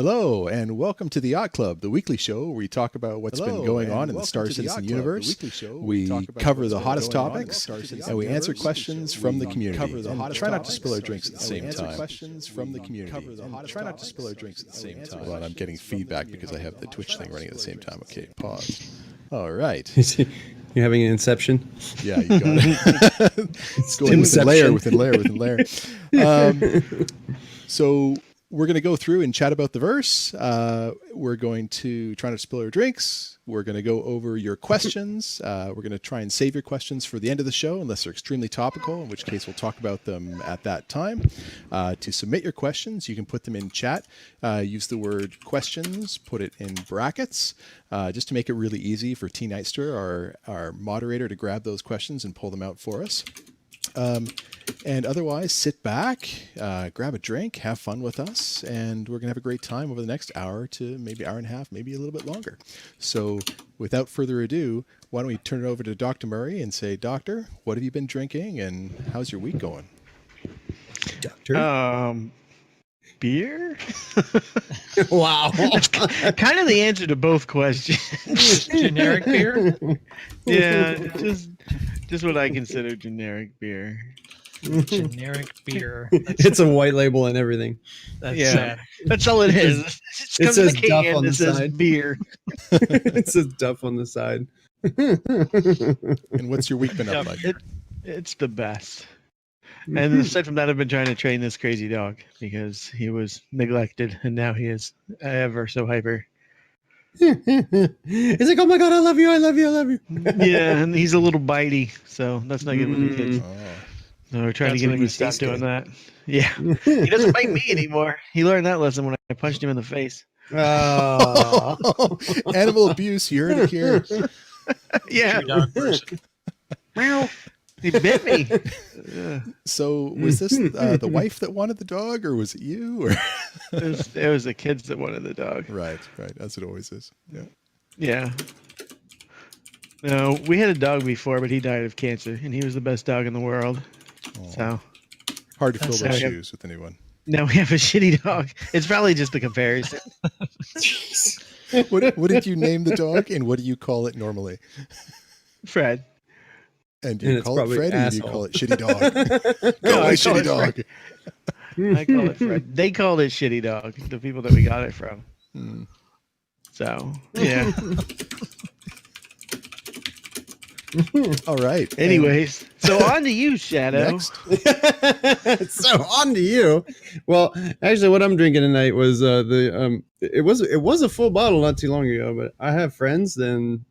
Hello, and welcome to the Yacht Club, the weekly show where we talk about what's been going on in the Star Citizen universe. We cover the hottest topics, and we answer questions from the community. And try not to spill our drinks at the same time. Try not to spill our drinks at the same time. Hold on, I'm getting feedback because I have the Twitch thing running at the same time. Okay, pause. All right. You're having an inception? Yeah, you got it. It's going within layer within layer within layer. So we're going to go through and chat about the verse. We're going to try not to spill our drinks. We're going to go over your questions. We're going to try and save your questions for the end of the show, unless they're extremely topical, in which case we'll talk about them at that time. To submit your questions, you can put them in chat. Use the word questions, put it in brackets, just to make it really easy for T. Nightster, our moderator, to grab those questions and pull them out for us. And otherwise, sit back, grab a drink, have fun with us, and we're going to have a great time over the next hour to maybe hour and a half, maybe a little bit longer. So without further ado, why don't we turn it over to Dr. Murray and say, Doctor, what have you been drinking and how's your week going? Doctor? Beer? Wow. That's kind of the answer to both questions. Generic beer? Yeah, just what I consider generic beer. Generic beer. It's a white label and everything. That's Yeah. sad. That's all it is. It says Duff on the it says side. beer. It says Duff on the side. And what's your week been up like? It's the best. And aside from that, I've been trying to train this crazy dog because he was neglected, and now he is ever so hyper. He's like, oh my God, I love you, I love you, I love you. Yeah, and he's a little bitey, so that's not good with the kids. Oh. So we're trying That's to get what him he to stop tastes doing good. that. Yeah, he doesn't bite me anymore. He learned that lesson when I punched him in the face. Oh. Animal abuse, you heard it here. Yeah, True dog person. meow. He bit me. So was this the wife that wanted the dog, or was it you? Or It was the kids that wanted the dog. Right, as it always is. Yeah. Yeah. No, we had a dog before, but he died of cancer, and he was the best dog in the world. Oh. So Hard to fill That's those sad. shoes with anyone. now we have a shitty dog. It's probably just the comparison. What did you name the dog, and what do you call it normally? Fred. And do And you it's call it probably Fred, or do you asshole. call it Shitty Dog? No, Go I away, call Shitty it Dog. I call it Fred. They called it Shitty Dog, the people that we got it from. Hmm. So, yeah. All right. Anyways, so on to you, Shadow. Next. So on to you. Well, actually, what I'm drinking tonight was it was a full bottle not too long ago, but I have friends, and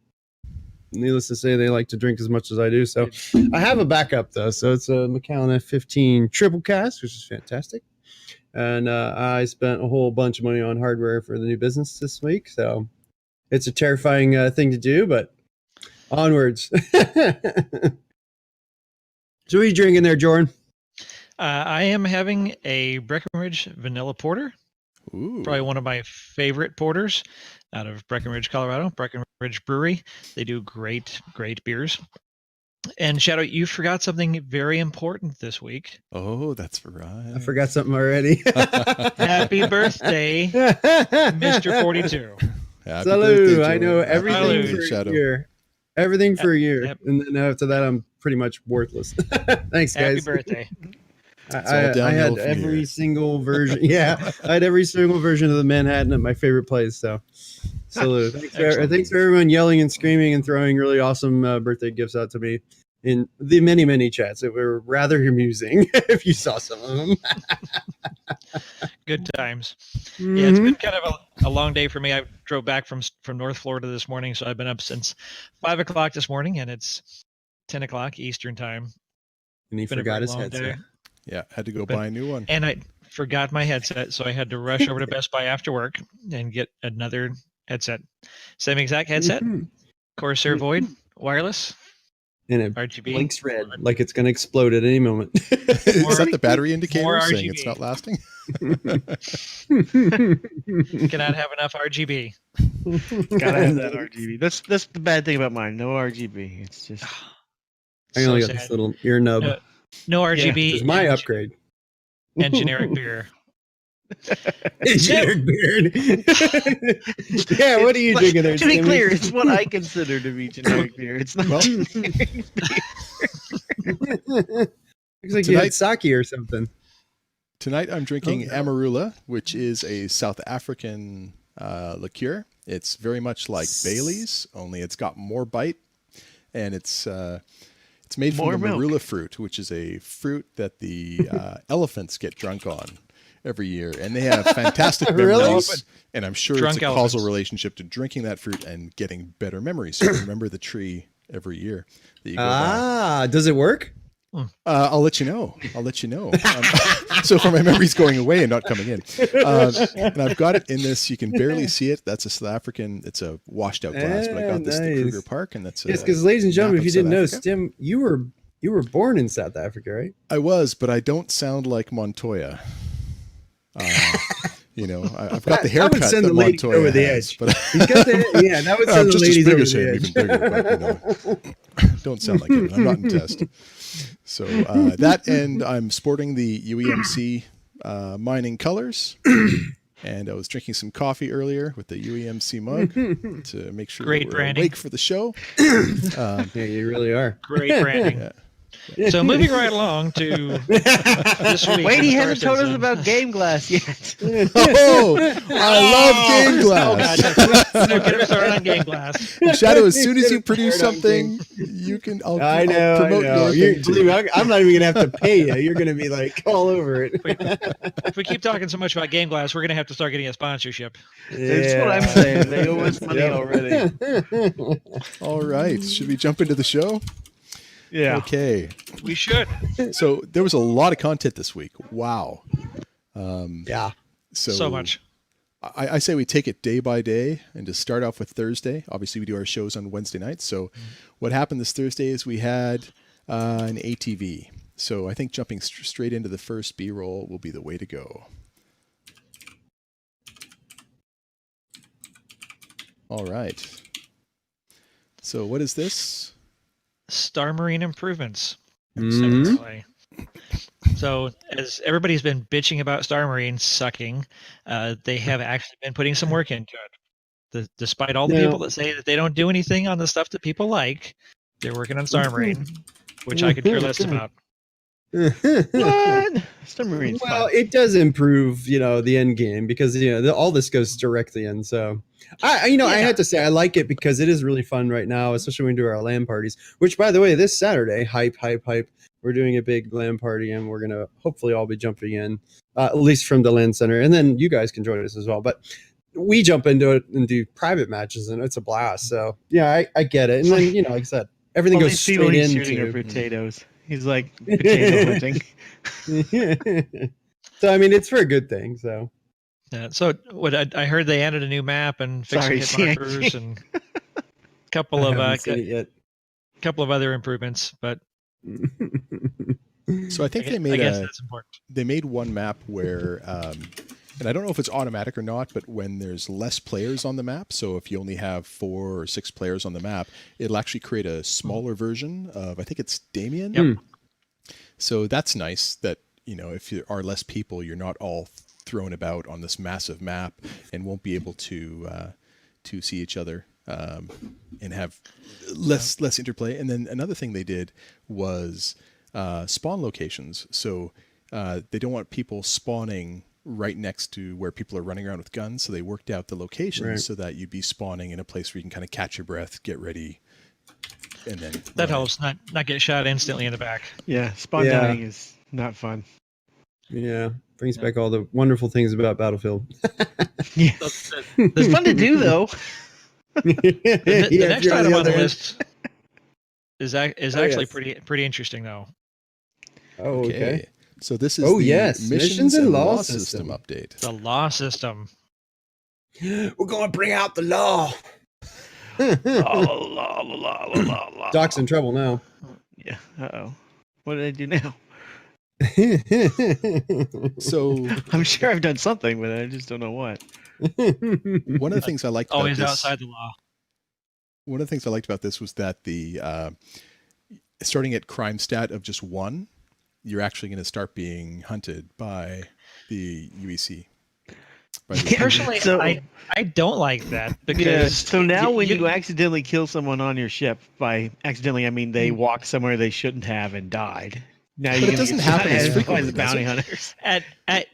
needless to say, they like to drink as much as I do. So I have a backup though. So it's a Macallan F15 triple cast, which is fantastic. And I spent a whole bunch of money on hardware for the new business this week. So it's a terrifying thing to do, but onwards. So what are you drinking there, Jordan? I am having a Breckenridge Vanilla Porter. Ooh. Probably one of my favorite porters out of Breckenridge, Colorado. Breckenridge Brewery. They do great beers. And Shadow, you forgot something very important this week. Oh, that's right. I forgot something already. Happy birthday, Mr. Mr. 42. Happy Salute. birthday, I know Jordan. everything Salute. for Shadow. a year. Everything for a year. Yep. And then after that, I'm pretty much worthless. Thanks, Happy guys. birthday. all I downhill had from every here. single version. Yeah, I had every single version of the Manhattan at my favorite place. So, salute. Thanks for everyone yelling and screaming and throwing really awesome birthday gifts out to me in the many chats. It were rather amusing if you saw some of them. Good times. Yeah, it's been kind of a long day for me. I drove back from North Florida this morning, so I've been up since 5 o'clock this morning, and it's 10 o'clock Eastern time. And he Been a forgot very his long headset. day. Yeah, had to go But- buy a new one. And I forgot my headset, so I had to rush over to Best Buy after work and get another headset. Same exact headset, Mhm. Corsair Void, wireless, And it RGB. blinks red like it's going to explode at any moment. Is that the battery indicator more saying it's RGB. not lasting? Cannot have enough RGB. Gotta have that RGB. That's the bad thing about mine. No RGB. It's just I only So got this sad. little ear nub. No RGB. It's my and- upgrade. And generic beer. Generic beard. Yeah, what are you drinking there? To be Timmy? clear, it's what I consider to be generic beer. It's not. Well, Looks like you had sake or something. tonight I'm drinking Oh, no. Amarula, which is a South African liqueur. It's very much like Bailey's, only it's got more bite, and it's made from More the milk. marula fruit, which is a fruit that the elephants get drunk on every year, and they have fantastic Really? memories. And I'm sure Drunk it's a elephants. causal relationship to drinking that fruit and getting better memories. So you remember the tree every year that you go by. Does it work? I'll let you know. So for my memories going away and not coming in, and I've got it in this. You can barely see it. That's a South African. It's a washed out glass, but I got this at the nice. Kruger Park, and that's Yes, because ladies and gentlemen, if you didn't know, South Africa. Stim, you were born in South Africa, right? I was, but I don't sound like Montoya. I've got the haircut would send that the ladies Montoya over the has, edge. but He's got the, yeah, that would I'm send the just as ladies big over as the him, edge. even bigger. But, don't sound like him. I'm not in test. So that, and I'm sporting the UEMC mining colors. And I was drinking some coffee earlier with the UEMC mug to make sure Great we're branding. awake for the show. Yeah, you really are. Great branding. So moving right along to this week. Wait, in he the hasn't Star told us Citizen. about Game Glass yet. Oh, I love Game Oh Glass. God! No, get him started on Game Glass. Shadow, as soon as you Get produce started on something, you can. I'll I promote know. your You, thing believe too. me, I'm not even gonna have to pay you. You're gonna be like all over it. If we keep talking so much about Game Glass, we're gonna have to start getting a sponsorship. That's what I'm saying. They owe us money Yep. already. All right, should we jump into the show? Yeah. Okay. We should. So there was a lot of content this week. Wow. Yeah. So much. I say we take it day by day and to start off with Thursday. Obviously, we do our shows on Wednesday nights. So what happened this Thursday is we had an ATV. So I think jumping straight into the first B-roll will be the way to go. All right. So what is this? Star Marine improvements. Mhm. Evidently. So, as everybody's been bitching about Star Marine sucking, they have actually been putting some work into it. Despite all the Yeah. people that say that they don't do anything on the stuff that people like, they're working on Star Marine, which I could care less about. What? Star Marine's Well, fun. it does improve, the end game because all this goes directly in. So, I had to say I like it because it is really fun right now, especially when we do our LAN parties. Which, by the way, this Saturday, hype! We're doing a big LAN party, and we're gonna hopefully all be jumping in, at least from the LAN center, and then you guys can join us as well. But we jump into it and do private matches, and it's a blast. So, yeah, I get it. And then, like I said, everything All goes these people straight he's shooting are into. potatoes. He's like potato hunting. So I mean, it's for a good thing. So So, what I heard they added a new map and fixed Sorry, some hit markers and a couple I of haven't seen it yet. couple of other improvements, but So I think I they guess that's important. made one map where, and I don't know if it's automatic or not, but when there's less players on the map, so if you only have 4 or 6 players on the map, it'll actually create a smaller version of, I think it's Damien. Yep. So that's nice that, if there are less people, you're not all thrown about on this massive map and won't be able to see each other and have less interplay. And then another thing they did was spawn locations. So they don't want people spawning right next to where people are running around with guns. So they worked out the locations so that you'd be spawning in a place where you can kind of catch your breath, get ready, and then That run. helps not get shot instantly in the back. Yeah, spawn Yeah. dying is not fun. Yeah, brings back all the wonderful things about Battlefield. Yeah, it's fun to do though. The Yeah, next if you're item on the other end. list is actually yes. pretty interesting though. Oh, okay. So this is Oh, the yes. missions and law system update. The law system. We're going to bring out the law. La, la, la, la, la, la, la. Doc's in trouble now. Yeah. Uh-oh. What did I do now? So I'm sure I've done something, but I just don't know what. one of the things I liked about Always this, outside the law. one of the things I liked about this was that the starting at crime stat of just 1, you're actually going to start being hunted by the UEC. Personally, So- I don't like that Yeah. because So now when you accidentally kill someone on your ship, by accidentally I mean they walked somewhere they shouldn't have and died. Now But it doesn't happen as frequently, as does bounty it? hunters.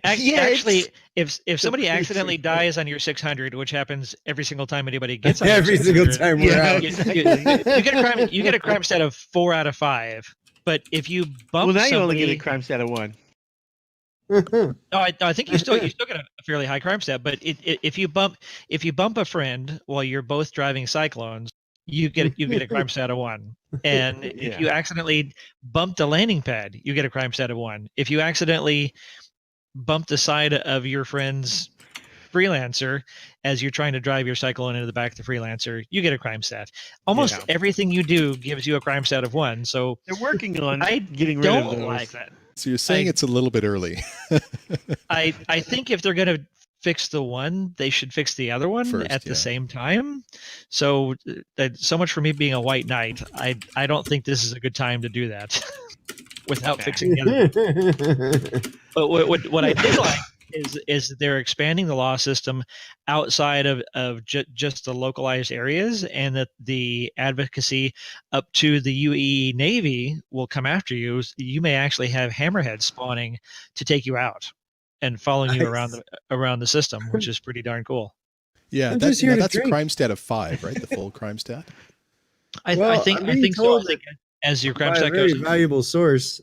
actually, if somebody accidentally dies on your 600, which happens every single time anybody gets on Every your single 600, time we're out. you get a crime stat of 4 out of 5. But if you bump Well, now somebody, you only get a crime stat of 1. no, I think you still get a fairly high crime stat. But if you bump a friend while you're both driving Cyclones, you get a crime stat of 1. And if you accidentally bump the landing pad, you get a crime stat of 1. If you accidentally bump the side of your friend's Freelancer as you're trying to drive your Cyclone into the back of the Freelancer, you get a crime stat. Almost everything you do gives you a crime stat of 1. So They're working on I getting rid of don't those. like that. So you're saying it's a little bit early. I think if they're going to fix the one, they should fix the other one First, at the same time. So so much for me being a white knight. I don't think this is a good time to do that without fixing the other. But what I do like is that they're expanding the law system outside of just the localized areas, and that the advocacy up to the UEE Navy will come after you. You may actually have hammerheads spawning to take you out and following you around the system, which is pretty darn cool. Yeah, that's a crime stat of 5, right? The full crime stat. I think so. I think as your crime stat goes, a very valuable source,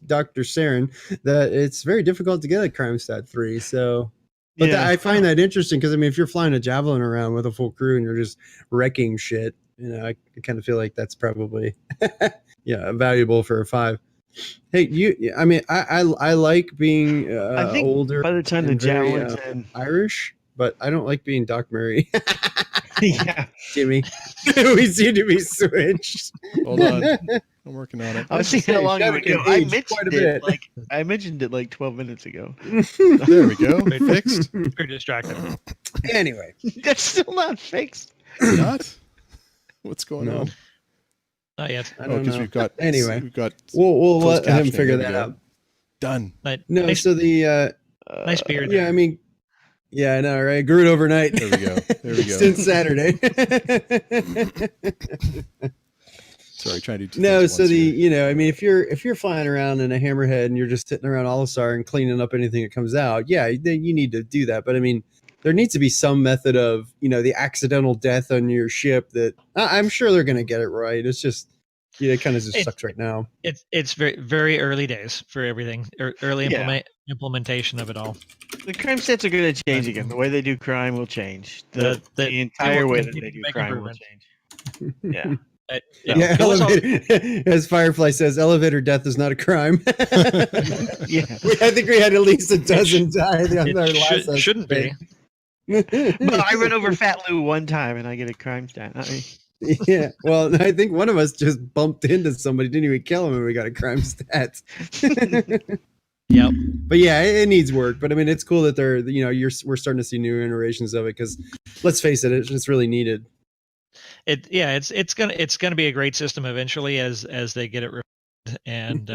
Dr. Saren, that it's very difficult to get a crime stat 3. So, but I find that interesting because I mean, if you're flying a Javelin around with a full crew and you're just wrecking shit, I kind of feel like that's probably valuable for a 5. Hey, I like being I think older. By the time the Javelins and Irish, but I don't like being Doc Murray. yeah, Jimmy, we seem to be switched. Hold on, I'm working on it. I was seeing how long it would go. I mentioned it like 12 minutes ago. There we go. Fixed. you're distracted. Anyway, That's still not fixed. Not. What's going on? Not yet. Because we've got we'll let him figure that out. Done. Nice, so the nice beard. Yeah, I mean, yeah, I know, right? Grew it overnight. There we go. Since Saturday. Sorry, trying to do I mean, if you're flying around in a hammerhead and you're just sitting around Olisar and cleaning up anything that comes out, then you need to do that. But I mean, there needs to be some method of, the accidental death on your ship that I'm sure they're going to get it right. It's just, it kind of just sucks right now. It's very, very early days for everything. Early implementation of it all. The crime stats are going to change again. The way they do crime will change. The entire way that they do crime will change. Yeah. As Firefly says, elevator death is not a crime. I think we had at least a dozen die on our last. Shouldn't be. But I run over Fat Lou one time and I get a crime stat. Yeah, well, I think one of us just bumped into somebody, didn't even kill him, and we got a crime stat. Yep. But yeah, it needs work. But I mean, it's cool that we're starting to see new iterations of it because, let's face it, it's really needed. It's gonna be a great system eventually as they get it refined, and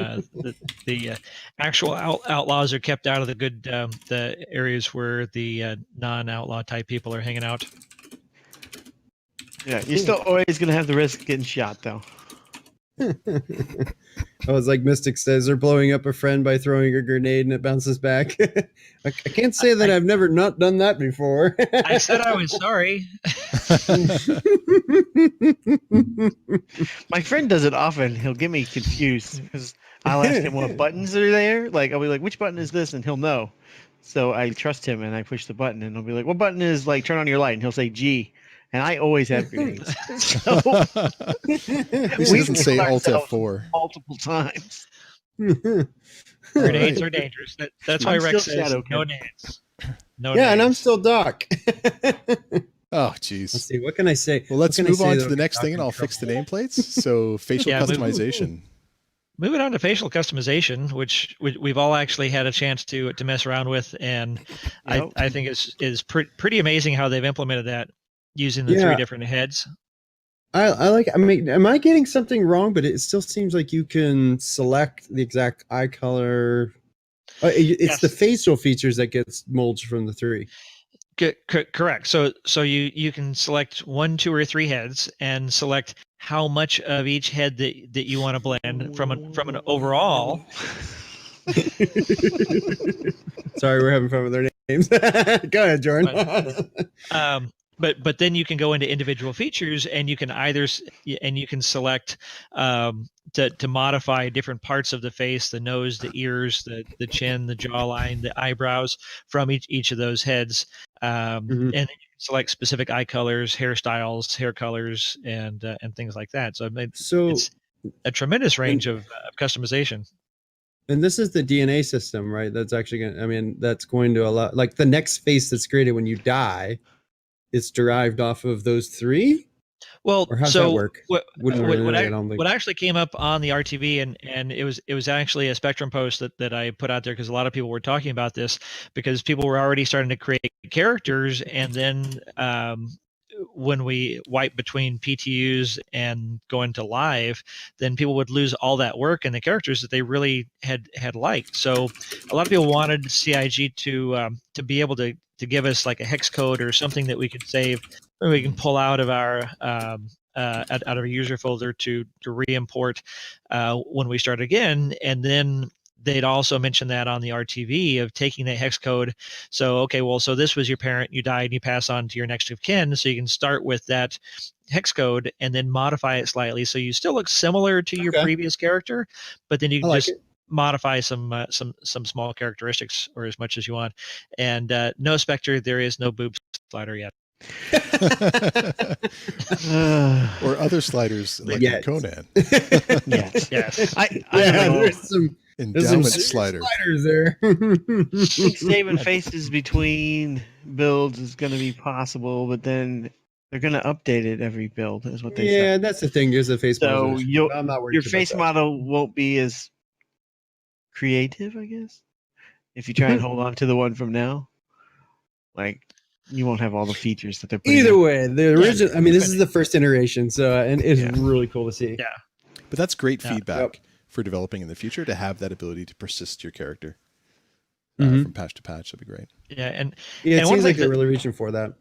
the actual outlaws are kept out of the areas where the non-outlaw type people are hanging out. Yeah, you're still always gonna have the risk of getting shot though. I was like Mystic says, they're blowing up a friend by throwing a grenade and it bounces back. I can't say that I've never not done that before. I said I was sorry. My friend does it often. He'll get me confused because I'll ask him what buttons are there. Like I'll be like, which button is this? And he'll know. So I trust him and I push the button and he'll be like, what button is like turn on your light? And he'll say G. And I always have grenades. So he doesn't say Alt F4 multiple times. Grenades are dangerous. That's why Rex says no nades. No nades. And I'm still Doc. Oh, jeez. Let's see. What can I say? Well, let's move on to the next thing, and I'll fix the nameplates. So facial customization. Moving on to facial customization, which we've all actually had a chance to mess around with, and I think is pretty amazing how they've implemented that using the 3 different heads. I like. I mean, am I getting something wrong? But it still seems like you can select the exact eye color. It's the facial features that gets molded from the 3. Correct. So you can select 1, 2, or 3 heads and select how much of each head that you want to blend from an overall. Sorry, we're having fun with their names. Go ahead, Jordan. But then you can go into individual features, and you can select to modify different parts of the face, the nose, the ears, the chin, the jawline, the eyebrows from each of those heads, and then you can select specific eye colors, hairstyles, hair colors, and things like that. So it's a tremendous range of customization. And this is the DNA system, right? That's actually that's going to allow, like, the next face that's created when you die, it's derived off of those 3. Well, or how's that work? What actually came up on the RTV, and it was actually a Spectrum post that I put out there, because a lot of people were talking about this, because people were already starting to create characters, and then when we wipe between PTUs and go into live, then people would lose all that work and the characters that they really had liked. So a lot of people wanted CIG to be able to give us like a hex code or something that we could save, or we can pull out of our out of our user folder to re-import when we start again. And then they'd also mention that on the RTV of taking the hex code. So, okay, well, so this was your parent, you died, and you pass on to your next of kin. So you can start with that hex code and then modify it slightly. So you still look similar to your previous character, but then you can just modify some small characteristics, or as much as you want. And no Spectre, there is no boob slider yet. Or other sliders like in Conan. Yes. I there's some sliders there. I think saving faces between builds is going to be possible, but then they're going to update it every build, is what they say. Yeah, that's the thing. There's a face model. So I'm not worried. Your face model won't be as creative, I guess, if you try and hold on to the one from now. Like, you won't have all the features that they're putting either in. way. The original, this is the first iteration, so and it's really cool to see. Yeah, but that's great feedback for developing in the future, to have that ability to persist your character from patch to patch. That'd be great. Yeah, and it seems like they're really reaching for that.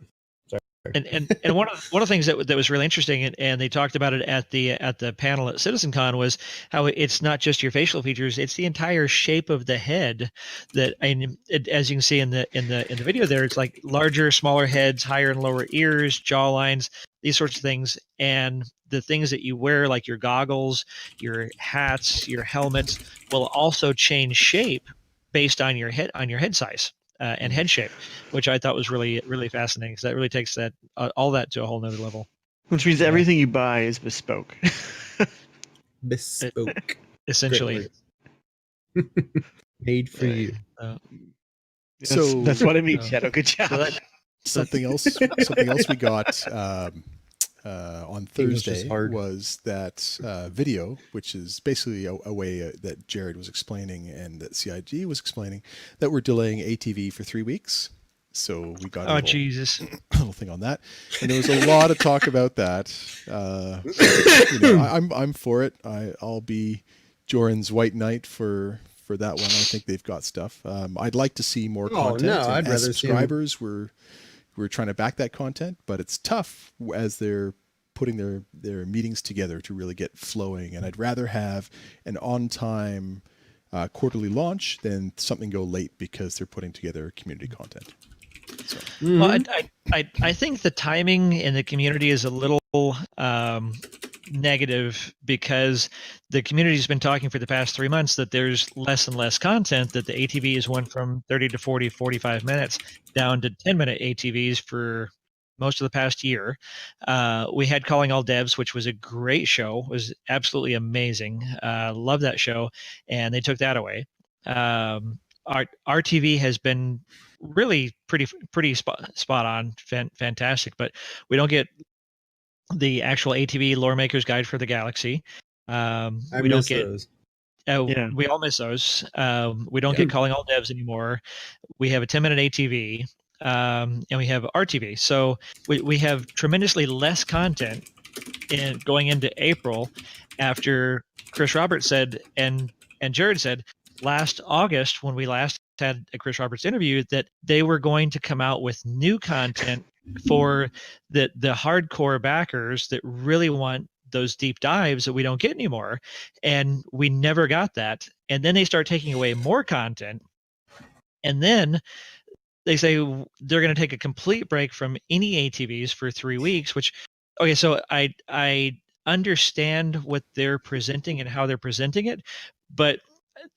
And one of the things that was really interesting, and they talked about it at the panel at CitizenCon, was how it's not just your facial features; it's the entire shape of the head. That, as you can see in the video there, it's like larger, smaller heads, higher and lower ears, jawlines, these sorts of things, and the things that you wear, like your goggles, your hats, your helmets, will also change shape based on your head size. And head shape, which I thought was really, really fascinating, because that really takes that all that to a whole nother level. Which means everything you buy is bespoke. Bespoke, essentially, made for you. So that's what I mean, Shadow. Good job. Something else we got on Thursday was that video, which is basically a way that Jared was explaining and that CIG was explaining, that we're delaying ATV for 3 weeks. So we got a little thing on that, and there was a lot of talk about that. I'm for it. I'll be Joran's white knight for that one. I think they've got stuff. I'd like to see more content. No, I'd rather subscribers we're trying to back that content, but it's tough as they're putting their meetings together to really get flowing. And I'd rather have an on-time quarterly launch than something go late because they're putting together community content. So. Well, I think the timing in the community is a little negative, because the community has been talking for the past 3 months that there's less and less content, that the ATV has went from 30 to 40, 45 minutes down to 10-minute ATVs for most of the past year. We had Calling All Devs, which was a great show. It was absolutely amazing. Love that show. And they took that away. RTV has been really pretty spot on, fantastic, but we don't get the actual ATV Lore Maker's Guide for the Galaxy. We don't get those. We all miss those. We don't get Calling All Devs anymore. We have a 10-minute ATV, and we have RTV. So we have tremendously less content going into April, after Chris Roberts said and Jared said last August, when we last had a Chris Roberts interview that they were going to come out with new content for the hardcore backers that really want those deep dives that we don't get anymore. And we never got that. And then they start taking away more content. And then they say they're going to take a complete break from any ATVs for 3 weeks, which, okay, so I understand what they're presenting and how they're presenting it, but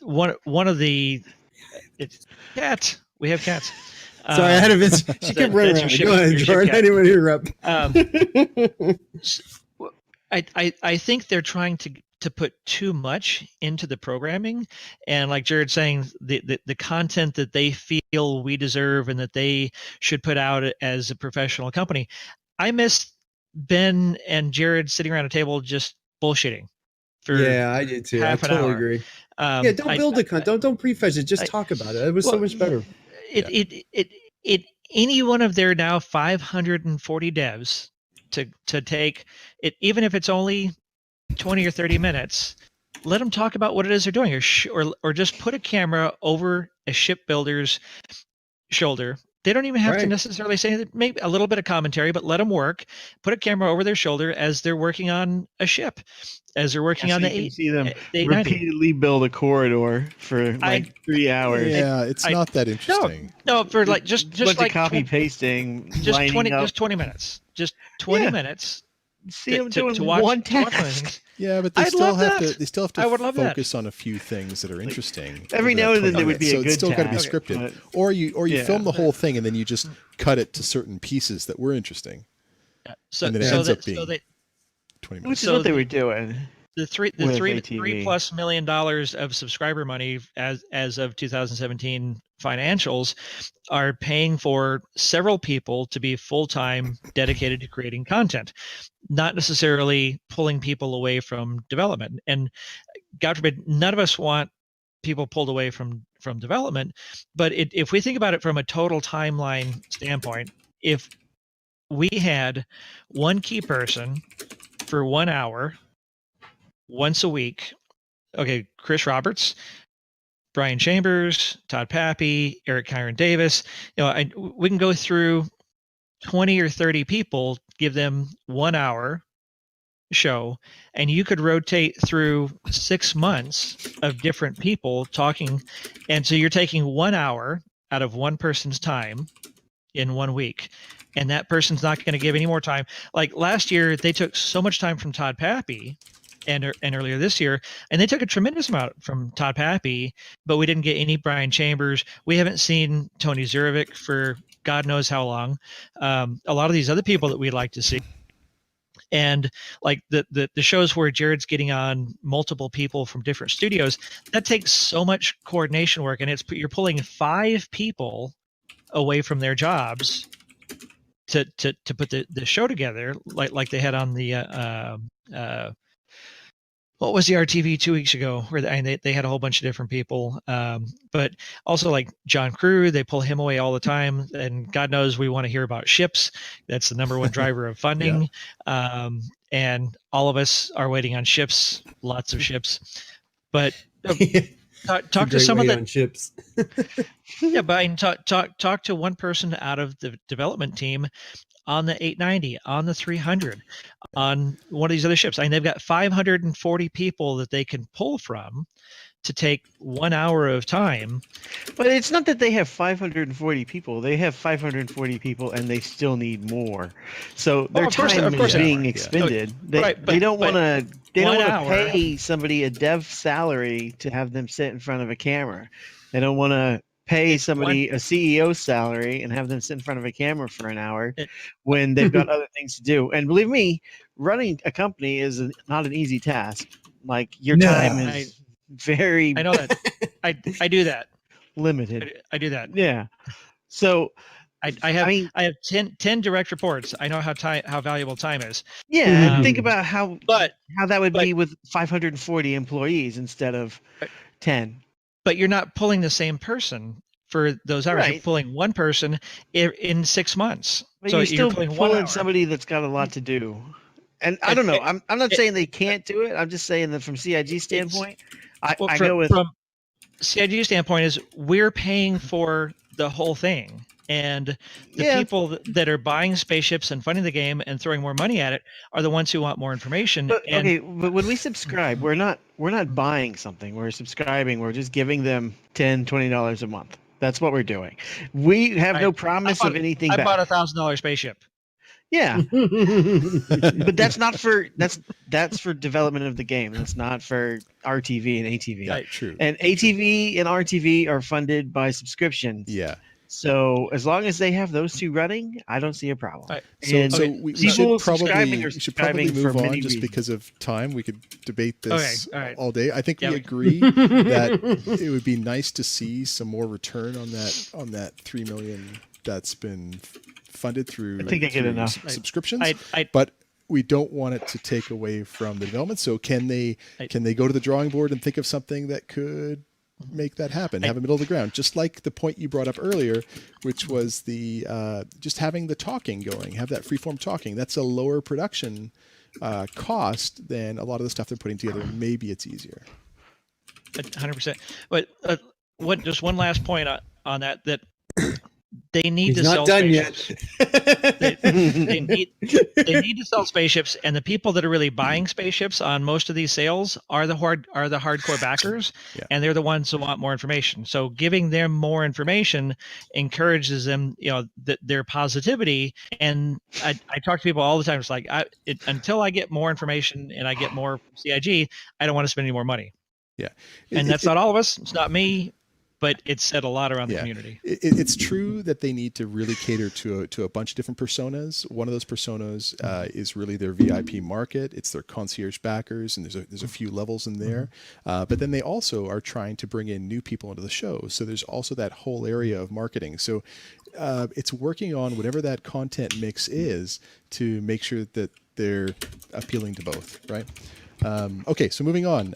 one of the it's cat. We have cats. Sorry, I had a Vince. She kept running around. Go ahead, Jordan. I didn't want to interrupt. I think they're trying to put too much into the programming, and like Jared saying, the content that they feel we deserve and that they should put out as a professional company. I miss Ben and Jared sitting around a table just bullshitting. Yeah, I did too. I totally agree. Yeah, don't build the content. Don't prefetch it. Just talk about it. It was so much better. Any one of their now 540 devs to take it, even if it's only 20 or 30 minutes, let them talk about what it is they're doing, or just put a camera over a shipbuilder's shoulder. They don't even have to necessarily say that, maybe a little bit of commentary, but let them work. Put a camera over their shoulder as they're working on a ship, as they're working on the see them repeatedly build a corridor for 3 hours. Yeah, it's not that interesting. No, for like just like copy pasting, just 20 minutes, just 20 minutes. See them doing one task. Yeah, but they still have to focus on a few things that are interesting. Every now and then there would be a good it's still got to be task, scripted, or you film the whole thing and then you just cut it to certain pieces that were interesting. So, and then it ends up being 20 minutes. Which is what they were doing. The $3+ million of subscriber money as of 2017 financials are paying for several people to be full-time dedicated to creating content, not necessarily pulling people away from development. And God forbid, none of us want people pulled away from development. But if we think about it from a total timeline standpoint, if we had one key person for 1 hour once a week, okay, Chris Roberts, Brian Chambers, Todd Pappy, Eric Kyron Davis, we can go through 20 or 30 people, give them 1 hour show, and you could rotate through 6 months of different people talking. And so you're taking 1 hour out of one person's time in 1 week. And that person's not going to give any more time. Like last year, they took so much time from Todd Pappy, and earlier this year, and they took a tremendous amount from Todd Pappy, but we didn't get any Brian Chambers. We haven't seen Tony Zurovic for God knows how long. A lot of these other people that we'd like to see. And like the shows where Jared's getting on multiple people from different studios, that takes so much coordination work, and you're pulling 5 people away from their jobs to put the show together, like they had on the what was the RTV 2 weeks ago, where they had a whole bunch of different people, but also like John Crew, they pull him away all the time, and God knows we want to hear about ships. That's the number one driver of funding. And all of us are waiting on ships, lots of ships. But talk to some of the ships. Yeah, but talk to one person out of the development team on the 890, on the 300, on one of these other ships. I mean, they've got 540 people that they can pull from to take 1 hour of time. But it's not that they have 540 people. They have 540 people, and they still need more. So their time is being expended. They don't want to. They don't want to pay somebody a dev salary to have them sit in front of a camera. They don't want to pay somebody a CEO salary and have them sit in front of a camera for an hour when they've got other things to do. And believe me, running a company is not an easy task. Like your time is very. I know that. I do that. Limited. I do that. Yeah. So I have 10 direct reports. I know how valuable time is. Yeah. Think about how that would be with 540 employees instead of 10. But you're not pulling the same person for those hours. Right. You're pulling one person in 6 months. But so you're still pulling somebody that's got a lot to do. And I don't know. I'm not saying they can't do it. I'm just saying that from CIG standpoint, I go with CIG standpoint is we're paying for the whole thing. And the people that are buying spaceships and funding the game and throwing more money at it are the ones who want more information. But, and okay, but when we subscribe, we're not buying something. We're subscribing. We're just giving them $10-$20 a month. That's what we're doing. We have no promise of anything I back. bought a $1,000 spaceship. Yeah, but that's not for that's for development of the game. That's not for RTV and ATV. Yeah, true. And ATV and RTV are funded by subscriptions. Yeah. So as long as they have those two running, I don't see a problem. Right. So we should probably move for on many just reasons. because of time. We could debate this Okay, all right. all day. I think Yeah, we agree that it would be nice to see some more return on that $3 million that's been funded through, I think I get through enough. subscriptions. I But we don't want it to take away from the development. So can they go to the drawing board and think of something that could make that happen, have a middle of the ground, just like the point you brought up earlier, which was the just having the talking going, have that freeform talking. That's a lower production cost than a lot of the stuff they're putting together. Maybe it's easier. 100%. But just one last point on that they need He's to not sell done spaceships. yet. they need to sell spaceships, and the people that are really buying spaceships on most of these sales are the hardcore backers, and they're the ones who want more information. So giving them more information encourages them, their positivity. And I talk to people all the time. It's like until I get more information and I get more CIG, I don't want to spend any more money. Yeah, and that's not all of us. It's not me. But it's said a lot around the community. It's true that they need to really cater to a bunch of different personas. One of those personas is really their VIP market. It's their concierge backers, and there's a few levels in there. But then they also are trying to bring in new people into the show. So there's also that whole area of marketing. So it's working on whatever that content mix is to make sure that they're appealing to both, right? Okay, so moving on.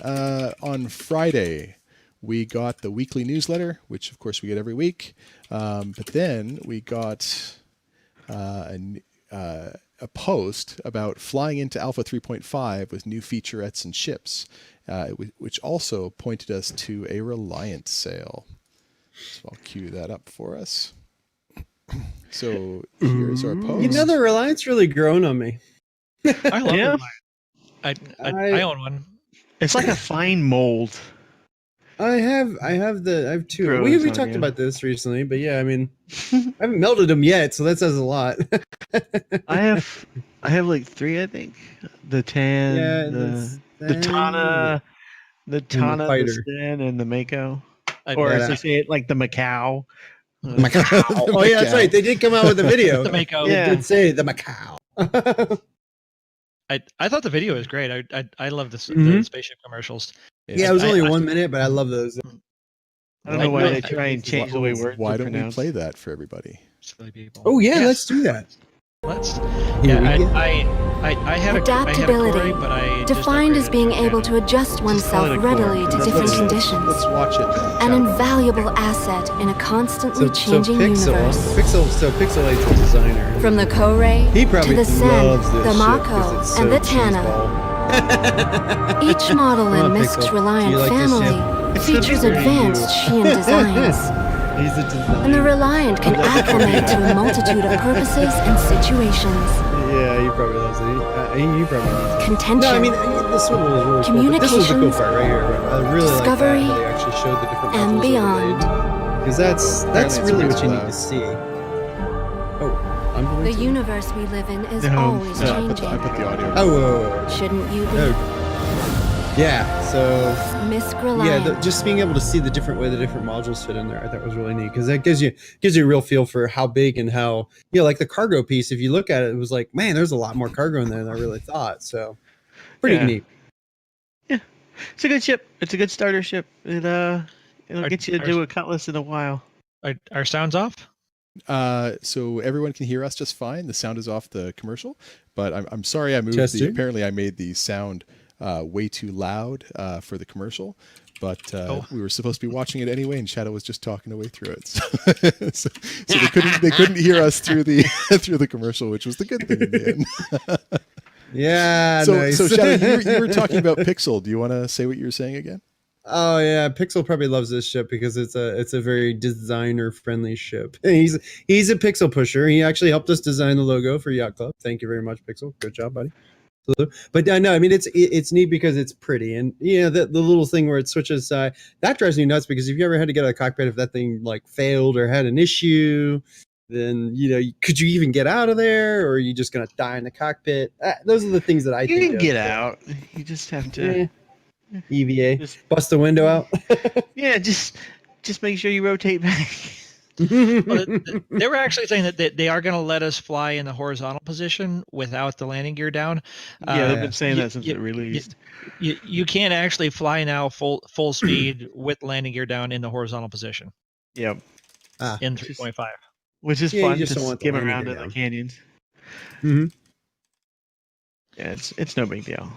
On Friday, we got the weekly newsletter, which of course we get every week. But then we got a post about flying into Alpha 3.5 with new featurettes and ships, which also pointed us to a Reliant sale. So I'll cue that up for us. So here's our post. The Reliant's really grown on me. I love Reliant. I own one. It's like a fine mold. I have two. We talked about this recently, but yeah, I mean, I haven't melted them yet, so that says a lot. I have like three, I think. The tan, the Tana, the Sten, and the Mako. Or as they say it, like the Macau. Macau. Oh yeah, that's right. They did come out with a video. The Mako. They did say the Macau. I thought the video was great. I love the spaceship commercials. Yeah, it was only 1 minute, but I love those. I don't know why they try and change the way words Why are don't we pronounced. play that for everybody? Silly people. Oh yeah, let's do that. Let's. Here Yeah, we go. I had Adaptability, a Corey, but I defined as being able to adjust oneself readily to different conditions. Let's watch it. An invaluable asset in a constantly changing Pixel, universe. Pixel 8's the designer. From the Ko-Ray He to probably the Sen, loves this the shit Mako, 'cause it's and so the Tana. cheeseball. Each model Come in on, Misk's Pixel. Reliant Do you like this, family features advanced Shein designs, He's a designer. and the Reliant can acclimate to a multitude of purposes and situations. Yeah, he probably loves it. He probably needs it. Contention, No, I mean, this one was really cool. But this was the cool Communications, part right here. I really like that, discovery, how they actually showed the different and modules beyond. Because that's Apparently really it's what you loud. need to see. Oh, I'm going the to. universe we live in is No. always I changing. put the audio. Oh, whoa. Shouldn't you be? Oh. Yeah, so Misk Reliant. just being able to see the different way the different modules fit in there, I thought was really neat because that gives you a real feel for how big and how like the cargo piece. If you look at it, it was like, man, there's a lot more cargo in there than I really thought. So pretty neat. Yeah, it's a good ship. It's a good starter ship. It'll get you to do a Cutlass in a while. Our sound's off. So everyone can hear us just fine. The sound is off the commercial, but I'm sorry I moved Testing. apparently I made the sound way too loud for the commercial, but we were supposed to be watching it anyway, and Shadow was just talking away through it, so they couldn't hear us through the through the commercial, which was the good thing in the end. Yeah, So nice. Shadow, you were talking about Pixel. Do you want to say what you were saying again? Oh yeah, Pixel probably loves this ship because it's a very designer friendly ship. And he's a Pixel pusher. He actually helped us design the logo for Yacht Club. Thank you very much, Pixel. Good job, buddy. But no, I mean it's neat because it's pretty, and the little thing where it switches side that drives me nuts because if you ever had to get out of the cockpit if that thing like failed or had an issue, then could you even get out of there, or are you just gonna die in the cockpit? Those are the things that You think can get out. You just have to. EVA, Just- bust the window out. Yeah, just make sure you rotate back. Well, they were actually saying that they are going to let us fly in the horizontal position without the landing gear down. Yeah, they've been saying you- that since you- it released. You can't actually fly now full speed with landing gear down in the horizontal position Yep. in 3.5. Which is Yeah, you fun just to don't want the skim landing around gear in the down. canyons. Mhm. Yeah, it's no big deal.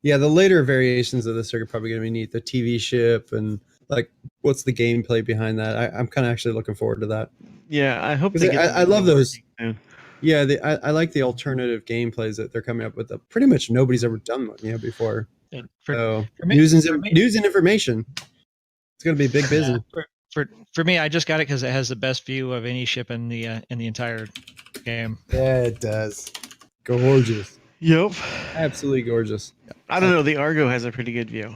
Yeah, the later variations of this are probably going to be neat. The TV ship and like what's the gameplay behind that? I'm kind of actually looking forward to that. Yeah, I hope 'Cause they get. I love those. soon. Yeah, I like the alternative gameplays that they're coming up with. That pretty much nobody's ever done before. And So for me- news for me- and information. It's going to be a big business. For me, I just got it because it has the best view of any ship in the entire game. Yeah, it does. Gorgeous. Yep. Absolutely gorgeous. I don't know. The Argo has a pretty good view.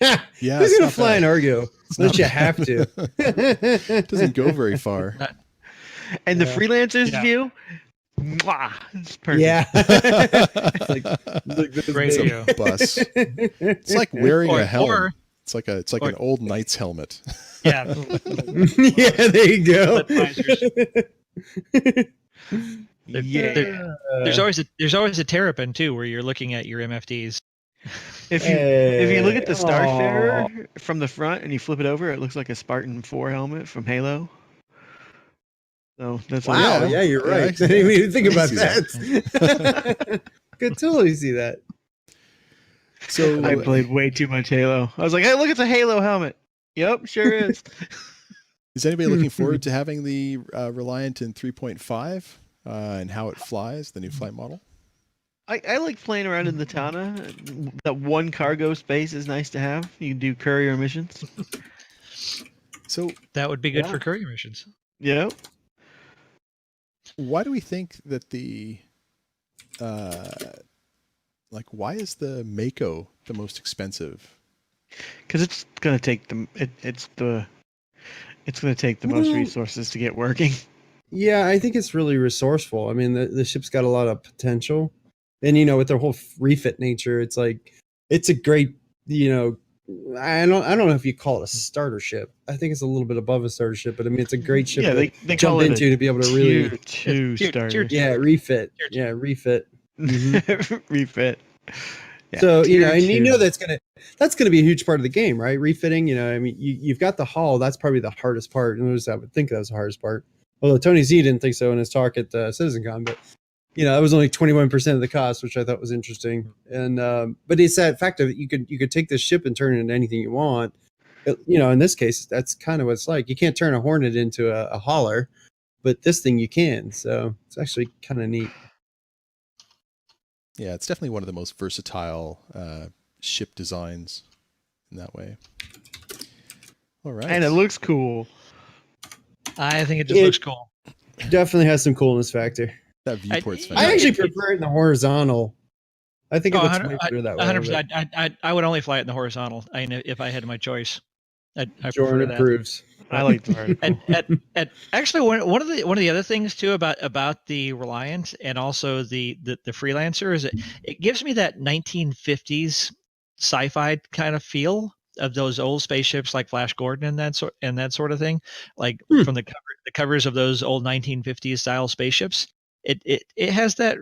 Yeah, Who's it's going not to fly bad. an Argo? It's Unless not you bad. have to. It doesn't go very far. And the Yeah. freelancers Yeah. view, mwah, it's perfect. Yeah. Great It's view. a bus. It's like wearing a helm. Or It's like or- an old knight's helmet. yeah, Yeah, there you go. Flip visors. Yeah. There's always a terrapin too, where you're looking at your MFDs. If you look at the Aw. Starfarer from the front and you flip it over, it looks like a Spartan 4 helmet from Halo. So that's Wow, Yeah. yeah, you're Yeah, I right. see I didn't that. even think I about see that. Could totally see that. So I played way too much Halo. I was like, hey, look, it's a Halo helmet. Yep, sure is. is anybody looking forward to having the Reliant in 3.5 and how it flies, the new flight model? I like playing around in the Tana. That one cargo space is nice to have. You can do courier missions. So That would be good Yeah. for courier missions. Yep. why do we think that the why is the Mako the most expensive? Because it's gonna take it's gonna take the most Well- resources to get working. Yeah, I think it's really resourceful. I mean, the ship's got a lot of potential. And, with their whole refit nature, it's like, it's a great, I don't know if you call it a starter ship. I think it's a little bit above a starter ship, but I mean, it's a great ship Yeah, to they call jump it into to be able to really, tier 2 Tier- starter. yeah, refit. Tier two. Yeah, refit. Refit. Yeah, So tier and you know 2. that's gonna be a huge part of the game, right? Refitting. I mean, you've got the hull. That's probably the hardest part. And I would think that was the hardest part. Although Tony Z didn't think so in his talk at CitizenCon, but that was only 21% of the cost, which I thought was interesting. And but it's that fact of you could take this ship and turn it into anything you want. In this case, that's kind of what it's like. You can't turn a Hornet into a hauler, but this thing you can. So it's actually kind of neat. Yeah, it's definitely one of the most versatile ship designs in that way. All right. And it looks cool. I think it just It- looks cool. Definitely has some coolness factor. that viewport's I I fantastic. actually prefer it in the horizontal. I think it Oh, looks 100 way better that way. 100%. I would only fly it in the horizontal. I mean, if I had my choice, I prefer Jordan that. approves. I like the article. And actually, one of the other things too about the Reliant and also the Freelancer is it gives me that 1950s sci-fi kind of feel of those old spaceships like Flash Gordon and that sort of thing, like from the covers of those old 1950s style spaceships. It has that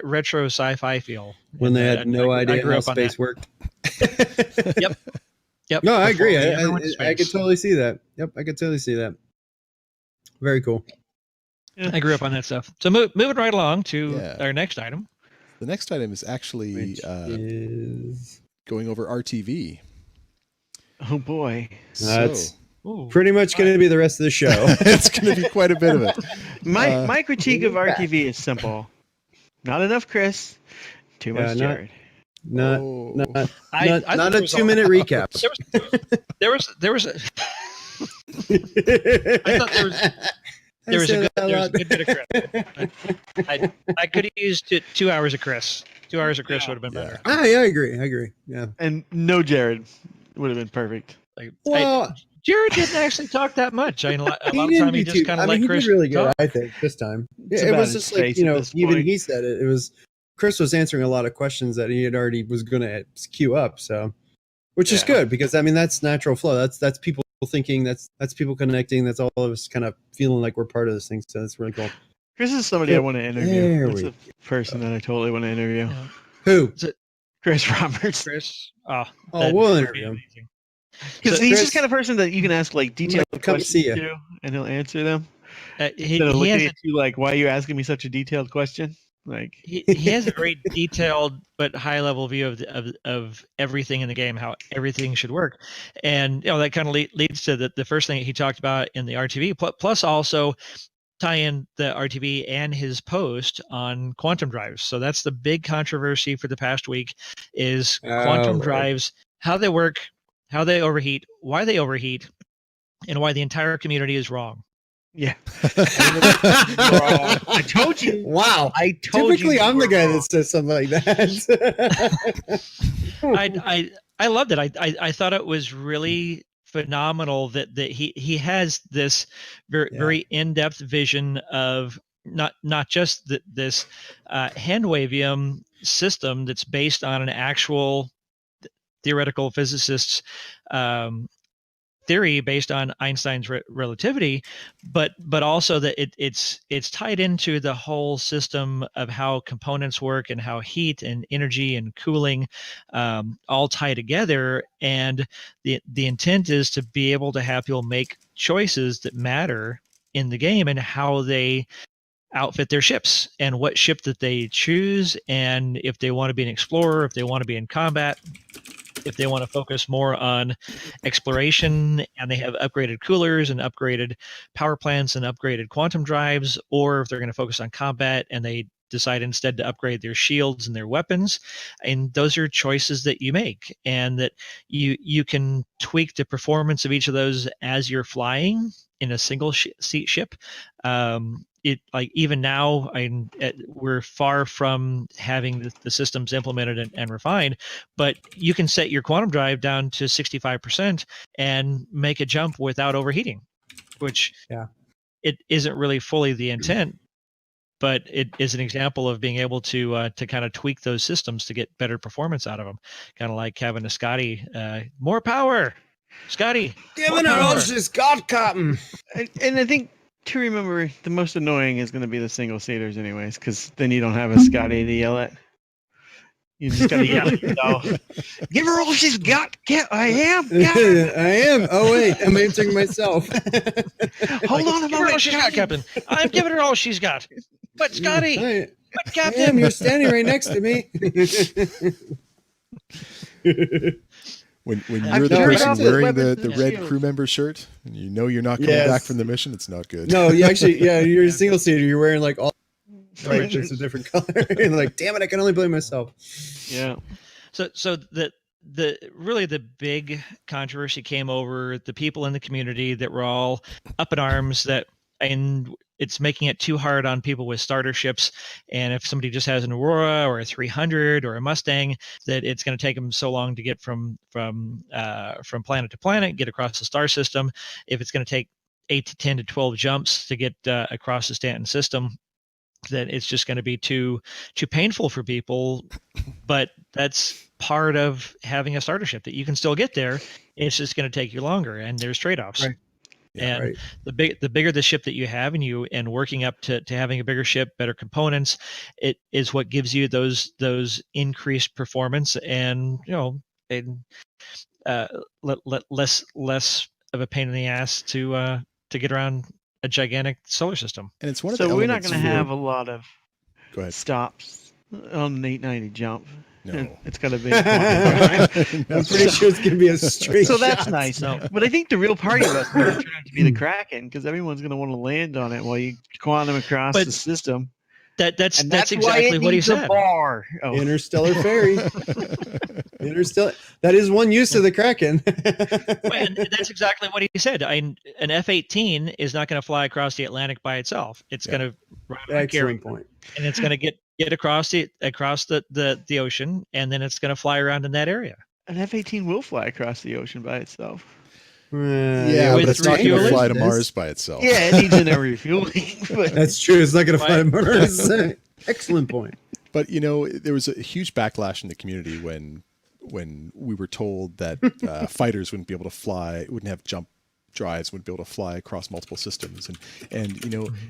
retro sci-fi feel When they And had no I idea grew how up on space that. worked. Yep. No, I agree. Before we ever went to I could space. totally see that. Yep, I could totally see that. Very cool. I grew up on that stuff. So moving right along to Yeah. our next item. The next item is actually Which is going over RTV. Oh boy. That's Ooh. pretty much going to be the rest of the show. It's going to be quite a bit of it. My critique of RTV is simple. Not enough Chris. Too much Yeah, Jared. Not Oh. not I not, thought not there a was 2-minute recap. There was I thought there was a good bit of Chris. I could have used 2 hours of Chris. 2 hours of Chris would have been better. I agree. Yeah. And no Jared would have been perfect. Like, Well, Jared didn't actually talk that much. A lot of didn't time he do just too- kind I of mean, let he Chris did really good, talk. I think, this time. It's It about was his just like, face at this even point. he said it. It was Chris was answering a lot of questions that he had already was going to queue up. So, which is Yeah. good because I mean that's natural flow. That's people thinking. That's people connecting. That's all of us kind of feeling like we're part of this thing. So that's really cool. Chris is somebody I want to interview. There That's we a person that I totally want to interview. Yeah. Who? Chris Roberts. Chris. Oh, that we'll would interview be him. amazing. Because So he's Chris- just kind of person that you can ask like detailed might come questions see ya. to, and he'll answer them. He Instead of looking has at you like, "Why are you asking me such a detailed question?" Like, he has a very detailed but high level view of everything in the game, how everything should work, and that kind of leads to the first thing he talked about in the RTV. Plus also tie in the RTV and his post on quantum drives. So that's the big controversy for the past week is quantum right. drives, how they work, how they overheat, why they overheat, and why the entire community is wrong. yeah, I told you. Wow. I told Typically, you. I'm were the guy wrong. that says something like that. I loved it. I thought it was really phenomenal that he has this very in-depth vision of not just this handwavium system that's based on an actual theoretical physicist's theory based on Einstein's relativity, but also that it's tied into the whole system of how components work and how heat and energy and cooling all tie together. And the intent is to be able to have people make choices that matter in the game and how they outfit their ships and what ship that they choose, and if they want to be an explorer, if they want to be in combat, if they want to focus more on exploration and they have upgraded coolers and upgraded power plants and upgraded quantum drives, or if they're going to focus on combat and they decide instead to upgrade their shields and their weapons. And those are choices that you make, and that you can tweak the performance of each of those as you're flying in a single seat ship. It like even now we're far from having the systems implemented and refined, but you can set your quantum drive down to 65% and make a jump without overheating, which it isn't really fully the intent, but it is an example of being able to kind of tweak those systems to get better performance out of them. Kind of like having a Scotty, more power, Scotty, Giving her all she's got, Cotton. And I think to remember, the most annoying is going to be the single seaters, anyways, because then you don't have a Scotty to yell at. You just got to yell at yourself. Give her all she's got. I am. Got her. I am. Oh wait, I'm answering myself. Hold on a Give her all moment, she's got, Captain. I'm giving her all she's got. But Scotty, but I Captain, am. You're standing right next to me. When I've you're the turned person off the wearing the weapons and red shields. crew member shirt and you know you're not coming Yes. back from the mission, it's not good. No, you actually, you're a single seater. You're wearing like all right, just a different color. And like, damn it, I can only blame myself. Yeah. So the really the big controversy came over the people in the community that were all up in arms and it's making it too hard on people with starter ships. And if somebody just has an Aurora or a 300 or a Mustang, that it's going to take them so long to get from planet to planet, get across the star system. If it's going to take 8 to 10 to 12 jumps to get across the Stanton system, that it's just going to be too painful for people. But that's part of having a starter ship, that you can still get there. It's just going to take you longer, and there's trade-offs. Right. Yeah, And the bigger the ship that you have, and working up to having a bigger ship, better components, it is what gives you those increased performance and less of a pain in the ass to get around a gigantic solar system. And it's one of the So we're not elements going to for- have a lot of Go ahead. stops on an 890 jump. No. It's got to be. I'm pretty sure it's gonna be a straight. So that's shot. nice. But I think the real party of us is turn out to be the Kraken, because everyone's going to want to land on it while you quantum across But- the system. That's And that's why exactly it what he needs a said. bar. Oh. Interstellar ferry. Interstellar. That is one use of the Kraken. And that's exactly what he said. An F-18 is not going to fly across the Atlantic by itself. It's going to run on a carrier, Excellent point. and it's going to get across the ocean, and then it's going to fly around in that area. An F-18 will fly across the ocean by itself. Yeah, with but it's not going to refueling? fly to Mars by itself. Yeah, it needs an air refueling. But That's true. It's not going to fly to Mars. Excellent point. But there was a huge backlash in the community when we were told that fighters wouldn't be able to fly, wouldn't have jump drives, wouldn't be able to fly across multiple systems, and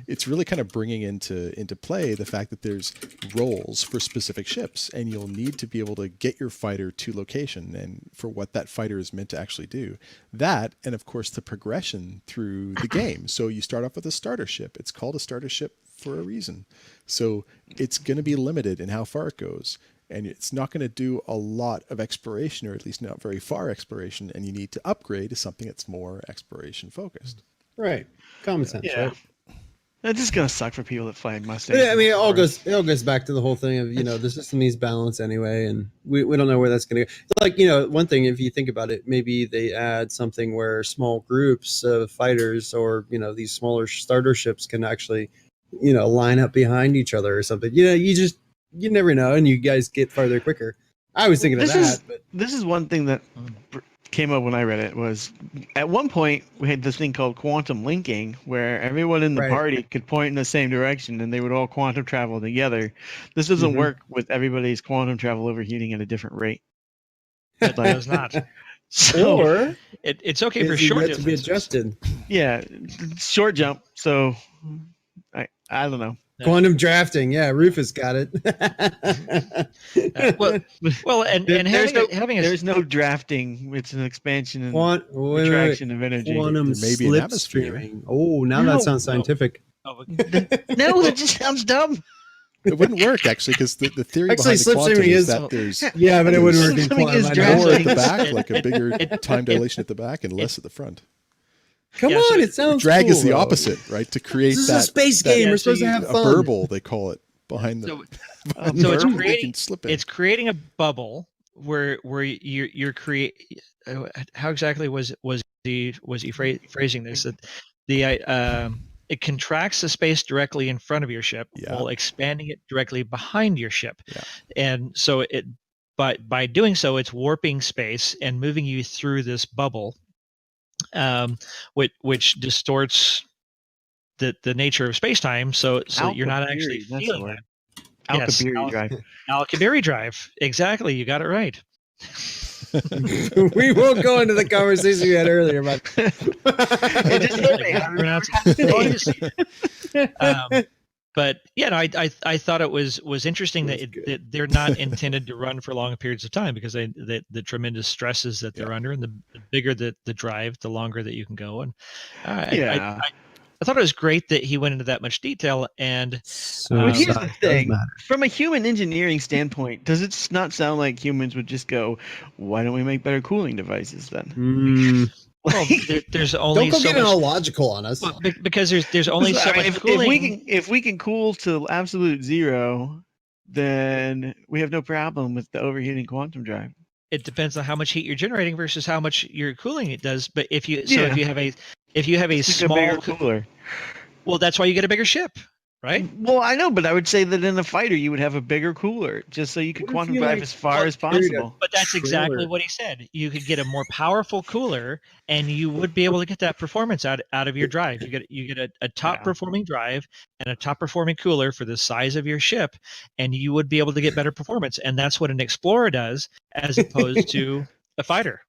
it's really kind of bringing into play the fact that there's roles for specific ships, and you'll need to be able to get your fighter to location and for what that fighter is meant to actually do. That, and of course the progression through the game. So you start off with a starter ship. It's called a starter ship for a reason. So it's going to be limited in how far it goes. And it's not going to do a lot of exploration, or at least not very far exploration, and you need to upgrade to something that's more exploration focused. Right. Common sense, right? That's just gonna suck for people that fly Mustangs. Yeah, I mean, it all goes back to the whole thing of the system needs balance anyway, and we don't know where that's going to go. Like one thing, if you think about it, maybe they add something where small groups of fighters or these smaller starter ships can actually line up behind each other or something. You never know, and you guys get farther quicker. I was thinking of that. But this is one thing that came up when I read it. Was at one point we had this thing called quantum linking, where everyone in the party could point in the same direction, and they would all quantum travel together. This doesn't work with everybody's quantum travel overheating at a different rate. It does not. So, or it's okay for short to be adjusted. Yeah, short jump. So I don't know. Quantum drafting, yeah. Rufus got it. Well, and there's no drafting. It's an expansion and retraction of energy. Quantum slipstreaming. Oh, now that sounds scientific. No, that just sounds dumb. It wouldn't work actually, because the theory behind the quantum is that there's but it wouldn't work in quantum. More at the back, like a bigger time dilation at the back, and less at the front. Come on, it sounds drag cool, is the opposite, right? To create this is a space game. We're supposed to have fun. A burble, they call it, behind the. So it's creating a bubble where you're create. How exactly was he phrasing this? That it contracts the space directly in front of your ship while expanding it directly behind your ship, and so by doing so, it's warping space and moving you through this bubble. Which distorts the nature of space-time, so you're not actually feeling that. Alcubierre drive. Alcubierre drive. Exactly. You got it right. We won't go into the conversation we had earlier about. But I thought it was interesting that they're not intended to run for long periods of time, because the tremendous stresses that they're under, and the bigger the drive, the longer that you can go. And I thought it was great that he went into that much detail. And here's the thing: from a human engineering standpoint, does it not sound like humans would just go, "Why don't we make better cooling devices then?" Well, there's only don't go so getting much, all logical on us. well, because there's only so much cooling. If we can cool to absolute zero, then we have no problem with the overheating quantum drive. It depends on how much heat you're generating versus how much you're cooling it does. But if you have a small bigger cooler, well, that's why you get a bigger ship, right? Well, I know, but I would say that in a fighter you would have a bigger cooler, just so you could quantum drive as far as possible. But that's exactly what he said. You could get a more powerful cooler, and you would be able to get that performance out of your drive. You get a top performing drive and a top performing cooler for the size of your ship, and you would be able to get better performance. And that's what an Explorer does, as opposed to a fighter.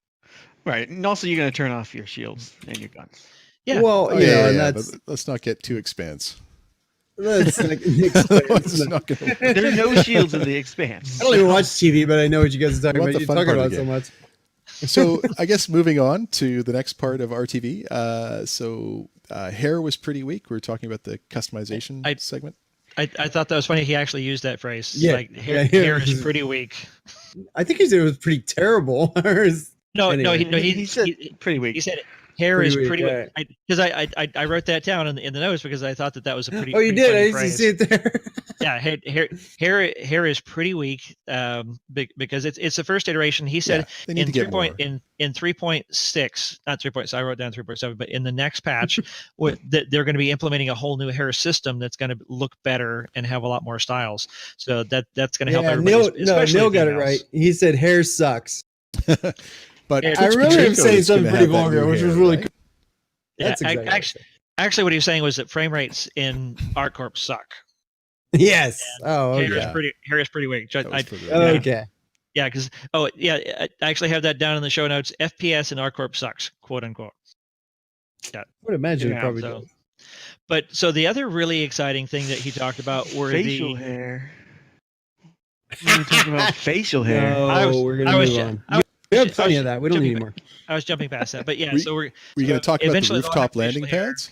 Right, and also you're going to turn off your shields and your guns. Yeah. Well, but let's not get too expanse. There's no shields in the Expanse. I don't even watch TV, but I know what you guys are talking about. You're talking about so much. So I guess moving on to the next part of RTV. Hair was pretty weak. We were talking about the customization segment. I thought that was funny. He actually used that phrase. Yeah, like hair is pretty weak. I think he said it was pretty terrible. No, he said pretty weak. He said Hair is Pretty pretty weak, because I wrote that down in the notes because I thought that was a pretty. Oh, you pretty did. I funny used to phrase. see it there. Yeah, hair is pretty weak because it's the first iteration. He said they need in to get more. in 3.6, not 3.6. I wrote down 3.7, but in the next patch, they're going to be implementing a whole new hair system that's going to look better and have a lot more styles. So that's going to help everybody. Neil got it right. He said hair sucks. But I remember him saying something pretty vulgar, which was really cool. Yeah, That's exactly actually, what he was saying was that frame rates in ArtCorp suck. Yes. Oh, hair okay. is pretty weak. Okay. Yeah, because I actually have that down in the show notes. FPS in ArtCorp sucks, quote unquote. Yeah, I would imagine it probably does. But so the other really exciting thing that he talked about were facial hair. We're talking about facial hair. No, we're gonna move on. We have plenty of that. We don't need any more. I was jumping past that, but yeah. So we're going to talk about the rooftop landing pads.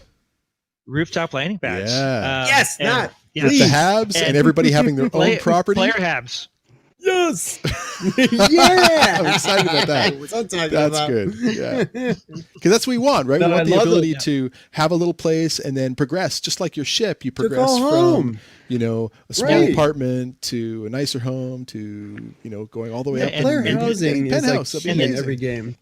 Rooftop landing pads. Yeah. Yes, not. With the habs and everybody having their own property. Player habs. Yes. Yeah. I'm excited about that. That's good. Yeah. Because that's what we want, right? No, we want the ability to have a little place and then progress, just like your ship. You progress from, a small apartment to a nicer home to, going all the way up. Player housing is penthouse. Like in every game.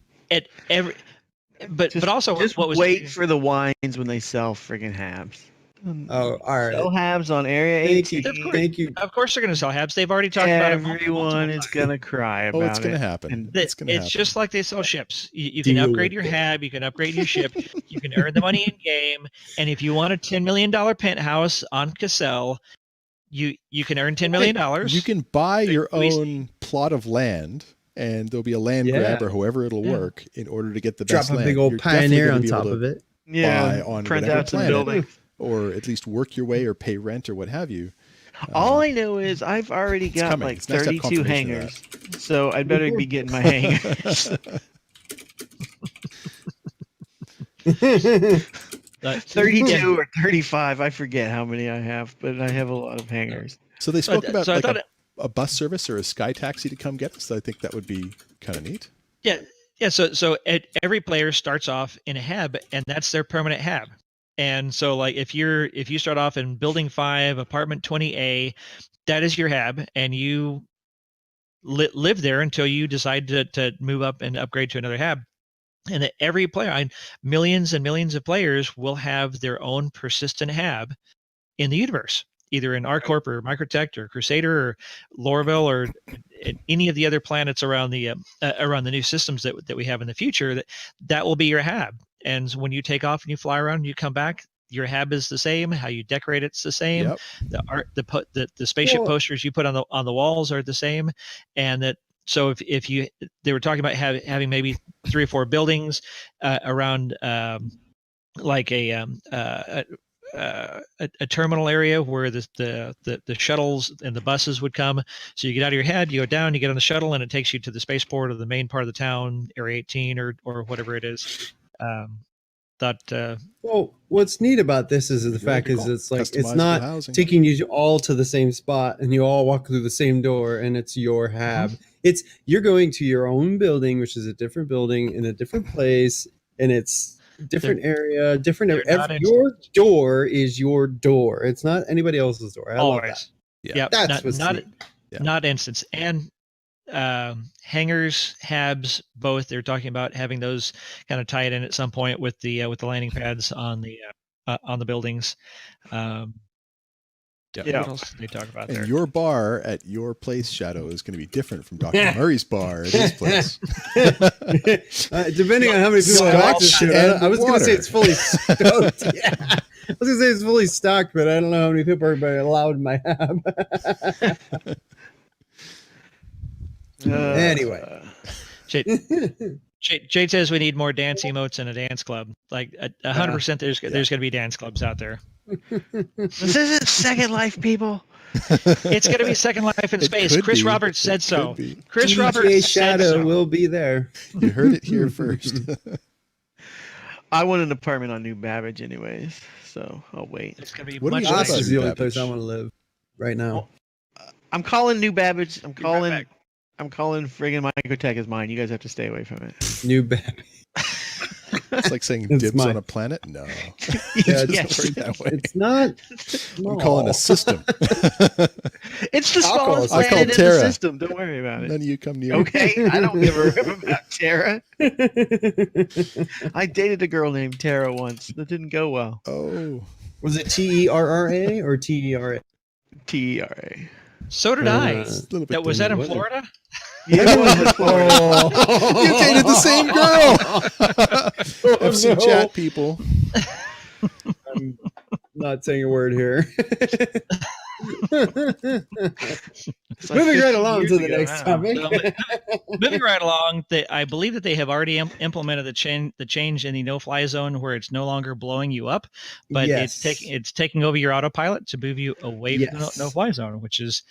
But also, just wait for the wines when they sell friggin' habs. Oh, all right. Sell habs on Area 18. Thank you. Of course, they're going to sell habs. They've already talked about it. Everyone is going to cry about it. It's going to happen. It's just like they sell ships. You can upgrade your hab. You can upgrade your ship. You can earn the money in game. And if you want a $10 million penthouse on Cassell, you can earn $10 million. You can buy your own plot of land. And there'll be a land grab or however it'll work in order to get the best land. Drop a big old Pioneer on top of it. Buy on print out some building. Or at least work your way or pay rent or what have you. All I know is I've already got like 32 hangars. So I'd better be getting my hangars. 32 or 35. I forget how many I have, but I have a lot of hangars. So they spoke about a bus service or a sky taxi to come get us. I think that would be kind of neat. Yeah. So every player starts off in a hab, and that's their permanent hab. And so, like, if you start off in Building 5, Apartment 20A, that is your hab, and you live there until you decide to move up and upgrade to another hab. And that every player, millions and millions of players, will have their own persistent hab in the universe, either in ArtCorp or Microtech or Crusader or Lorville or any of the other planets around the new systems that we have in the future. That will be your hab. And when you take off and you fly around and you come back, your hab is the same. How you decorate it's the same. Yep. The art, the spaceship posters you put on the walls are the same. And that so if they were talking about having maybe 3 or 4 buildings around like a terminal area where the shuttles and the buses would come. So you get out of your head, you go down, you get on the shuttle, and it takes you to the spaceport or the main part of the town, Area 18 or whatever it is. Well, what's neat about this is the fact is it's like it's not taking you all to the same spot and you all walk through the same door and it's your hab. It's you're going to your own building, which is a different building in a different place, and it's different area, different. Your door is your door. It's not anybody else's door. I love that. Yeah, that's what's neat. Not instance and hangars, habs, both. They're talking about having those kind of tied in at some point with the landing pads on the buildings. What else did they talk about there? And your bar at your place, Shadow, is going to be different from Dr. Murray's bar at his place. Depending on how many people I was going to say it's fully stoked. Yeah. I was going to say it's fully stocked, but I don't know how many people are allowed in my hab. Anyway. Jade says we need more dance emotes in a dance club. Like 100%, there's going to be dance clubs out there. This isn't Second Life, people. It's going to be Second Life in space. Chris Roberts said so. Chris DJ Roberts Shadow said so. will be there. You heard it here first. I want an apartment on New Babbage, anyways, so I'll wait. It's going to be What do much you like This about is New the only Babbage? place I want to live right now. I'm calling New Babbage. I'm right calling friggin' Microtech is mine. You guys have to stay away from it. New Babbage. It's like saying It's dibs mine. on a planet. No, Yeah, it doesn't work that way. It's not. I'm calling a system. It's the I'll call smallest it- I'll call planet in the Terra. system. Don't worry about None it. of you come near. Okay, I don't give a rip about Terra. I dated a girl named Tara once. That didn't go well. Oh, Was it TERRA or TERA? TERA. So did I. it's a little bit. That was that in was it? Florida? Yeah, it was in Florida. You dated the same girl. Have some chat, people. I'm not saying a word here. It's like Moving right 15 along years to the ago next now. topic. Moving right along, I believe that they have already implemented the change in the no-fly zone where it's no longer blowing you up, but Yes. it's taking over your autopilot to move you away from the Yes. no-fly zone, which is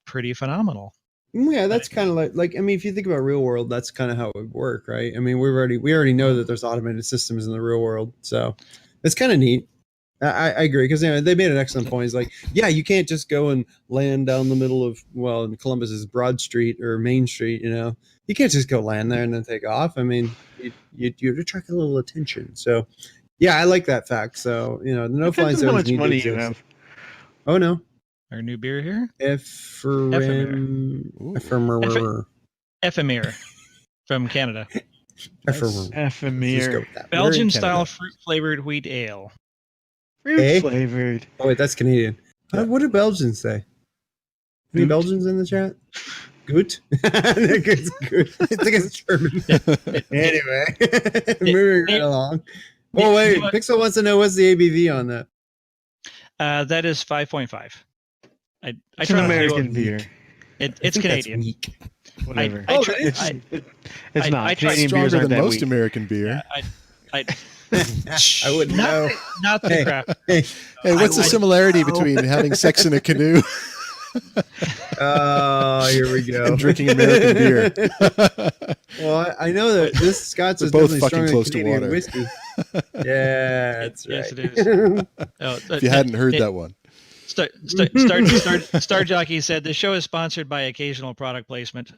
pretty phenomenal. Yeah, that's kind of like I mean, if you think about real world, that's kind of how it would work, right? I mean, we already know that there's automated systems in the real world, so it's kind of neat. I agree because they made an excellent point. It's like, yeah, you can't just go and land down the middle of in Columbus is Broad Street or Main Street. You can't just go land there and then take off. I mean, you'd attract a little attention. So, yeah, I like that fact. So the no fly Depends on how zones much need to money exist. you have. Oh no, Our new beer here, Ephemer. Ephemere from Canada, Ephemere. Belgian-style fruit-flavored wheat ale. Fruit flavored. Oh wait, that's Canadian. Yeah. What do Belgians say? Any Goot. Belgians in the chat? Good. It's good. I think it's German. Anyway, moving right along. Oh wait, Pixel wants to know what's the ABV on that. That is 5.5. I It's try an not to do American beer. It's I think Canadian. That's weak. Whatever. I Oh, try- it is. It's not. I try Canadian beers Stronger aren't than that most weak. American beer. I I wouldn't know. not the Hey. crap. Hey, Hey, what's the similarity between having sex in a canoe oh, here we go. and drinking American beer? Well, I know that this Scotch They're is both definitely fucking stronger close to than Canadian water. whiskey. Yeah, that's right. Yes, it is. Oh, If you hadn't heard that one. Star Jockey said the show is sponsored by occasional product placement.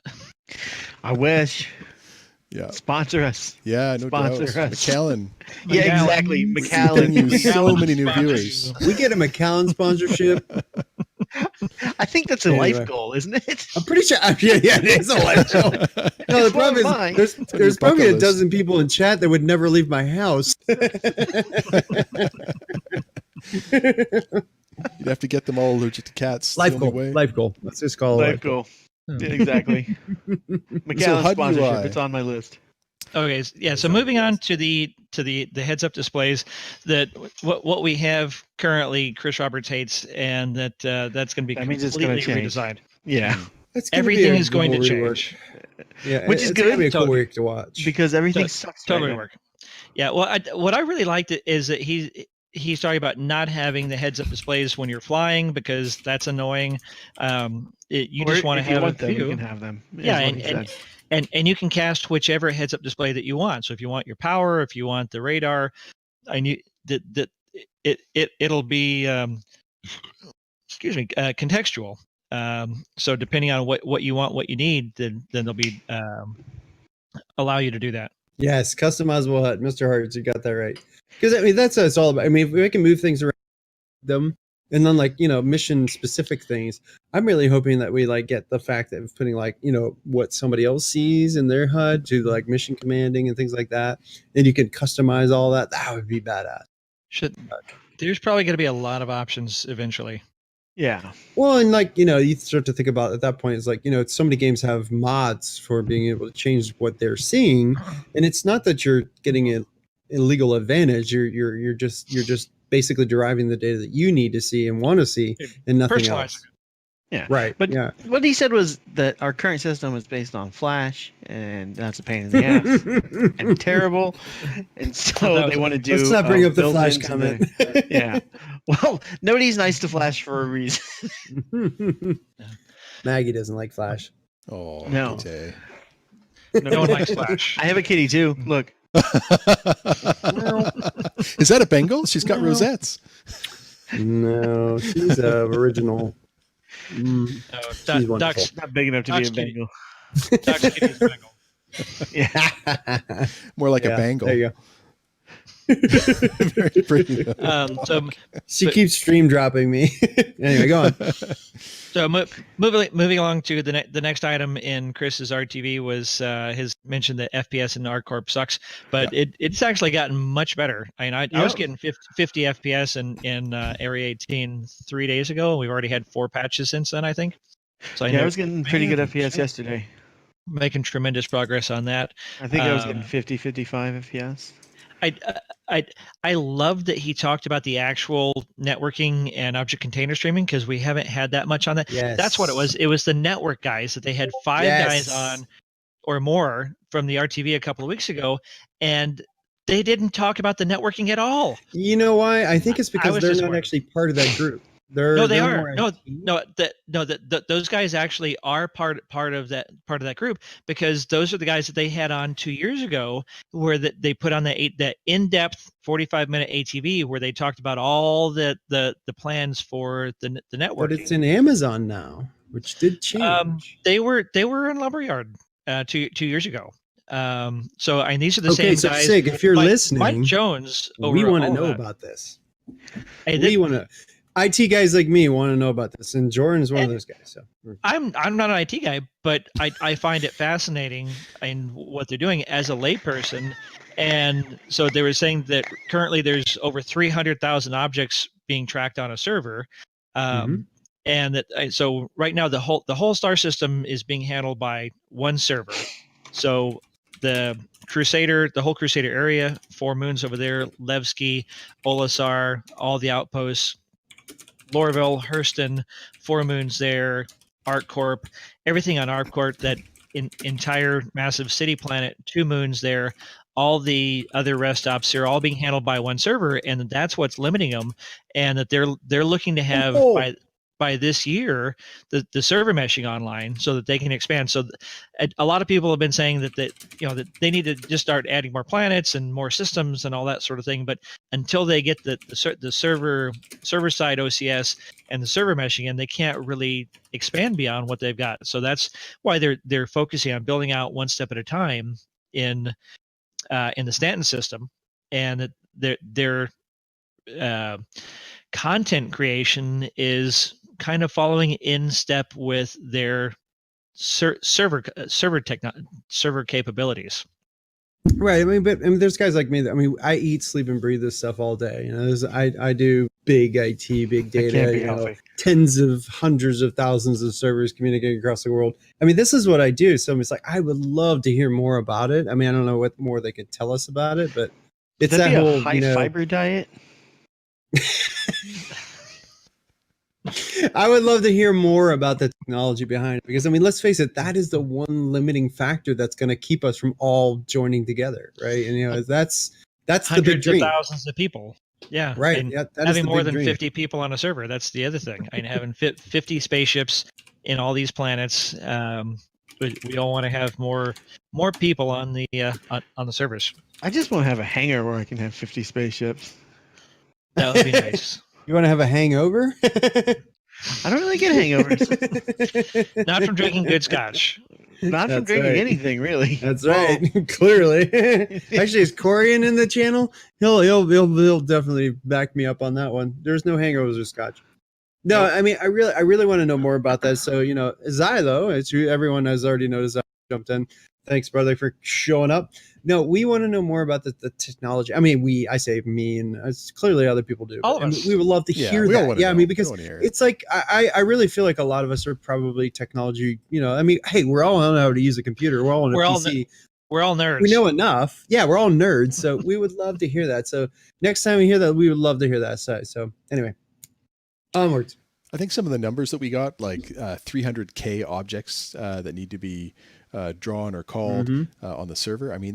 I wish. Yeah. Sponsor us. Yeah, no Sponsor doubt. us. McAllen. Yeah, McAllen. exactly. Getting McAllen. you so many new viewers. We get a McAllen sponsorship. I think that's a Anyway. life goal, isn't it? I'm pretty sure. Yeah, it is a life goal. No, the It's one problem of mine. is on there's your probably bucket a dozen people in chat that would never leave my house. You'd have to get them all allergic to cats. Life The goal. only way. Life goal. Let's just call it Life life goal. goal. Yeah, exactly. So McAllen HUD sponsorship. UI. It's on my list. Okay, yeah. So moving on to the heads-up displays, that what we have currently, Chris Roberts hates, and that's going to be That means it's gonna completely change. redesigned. Yeah, That's gonna be Everything a is going to cool rework. change. Yeah, Which is it's gonna good. be a cool Totally. week to watch. because everything To- sucks. Totally right now. work. Yeah. Well, what I really liked is that he's talking about not having the heads-up displays when you're flying because that's annoying. You Or just want to if you have want a them, you few. can have them. is Yeah, what he said. and you can cast whichever heads-up display that you want. So if you want your power, if you want the radar, I knew that it'll be contextual. So depending on what you want, what you need, then they'll be allow you to do that. Yes, customizable HUD, Mr. Hartz, you got that right. Because I mean, that's what it's all about. I mean, if we can move things around them, and then mission specific things, I'm really hoping that we get the fact that of putting what somebody else sees in their HUD to mission commanding and things like that, and you can customize all that. That would be badass. There's probably going to be a lot of options eventually. Yeah. Well, and you start to think about at that point, it's so many games have mods for being able to change what they're seeing, and it's not that you're getting an illegal advantage. You're just basically deriving the data that you need to see and want to see, and nothing Personalizing else. Yeah. Right. But yeah. what he said was that our current system is based on Flash, and that's a pain in the ass and terrible. And so they want to do. Let's not bring up the Flash built-ins comment. yeah. Well, nobody's nice to Flash for a reason. Maggie doesn't like Flash. Oh, No. Kitty. No one likes Flash. I have a kitty too. Look. Is that a Bengal? She's got rosettes. No, she's original. No, She's wonderful. Doc's Not big enough to be a Doc's kitty. Bengal. kitty's Bengal. Yeah. More like a Yeah, Bengal. There you go. Very pretty. So She but- keeps stream dropping me. Anyway, go on. So moving along to the next item in Chris's RTV was his mention that FPS in ArcCorp sucks, but it's actually gotten much better. I mean, I was getting 50 FPS in Area 18 3 days ago, and we've already had 4 patches since then, I think. So I was getting pretty good FPS yesterday. Making tremendous progress on that. I think I was getting 50, 55 FPS. I love that he talked about the actual networking and object container streaming, because we haven't had that much on that. Yes. That's what it was. It was the network guys that they had 5 guys on or more from the RTV a couple of weeks ago, and they didn't talk about the networking at all. You know why? I think it's because they're not actually part of that group. They are. Those guys actually are part of that group, because those are the guys that they had on 2 years ago, where they put on that in-depth 45-minute ATV where they talked about all the plans for the network. But it's in Amazon now, which did change. They were in Lumberyard 2 years ago. So these are the same guys. Sig, if you're listening, Mike Jones, we want to know about this. We want to. IT guys like me want to know about this, and Jordan's one of those guys. So I'm not an IT guy, but I find it fascinating in what they're doing as a layperson. And so they were saying that currently there's over 300,000 objects being tracked on a server, and that so right now the whole star system is being handled by one server. So the whole Crusader area, 4 moons over there, Levski, Olisar, all the outposts, Lorville, Hurston, 4 moons there, ArcCorp, everything on ArcCorp, that entire massive city planet, 2 moons there, all the other rest ops are all being handled by one server, and that's what's limiting them. And that they're looking to have by this year the server meshing online so that they can expand. So a lot of people have been saying that that they need to just start adding more planets and more systems and all that sort of thing. But until they get the server side OCS and the server meshing in, they can't really expand beyond what they've got. So that's why they're focusing on building out one step at a time in the Stanton system, and their content creation is kind of following in step with their server capabilities. Right. I mean, there's guys like me. I eat, sleep, and breathe this stuff all day. I do big IT, big data, tens of hundreds of thousands of servers communicating across the world. I mean, this is what I do. So it's like, I would love to hear more about it. I mean, I don't know what more they could tell us about it, but it's that whole high fiber diet. I would love to hear more about the technology behind it, because I mean, let's face it, that is the one limiting factor that's going to keep us from all joining together, right? And that's the big dream. Hundreds of thousands of people, yeah, right. And yeah, having more than 50 people on a server, that's the other thing. I mean, having 50 spaceships in all these planets. We all want to have more people on the servers. I just want to have a hangar where I can have 50 spaceships. That would be nice. You want to have a hangover? I don't really get hangovers. Not from drinking good scotch. Not from drinking anything, really. That's right. Clearly. Actually, is Corian in the channel? He'll definitely back me up on that one. There's no hangovers or scotch. No, I mean, I really want to know more about that. So, Xylo, it's who everyone has already noticed. Jumped in. Thanks, brother, for showing up. No, we want to know more about the technology. I mean, I say me, and clearly other people do. All of us. We would love to hear that. Yeah, I mean, because it's like, I really feel like a lot of us are probably technology, I mean, hey, we're all know how to use a computer. We're all on a PC. We're all nerds. We know enough. Yeah, we're all nerds. So we would love to hear that. So next time we hear that, we would love to hear that. So anyway, onwards. I think some of the numbers that we got, like 300K objects that need to be drawn or called on the server. I mean,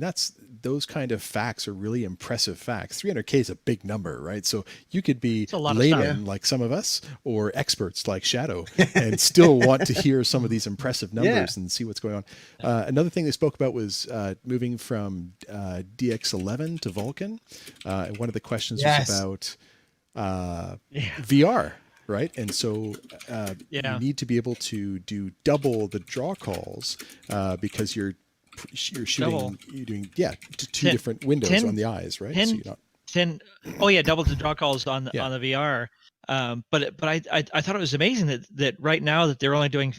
those kind of facts are really impressive facts. 300K is a big number, right? So you could be layman like some of us, or experts like Shadow, and still want to hear some of these impressive numbers and see what's going on. Another thing they spoke about was moving from DX11 to Vulcan. One of the questions was about VR. Right. And so you need to be able to do double the draw calls because you're shooting, you're doing, two different windows on the eyes, right? double the draw calls on the VR. But I thought it was amazing that right now that they're only doing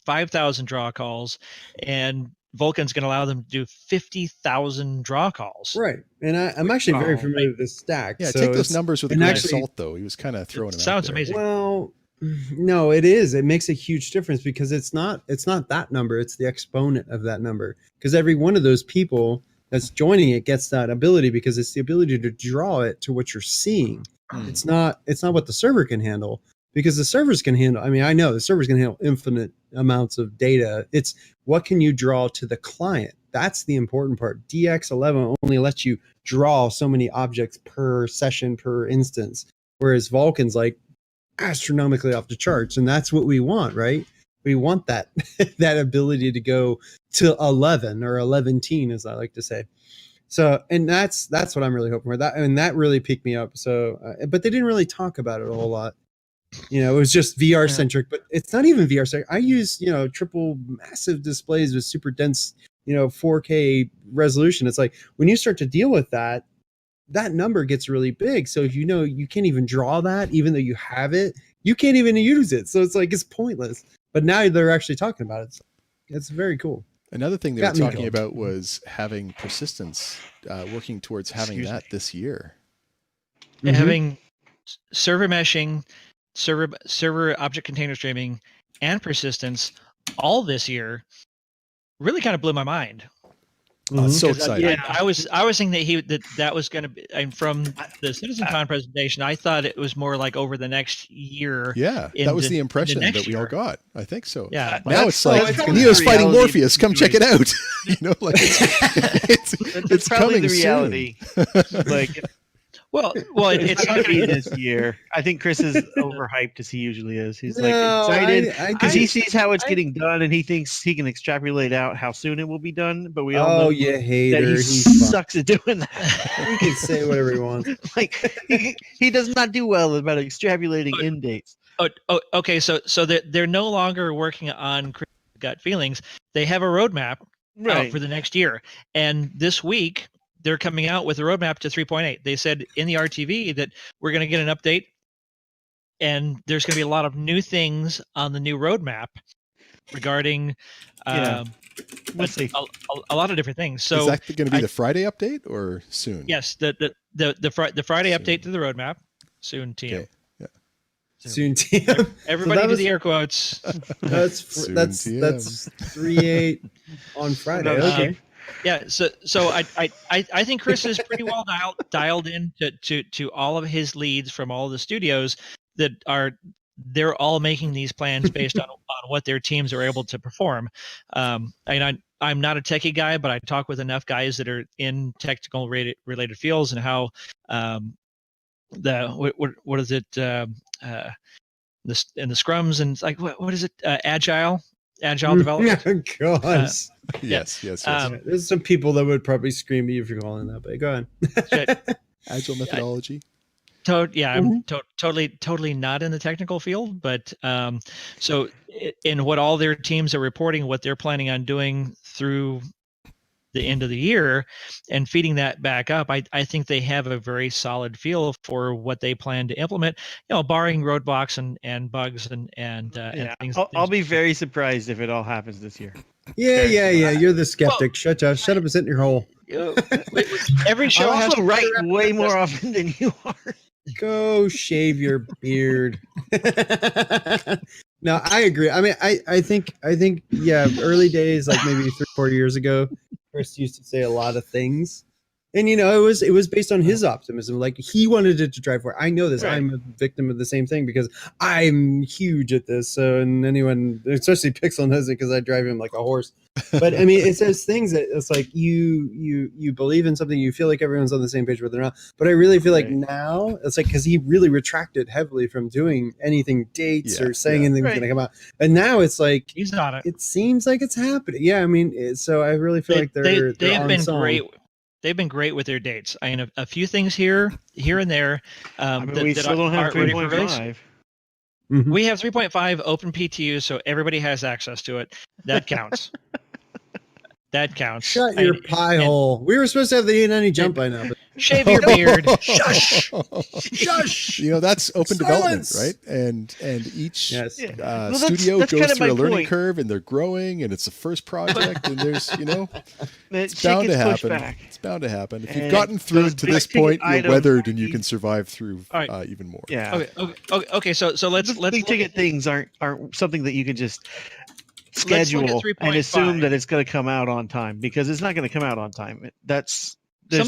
5,000 draw calls, and Vulcan's going to allow them to do 50,000 draw calls. Right, and I'm actually very familiar with this stack. Yeah, so take those numbers with a grain of salt, though. He was kind of throwing them out sounds there. amazing. Well, no, it is. It makes a huge difference because it's not that number. It's the exponent of that number. Because every one of those people that's joining it gets that ability, because it's the ability to draw it to what you're seeing. It's not what the server can handle, because the servers can handle. I mean, I know the servers can handle infinite amounts of data. It's what can you draw to the client? That's the important part. DX11 only lets you draw so many objects per session, per instance, whereas Vulcan's like astronomically off the charts, and that's what we want, right? We want that that ability to go to 11 or 11, as I like to say. So, and that's what I'm really hoping for. That, and that really piqued me up. So, but they didn't really talk about it a whole lot. It was just VR centric, but it's not even VR centric. I use, triple massive displays with super dense, 4K resolution. It's like when you start to deal with that number gets really big. So if you can't even draw that, even though you have it, you can't even use it. So it's like, it's pointless. But now they're actually talking about it. So it's very cool. Another thing they were talking about was having persistence, working towards having that this year. Mm-hmm. Having server meshing, server object container streaming, and persistence all this year really kind of blew my mind. Oh, it's so exciting. I was thinking that was going to be, and from the CitizenCon presentation, I thought it was more like over the next year. Yeah, that was the impression that we all got. I think so. Yeah. Now it's like Neo's fighting Morpheus. Come check it out. It's probably coming the reality. Soon. It's going to be this year. I think Chris is overhyped as he usually is. He's excited because he sees how it's getting done, and he thinks he can extrapolate out how soon it will be done. But we all know that he sucks at doing that. He can say whatever he wants. He does not do well about extrapolating end dates. Okay. So they're no longer working on gut feelings. They have a roadmap out for the next year, and this week they're coming out with a roadmap to 3.8. They said in the RTV that we're going to get an update, and there's going to be a lot of new things on the new roadmap regarding we'll see. A lot of different things. So is that going to be the Friday update or soon? Yes, the Friday update to the roadmap soon. TM. Okay. Yeah. Soon TM. Everybody do the air quotes. That's 3.8 on Friday. Okay. Yeah, so I think Chris is pretty well dialed in to all of his leads from all of the studios that they're all making these plans based on what their teams are able to perform. I'm not a techie guy, but I talk with enough guys that are in technical related fields, and how what is it in the scrums, and it's like what is it agile development? Gosh. Yes. There's some people that would probably scream at you if you're calling that, but go ahead. Agile methodology. I'm totally not in the technical field, but so in what all their teams are reporting, what they're planning on doing through the end of the year and feeding that back up, I think they have a very solid feel for what they plan to implement, barring roadblocks and bugs and things. I'll be very surprised if it all happens this year. Yeah. You're the skeptic. Shut up and sit in your hole. Every show I has also write way more often than you are. Go shave your beard. No, I agree. I mean, I think, early days, like maybe 3-4 years ago, Chris used to say a lot of things, and it was based on his optimism. Like, he wanted it to drive forward. I know this. Right. I'm a victim of the same thing because I'm huge at this. So, and anyone, especially Pixel, knows it because I drive him like a horse. But I mean, it's those things that it's like you believe in something, you feel like everyone's on the same page, but they're not. But I really feel like now it's like, because he really retracted heavily from doing anything dates or saying anything was going to come out, and now it's like he's not. It seems like it's happening. Yeah, I mean, so I really feel like they've been great. They've been great with their dates. I mean, a few things here and there. We still don't have 3.5. Mm-hmm. We have 3.5 open PTU, so everybody has access to it. That counts. That counts. Shut your pie hole. We were supposed to have the 890 jump by now. But Shave your beard. Shush. Shush. You know, that's open Silence. development, right? And each Yes. Yeah. Well, studio that's goes kind of through a my learning point. curve, and they're growing, and it's the first project, and there's, you know, That it's shit bound to gets pushed happen. back. It's bound to happen. If you've And gotten through those to this big-ticket point, you're items weathered, and you are- can survive through All right. even more. Yeah. Okay. So let's Big look ticket at, things aren't something that you can just Let's look at schedule and 3.5. assume that it's going to come out on time, because it's not going to come out on time. There's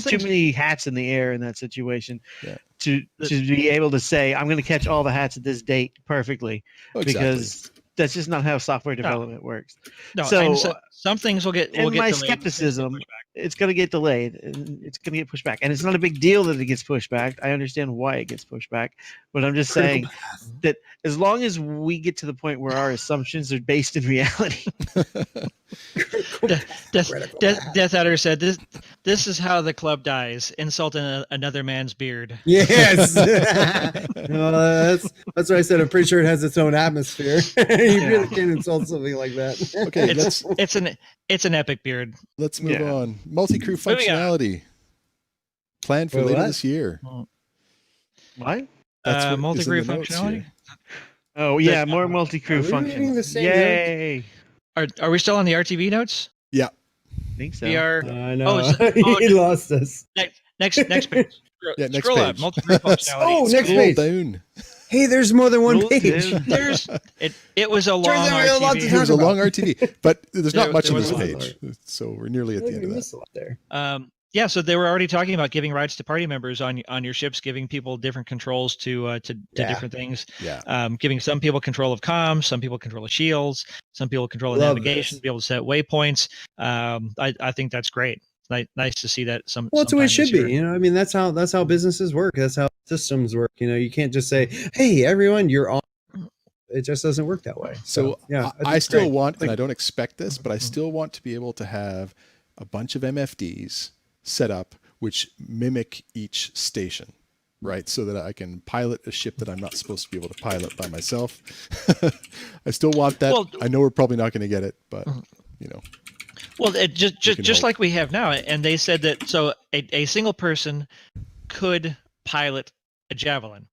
Something's- too many hats in the air in that situation Yeah. to be able to say I'm going to catch all the hats at this date perfectly, Oh, exactly. because that's just not how software development works. No, So, and some things will get in my delayed. skepticism, it's going to get delayed and it's going to get pushed back, and it's not a big deal that it gets pushed back. I understand why it gets pushed back, but I'm just saying that as long as we get to the point where our assumptions are based in reality. Death Adder said, "This is how the club dies: insult another man's beard." Yes. Well, that's why I said I'm pretty sure it has its own atmosphere. You really can't insult something like that. Okay, It's an epic beard. let's move Yeah. on. Multi-crew Moving on. functionality planned for Wait, later what? this year. What? That's what is in Multi-crew the notes functionality. here. Oh yeah, more multi-crew Are we reading functions. the same Yay! Are we still on the RTV notes? Yeah. I think so. We are. I know. Oh, He lost us. Next page. Yeah, next Scroll up. page. Multi-crew functionality. Oh, next Scroll page. down. Hey, there's more than one Scroll page. down. It was a long Turns out we have a lot to RTV. It was a about. long RTV, but there's not There- much there on was this a lot. page, so we're nearly at the end We of that. missed a lot there. Yeah, so they were already talking about giving rights to party members on your ships, giving people different controls to Yeah. different things. Yeah. Giving some people control of comms, some people control of shields, some people control of Love navigation, this. be able to set waypoints. I think that's great. Nice to see that. Well, that's the way it sometime should this be. year. You know, I mean, that's how businesses work. That's how systems work. You know, you can't just say, "Hey, everyone, you're on." It just doesn't work that way. So yeah, I still great. want, and I don't expect this, but I still want to be able to have a bunch of MFDs set up which mimic each station, right? So that I can pilot a ship that I'm not supposed to be able to pilot by myself. I still want that. Well- I know we're probably not going to get it, but you know. Well, it can just hope. like we have now, and they said that so a single person could pilot a javelin.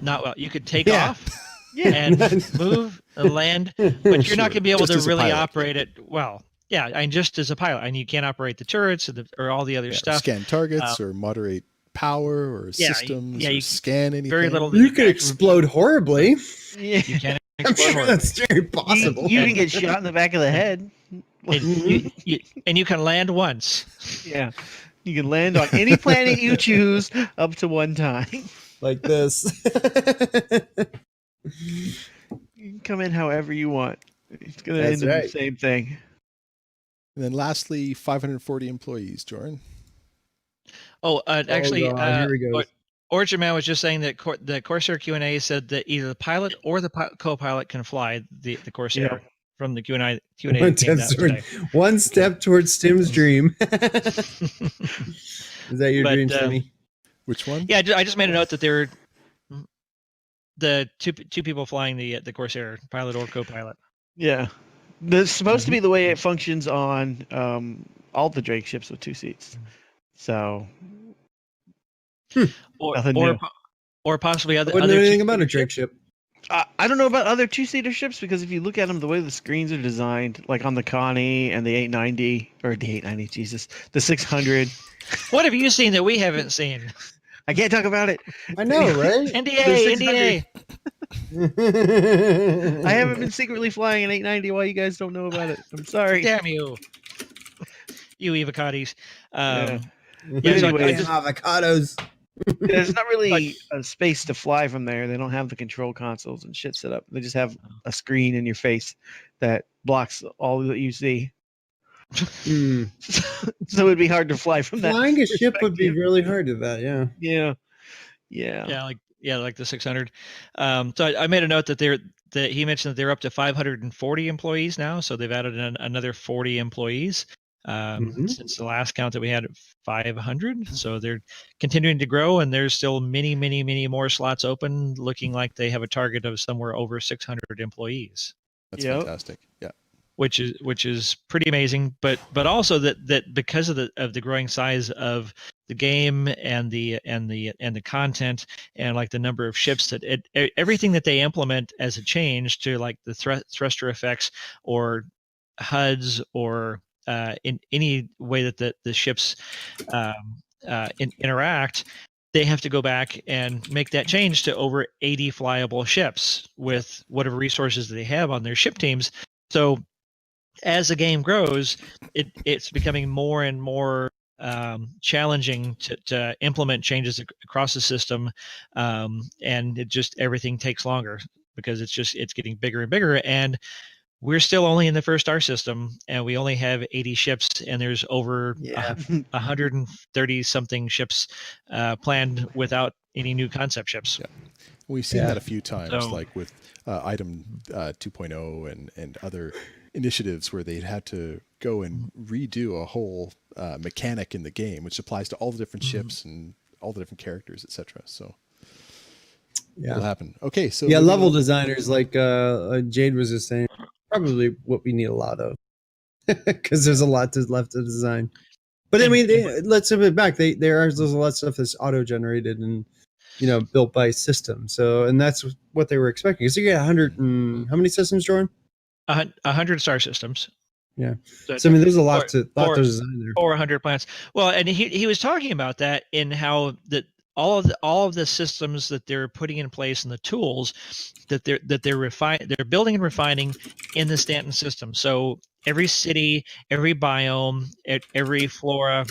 Not well. You could take Yeah. off and move and land, but you're not going to be able Just to as a really pilot. operate it well. Yeah, and just as a pilot, and you can't operate the turrets or all the other Yeah, stuff. scan targets or moderate power or yeah, systems yeah, or you- scan anything. Very little. You could explode horribly. Yeah. You can I'm explode sure horribly. that's very possible. You can get shot in the back of the head. And you can land once. Yeah. You can land on any planet you choose up to one time. Like this. You can come in however you want. It's going to That's end up right. the same thing. And then lastly, 540 employees, Jordan. Oh, actually, God, here we go. Origin Man was just saying that the Corsair Q&A said that either the pilot or the co-pilot can fly the Corsair Yeah. from the Q&A. One step towards Tim's dream. Is that your But, dream, Timmy? Which one? Yeah, I just made a note that there were the two people flying the Corsair, pilot or co-pilot. Yeah. That's supposed to be the way it functions on all the Drake ships with 2 seats. So, Nothing new. or possibly I other. wouldn't know other anything two- about a Drake ship. I don't know about other 2-seater ships, because if you look at them, the way the screens are designed, like on the Connie and the 890, or the 890, Jesus, the 600. What have you seen that we haven't seen? I can't talk about it. I know, right? NDA. I haven't been secretly flying an 890 while you guys don't know about it. I'm sorry. Damn you. You Evocattis. Yeah. Yeah, so I Anyways. just- Avocados. There's not really a space to fly from there. They don't have the control consoles and shit set up. They just have a screen in your face that blocks all that you see. Hmm. So it'd be hard to fly from that. Flying a ship would be perspective. really hard to that, yeah. Yeah. like the 600. So I made a note that he mentioned that they're up to 540 employees now. So they've added another 40 employees since the last count that we had at 500. So they're continuing to grow, and there's still many more slots open, looking like they have a target of somewhere over 600 employees. That's Yep. fantastic. Yeah. which is pretty amazing. But also that because of the growing size of the game and the content and like the number of ships that everything that they implement as a change to like the thruster effects or HUDs or in any way that the ships interact, they have to go back and make that change to over 80 flyable ships with whatever resources they have on their ship teams. So as the game grows, it's becoming more and more challenging to implement changes across the system, and everything takes longer because it's getting bigger and bigger. And we're still only in the first star system, and we only have 80 ships, and there's over 130 something ships planned without any new concept ships. Yeah. We've seen that a few times, So- like with Item 2.0 and other initiatives where they'd had to go and redo a whole mechanic in the game, which applies to all the different ships and all the different characters, etc. So it'll happen. Okay, so level designers like Jade was just saying, probably what we need a lot of, because there's a lot left to design. But I mean, let's flip it back. There's a lot of stuff that's auto-generated and built by system. So, and that's what they were expecting. So you get 100 and how many systems, Jordan? 100 star systems. Yeah. So I mean, there's a lot to design there. 400 plants. Well, and he was talking about that in how that all of the systems that they're putting in place and the tools that they're building and refining in the Stanton system. So every city, every biome, every flora,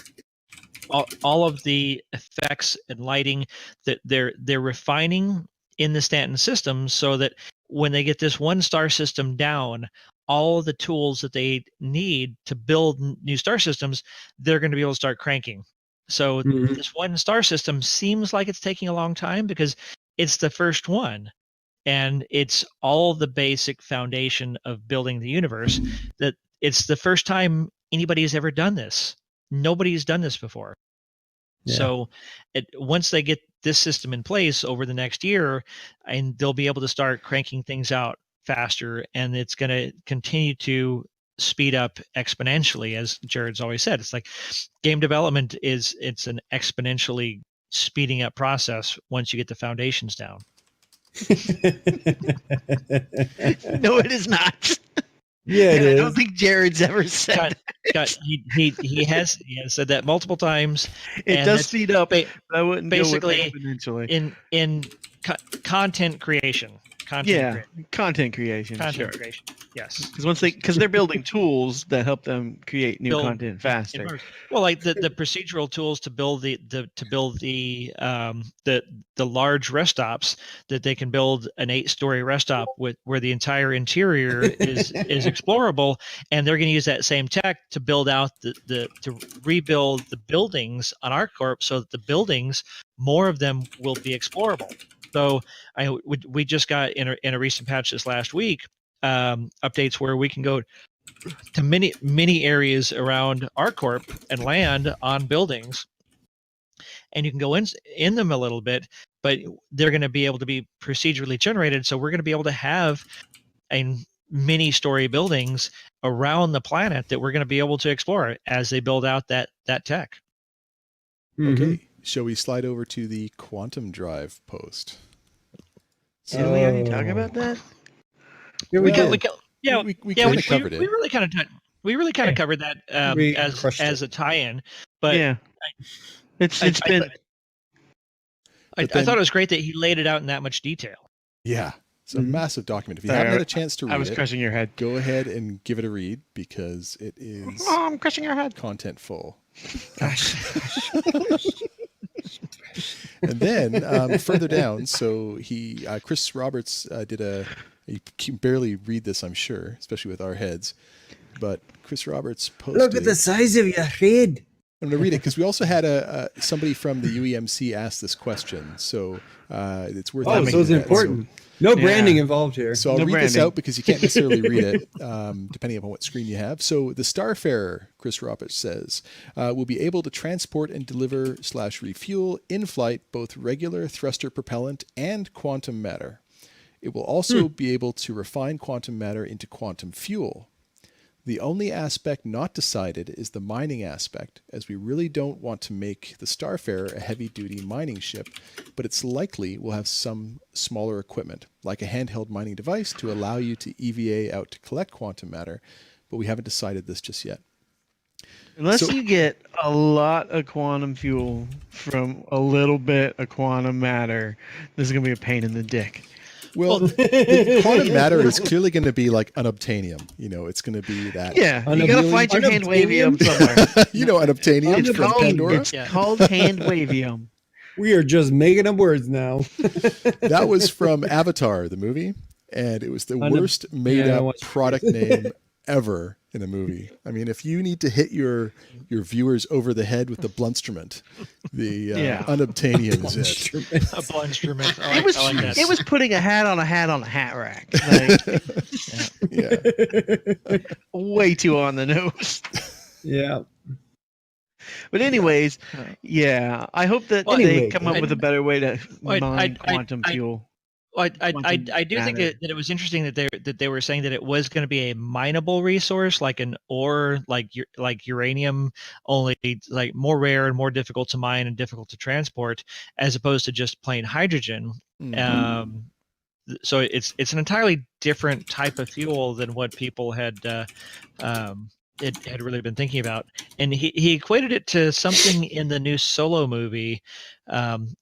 all of the effects and lighting that they're refining in the Stanton system, so that when they get this 1-star system down, all of the tools that they need to build new star systems, they're going to be able to start cranking. So this 1-star system seems like it's taking a long time because it's the first one, and it's all the basic foundation of building the universe. That it's the first time anybody's ever done this. Nobody's done this before. Yeah. So once they get this system in place over the next year, and they'll be able to start cranking things out faster, and it's going to continue to speed up exponentially. As Jared's always said, it's like game development it's an exponentially speeding up process once you get the foundations down. No, it is not. Yeah, it is. I don't think Jared's ever said that. He has said that multiple times. It does speed up, but I wouldn't basically go with exponentially. in content creation. Content creation. Yes, because they're building tools that help them create new content faster. Well, like the procedural tools to build the large rest stops, that they can build an 8-story rest stop where the entire interior is explorable, and they're going to use that same tech to build out to rebuild the buildings on ArcCorp, so that the buildings, more of them, will be explorable. So we just got in a recent patch this last week updates where we can go to many areas around ArcCorp and land on buildings, and you can go in them a little bit, but they're going to be able to be procedurally generated. So we're going to be able to have a mini story buildings around the planet that we're going to be able to explore as they build out that tech. Okay. Shall we slide over to the quantum drive post? Did we already talk about that? Yeah, we did. We kind of covered it. We really kind of covered that as a tie-in. But yeah, I thought it was great that he laid it out in that much detail. Yeah, it's a massive document. If you haven't had a chance to read it, I was crushing your head. Go ahead and give it a read, because it is I'm crushing your head. Content full. And then further down, so Chris Roberts you can barely read this, I'm sure, especially with our heads, but Chris Roberts posted. Look at the size of your head. I'm going to read it because we also had somebody from the UEMC ask this question, so it's worth. Oh, so it's important. No branding involved here. So I'll read this out because you can't necessarily read it, depending upon what screen you have. So the Starfarer, Chris Roberts says, will be able to transport and deliver / refuel in flight both regular thruster propellant and quantum matter. It will also be able to refine quantum matter into quantum fuel. The only aspect not decided is the mining aspect, as we really don't want to make the Starfarer a heavy-duty mining ship, but it's likely we'll have some smaller equipment, like a handheld mining device to allow you to EVA out to collect quantum matter, but we haven't decided this just yet. Unless So- you get a lot of quantum fuel from a little bit of quantum matter, this is going to be a pain in the dick. Well, the quantum matter is clearly going to be like unobtainium. You know, it's going to be that. Yeah, you got to find your hand wavium somewhere. You know, unobtainium It's from Pandora. called hand wavium. We are just making up words now. That was from Avatar, the movie, and it was the worst I made-up watched it. product name ever in a movie. I mean, if you need to hit your viewers over the head with the blunstrument, the unobtainium is it. A blunt instrument. It was putting a hat on a hat on a hat rack. Like, Yeah. way too on the nose. Yeah. But anyways, yeah, I hope that Well, they anyway, come up with a better way to mine I- quantum fuel. Well, I quantum do think matter. that it was interesting that they were saying that it was going to be a mineable resource, like an ore, like uranium, only like more rare and more difficult to mine and difficult to transport, as opposed to just plain hydrogen. Mhm. So it's an entirely different type of fuel than what people had really been thinking about, and he equated it to something in the new Solo movie, and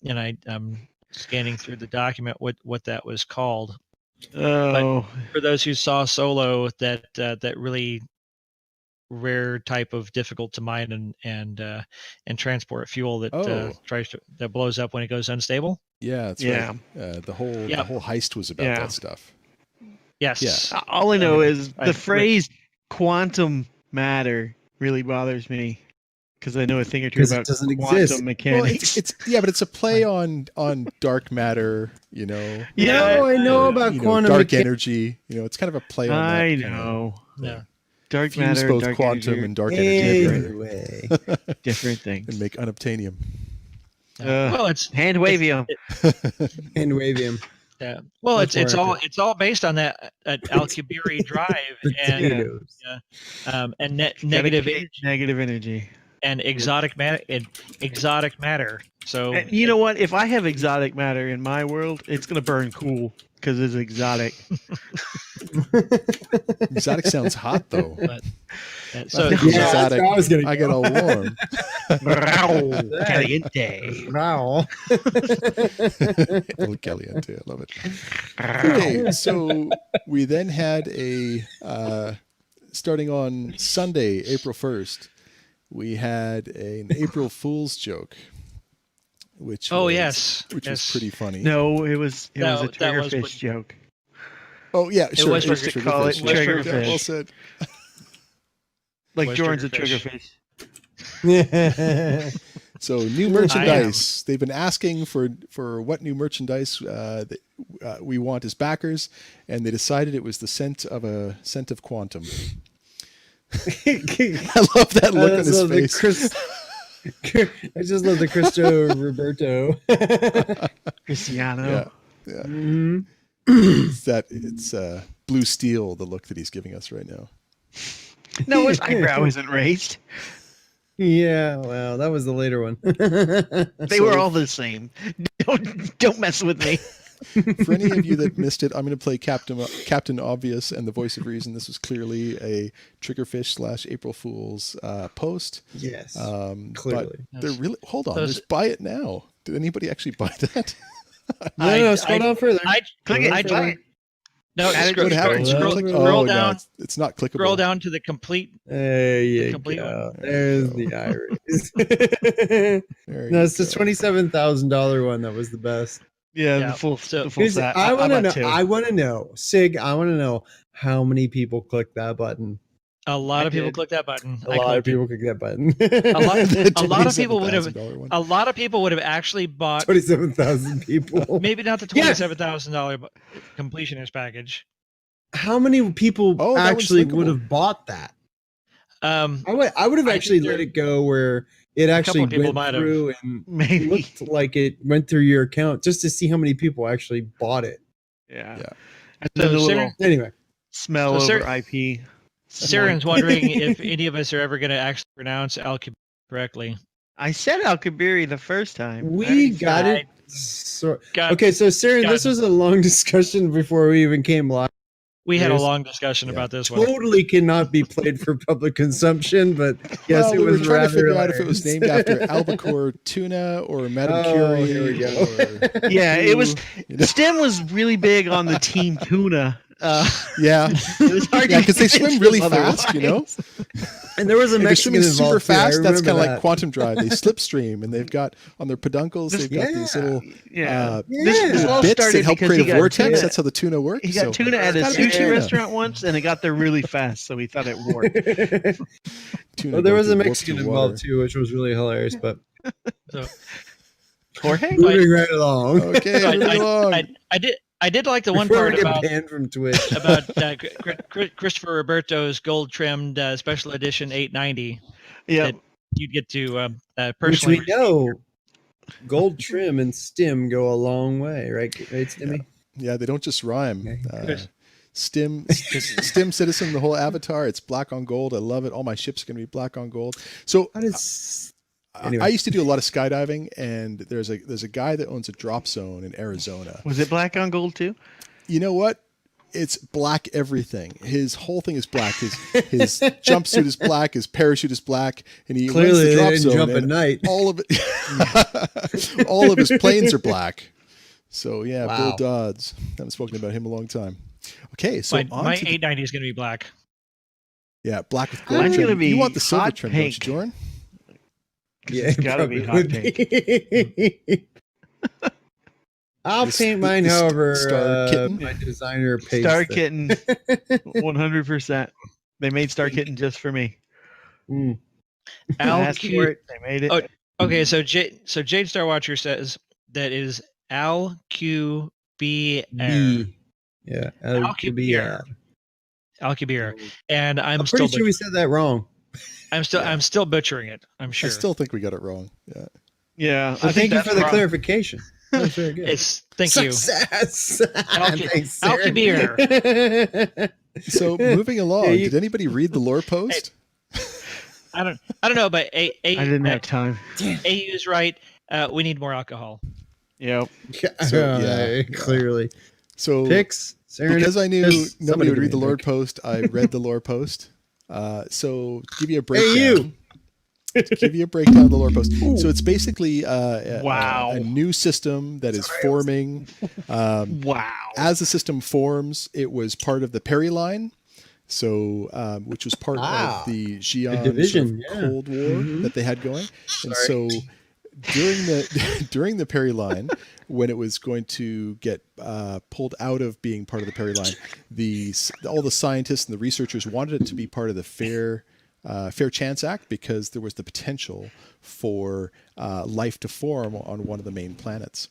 I'm scanning through the document what that was called. Oh, For those who saw Solo, that really rare type of difficult to mine and transport fuel that that blows up when it goes unstable. Yeah, that's Yeah. right. The whole heist was about Yeah. that stuff. Yes. Yeah. all I know is I- the phrase "quantum matter" really bothers me because I know a thing or two 'Cause it about doesn't quantum exist. Well, mechanics. it's but it's a play on dark matter. You know. No, I know about you know, quantum dark mechanics. energy. You know, it's kind of a play on that. I kind of- know. Yeah. Dark Fuse matter, both dark quantum energy and dark energy together Anyway. different things. and make unobtainium. Well, it's Hand wavium. And wavium. yeah. Well, That's it's where I all it's all based on that Alcubierre drive and Potatoes. negative Negative energy. and exotic matter. So And you know what? If I have exotic matter in my world, it's gonna burn cool because it's exotic. Exotic sounds hot though. so I think Yeah, that's exotic. where I was gonna I get all warm. Caliente. Wow. El caliente, I love it. Okay, so we then had starting on Sunday, April 1st, we had an April Fool's joke, which was pretty funny. No, it was a That was triggerfish what- joke. Oh yeah, sure. was supposed to call it triggerfish. triggerfish. Yeah, well said. Like Was Jordan's a triggerfish. triggerfish. So new merchandise. They've been asking for what new merchandise that we want as backers, and they decided it was the scent of quantum. I love that look on his face. I just love the Cristo Roberto. Cristiano. Yeah. Mhm. It's blue steel, the look that he's giving us right now. No, his eyebrow isn't raised. Yeah, well, that was the later one. They were all the same. Don't mess with me. For any of you that missed it, I'm going to play Captain Obvious and the voice of reason. This was clearly a Triggerfish / April Fool's post. Yes, But clearly. they're really hold on. Those- Just buy it now. Did anybody actually buy that? No, scroll down further. Click it. I Buy it. No, Add it scroll, to What happened? Scroll Click- down. scroll no, down. it's not clickable. Scroll down to the complete. There you complete go. one. There's the iris. There No, you it's the go. $27,000 one that was the best. Yeah, Yeah, the full so- set. I want to bought know. two. I want to know, Sig. I want to know how many people clicked that button. A lot I of people did. click that button. A I lot of clicked it. people clicked that button. A lot of people would have. $27,000 one. A lot of people would have actually bought 27,000 people. maybe not the Yeah. $27,000 completionist package. How many people Oh, that one's actually linkable. would have bought that? I would have I actually think let there- it go where it actually of people went might have. through and Maybe. looked like it went through your account just to see how many people actually bought it. Yeah. Yeah. And then the So, little Anyway, smell So over IP Saren's wondering if any of us are ever going to actually pronounce Alkabiri correctly. I said Alkabiri the first time. We got it. Okay, so Saren, this was a long discussion before we even came live. We had a long discussion about this one. Totally cannot be played for public consumption, but yes, well, it we was were trying to figure hilarious. out if it was named after albacore tuna or Madame Curie. Here we go. Or, Yeah, it was. Stem was really big on the team tuna. Yeah, it was hard because they swim really fast, And there was a If they're Mexican swimming super involved too, I fast. That's kind of remember like that. quantum drive. They slipstream, and they've got on their peduncles. They've got these little This all bits that started help because create he a got vortex. tuna. That's how the tuna works. He got tuna at a Gotta be sushi tuna. restaurant once, and it got there really fast, so we thought it worked. Tuna Well, there go was a through warp Mexican through involved water. too, which was really hilarious. But So, Jorge? moving right along. Okay, so moving along. I did like the one Before part we get about banned from Twitch. Christopher Roberto's gold trimmed special edition 890. Yeah. that you'd get to Which personally. we know, gold trim and stim go a long way, right, Stimmy? Yeah, they don't just rhyme. Okay. Stim Citizen, the whole avatar. It's black on gold. I love it. All my ships are going to be black on gold. So How does I used to do a lot of skydiving, and there's a guy that owns a drop zone in Arizona. Was it black on gold too? You know what? It's black everything. His whole thing is black. His jumpsuit is black. His parachute is black, and he runs clearly the they drop didn't zone. jump at and night? All of it, all of his planes are black. So yeah, Wow. Bill Dodds. I haven't spoken about him in a long time. Okay, so my 890 is going to be black. yeah, black with gold Mine's trim. gonna be You want the silver hot trim, pink. don't you, Jordan? Yeah, It's it gotta be probably hot would be. I'll paint mine, the however, Star Kitten? my designer pays. Star it. Kitten, 100%. They made Star Kitten just for me. Mm. I asked for it. They made it. Oh, okay, so Jade Star Watcher says that is Alcubierre. B. Yeah, Alcubierre. Alcubierre, and I'm pretty still sure we said that wrong. I'm still butchering it. I'm sure. I still think we got it wrong. Yeah. Yeah. Well, I think thank you that's for the wrong. clarification. That was very good. Thank you. Success. Thanks, Alcubierre. So moving along, Yeah, you- did anybody read the lore post? I don't know, but I didn't have time. AU's right. We need more alcohol. Yep. So, Clearly. So Picks. because I knew Yes, nobody somebody would read the made lore pick. post, I read the lore post. So to give you a Hey, breakdown. you. To give you a breakdown of the lore post. So it's basically Wow. a new system that is forming. Wow. As the system forms, it was part of the Perry line, so which was part of the Xi'an division, sort of Cold War that they had going. And so during the Perry line, when it was going to get pulled out of being part of the Perry line, all the scientists and the researchers wanted it to be part of the Fair Chance Act because there was the potential for life to form on one of the main planets.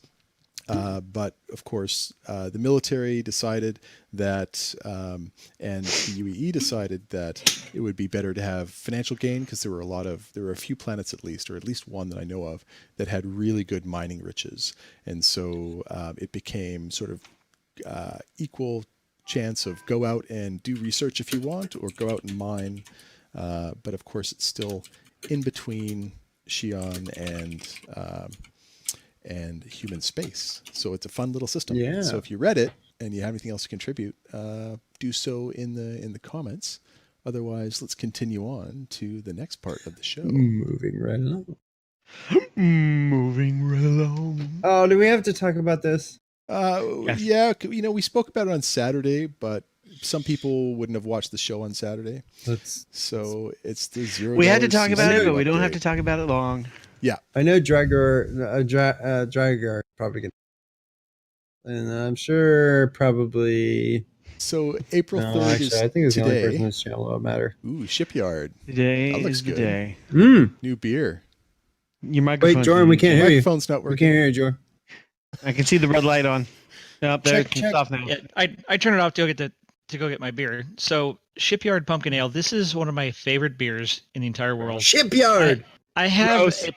But of course, the military decided that, and the UEE decided that it would be better to have financial gain because there were a few planets at least, or at least one that I know of, that had really good mining riches, and so it became sort of equal chance of go out and do research if you want, or go out and mine. But of course, it's still in between Xi'an and human space. So it's a fun little system. Yeah. So if you read it and you have anything else to contribute, do so in the comments. Otherwise, let's continue on to the next part of the show. Moving right along. Moving right along. Oh, do we have to talk about this? Yes. Yeah, we spoke about it on Saturday, but some people wouldn't have watched the show on Saturday. So it's the $0. We had to talk about it, season but we don't have update. to talk about it long. I know Dragar probably gonna, and I'm sure probably. So April 3rd No, actually, is I think it's the only person today. who's channel will matter. Ooh, Shipyard. Today That looks is the good. day. New beer. Your microphone. Wait, Jordan, we can't hear you. Microphone's not We working. can't hear you, Jordan. I can see the red light on. Up there, Check, it's off now. Yeah, I turn it off to go get my beer. So Shipyard Pumpkin Ale. This is one of my favorite beers in the entire world. Shipyard. I have Gross.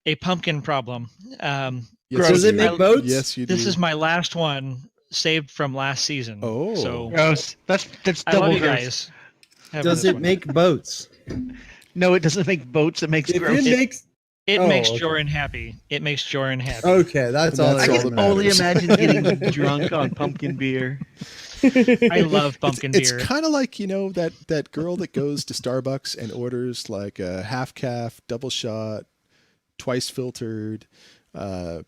a pumpkin problem. Yes, Does you it do. make boats? Yes, you do. This is my last one saved from last season. Oh. So Gross. That's I double love you gross. guys. Does it make boats? No, it doesn't make boats. It makes If gross. it makes It Oh, makes okay. Joran happy. It makes Joran happy. okay, that's all. That's I all can that only matters. imagine getting drunk on pumpkin beer. I love pumpkin It's beer. kind of like, that girl that goes to Starbucks and orders like a half calf, double shot, twice filtered, extra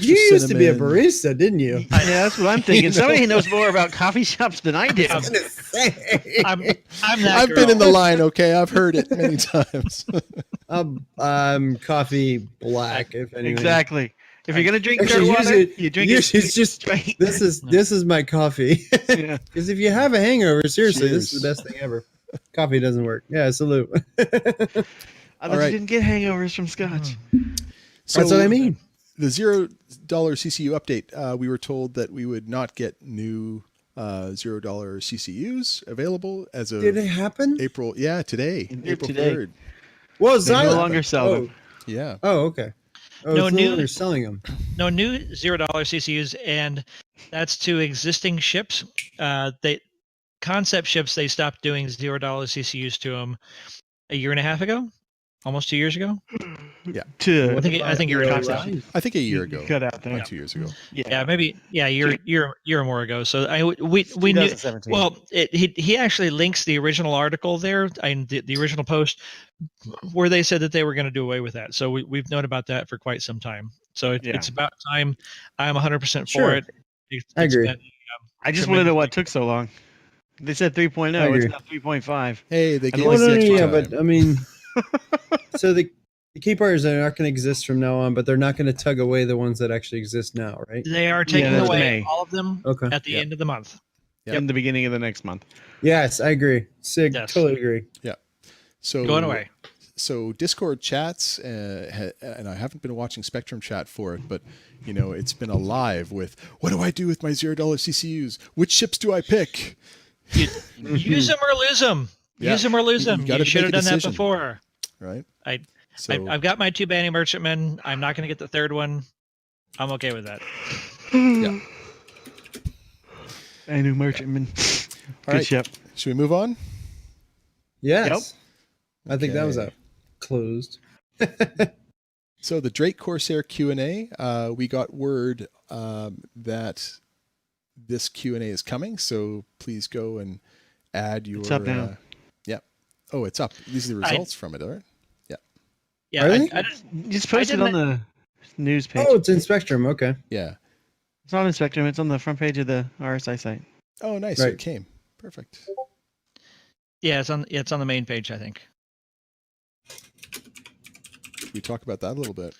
You used to be a cinnamon. barista, didn't you? Yeah, that's what I'm thinking. Somebody knows more about coffee shops than I do. I was gonna say. I'm that I've been girl. in the line, okay? I've heard it many times. Coffee black, if anything. Exactly. If you're gonna drink Actually, dirt water, usually- you drink usually it it's just- straight. This is my coffee. Yeah. Because if you have a hangover, seriously, this is Cheers. the best thing ever. Coffee doesn't work. Yeah, salute. I thought All right. you didn't get hangovers from scotch. So That's what I mean. the $0 CCU update, we were told that we would not get new $0 CCUs available as of Did it happen? April. Yeah, today, Today. April 3rd. Well, They no Xylo. longer sell them. Yeah. Oh, okay. Oh, No it's new- longer selling them. No new $0 CCUs, and that's to existing ships. They concept ships. They stopped doing $0 CCUs to them a year and a half ago, almost 2 years ago. To I think you're Right. right. I think a year You ago. cut out there. Not 2 years ago. Yeah, maybe. Yeah, year or more ago. So we knew. 2017. Well, he actually links the original article there and the original post where they said that they were going to do away with that. So we've known about that for quite some time. So Yeah. it's about time. I'm 100% for Sure. it. I agree. been- I just want to know what took so long. They said 3.0. I agree. It's now 3.5. Hey, they gave Well, us the extra yeah, time. but I mean, so the key part is they're not going to exist from now on, but they're not going to tug away the ones that actually exist now, right? They are taking that's away May. all of them Okay. at the Yep. end of the month. Yep. In the beginning of the next month. Yes, I agree. Sig, Yes. totally agree. So Going away. So Discord chats, and I haven't been watching Spectrum chat for it, but it's been alive with what do I do with my $0 CCUs? Which ships do I pick? Use them or lose them. Yeah. Use them or lose You them. gotta You should make have a done that decision. before. Right. So I've got my 2 banning merchantmen. I'm not going to get the third one. I'm okay with that. Yeah. I knew merchantman. All Good right. ship. Should we move on? Yes. I think that was Okay. closed. So the Drake Corsair Q&A, we got word that this Q&A is coming. So please go and add your. It's up now. Yeah. Oh, it's up. These are the results from it, all right? Yeah, Are they? I just, Just post it on the news page. Oh, it's in Spectrum. Okay. Yeah. It's not in Spectrum. It's on the front page of the RSI site. Oh, nice. So Right. it came. Perfect. yeah, it's on the main page, I think. Should we talk about that a little bit?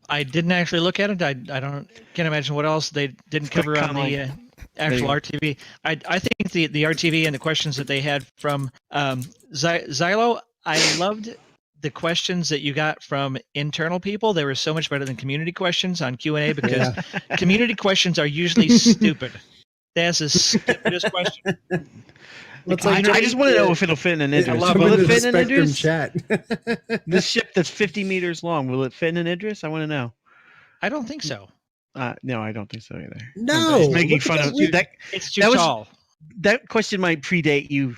I didn't actually look at it. Can't imagine what else they didn't Quick cover on the comment. actual There RTV. I think the RTV and the questions that they had from Xylo, I loved the questions that you got from internal people. They were so much better than community questions on Q&A because community questions are usually stupid. That's the stupidest question. Let's I just want to know if it'll fit in an Idris. Come Will into it the fit in an Spectrum Idris? chat. This ship that's 50 meters long, will it fit in an Idris? I want to know. I don't think so. No, I don't think so either. No, Just making look fun at of that. that. It's too That was- tall. That question might predate you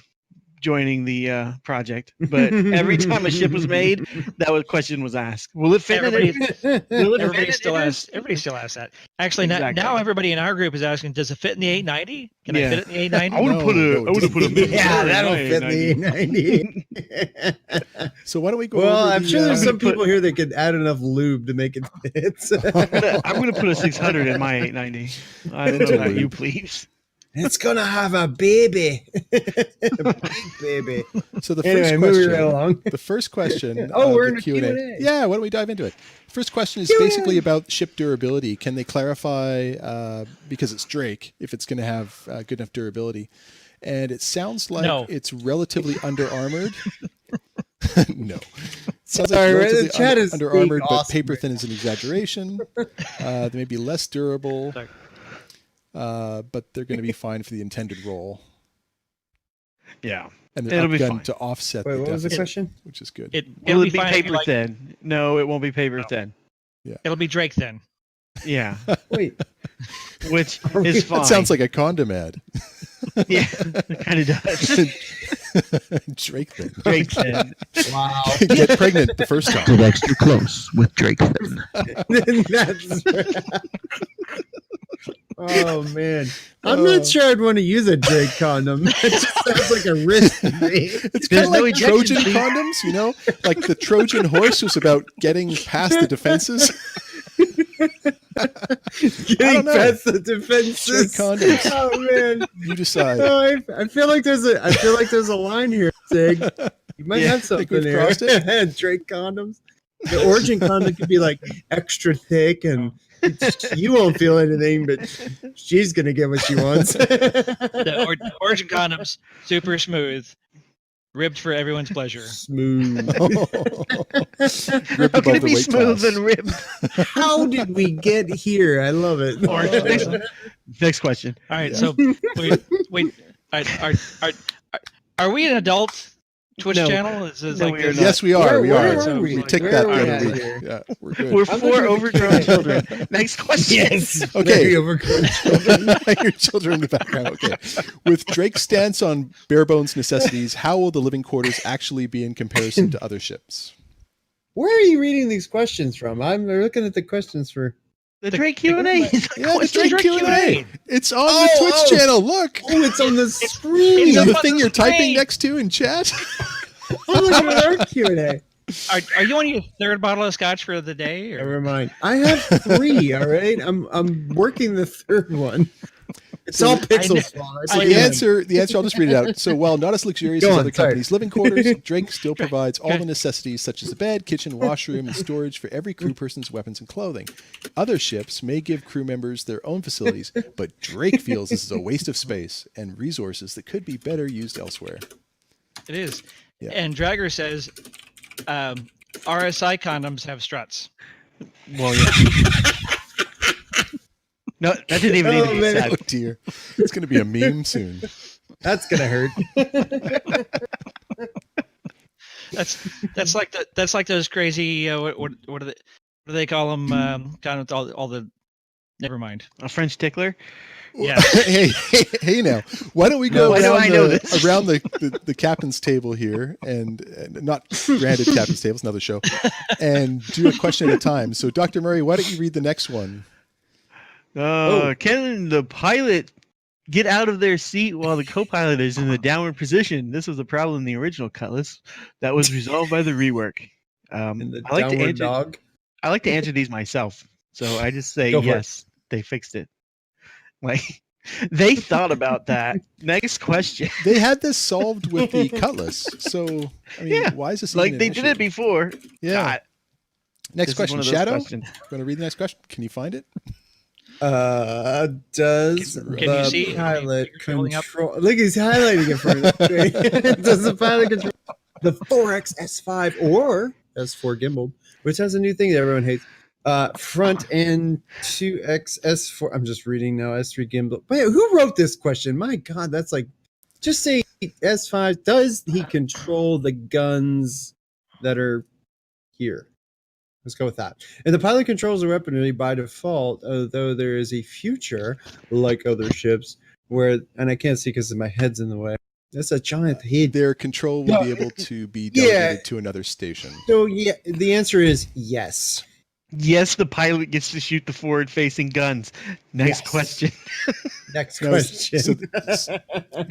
joining the project, but every time a ship was made, that question was asked. Will it fit in an Everybody- Idris? Will it fit Everybody in still an asks. Everybody still asks that. Actually, Exactly. now everybody in our group is asking, "Does it fit in the 890? Can I Yeah. fit it in the 890?" I want to put No, a. no, I want to put a. mid- Yeah, that'll in fit my the 90. 90. So why don't we go Well, over I'm the, sure there's I'm some gonna people here that could add enough lube to make it fit. I'm going to put a 600 in my 890. I don't know about you, please. It's gonna have a baby, a big baby. So the Anyway, first moving question. right along. The first question. Oh, of we're the in a Q&A. Q&A. Yeah, why don't we dive into it? First question is Q&A. basically about ship durability. Can they clarify, because it's Drake, if it's going to have good enough durability? And it sounds like No. it's relatively under armored. No. It sounds Sorry, like right? The relatively chat is under being armored, but awesome paper right thin is an exaggeration. They may be less durable, Sorry. but they're going to be fine for the intended role. Yeah. And they're It'll be outgunned fine. to offset Wait, the what was the deficit, question? which is good. Will It'll it be fine if you paper like- thin? No, it won't be paper thin. It'll be Drake then. Yeah. Wait, Which Are we- is fine. That sounds like a condom ad. Yeah, it kind of does. Drake then. Drake said. Wow. Get pregnant the first time. Get extra close with Drake then. Oh man, I'm not sure I'd want to use a Drake condom. It just sounds like a risk to me. It's kind of no like Trojan ejection seat. condoms, you know? Like the Trojan horse was about getting past the defenses. Getting know. past the defenses. Drake condoms. Oh man, You decide. no, I feel like there's a line here, Sig. You might have think something we've here. crossed it? Drake condoms. The origin condom could be like extra thick, and you won't feel anything, but she's gonna get what she wants. The origin condoms, super smooth, ribbed for everyone's pleasure. Smooth. Ripped How above can it the be weight smooth class. and ribbed? How did we get here? I love it. Next question. All right, so wait, are we an adult Twitch No. channel? Is this No, like we are this? not. Yes, we are. We Where are. are We we? take Where that are the we other at week. here? Yeah, we're good. We're I'm 4 looking at the overgrown Q&A. children. Next question. Yes. Okay. Very overgrown children. Your children in the background. Okay. With Drake's stance on bare bones necessities, how will the living quarters actually be in comparison to other ships? Where are you reading these questions from? I'm looking at the questions for. The Drake Q&A. Yeah, the Drake Q&A. Q&A. It's on the Twitch channel. Look. Oh, it's on the screen. You know it's the on thing the you're typing screen. next to in chat? I'm looking at our Q&A. Are you on your third bottle of scotch for the day? Or? Never mind. I have 3. All right, I'm working the third one. It's all Pixel's fault. I So say the that. answer, I'll just read it out. So while not as luxurious Go as on, other sorry. companies' living quarters, Drake still provides all the necessities such as a bed, kitchen, washroom, and storage for every crew person's weapons and clothing. Other ships may give crew members their own facilities, but Drake feels this is a waste of space and resources that could be better used elsewhere. It is. Yeah. And Dragger says RSI condoms have struts. Well, yeah. No, that didn't even need to be man. Oh said. dear, it's going to be a meme soon. That's gonna hurt. That's like those crazy what do they call them? Kind of all the. Never mind. A French tickler? Yeah. hey now, why don't we go Why do around, I know this? around the captain's table here and not branded captain's table, it's another show, and do a question at a time. So Dr. Murray, why don't you read the next one? Can the pilot get out of their seat while the co-pilot is in the downward position? This was a problem in the original Cutlass that was resolved by the rework. And the I like to downward answer. dog. I like to answer these myself, so I just say Go for it. yes. They fixed it. Like they thought about that. Next question. They had this solved with the Cutlass, so I mean, Yeah, why is this Like even they an did issue? it before. Yeah. God, Next this is question, one of those Shadow. questions. Going to read the next question. Can you find it? Does Can the you see? pilot You're scrolling up. control? Look, he's highlighting it for me. Does the pilot control the 4X S5 or S4 gimbal, which has a new thing that everyone hates? Front and 2X S4. I'm just reading now. S3 gimbal. Wait, who wrote this question? My God, that's like just say S5. Does he control the guns that are here? Let's go with that. And the pilot controls the weaponry by default, although there is a future, like other ships, where, and I can't see because my head's in the way. That's a giant head. Their control will be able to be Yeah. delegated to another station. So yeah, the answer is yes. Yes, the pilot gets to shoot the forward-facing guns. Next Yes. question. Next No, question.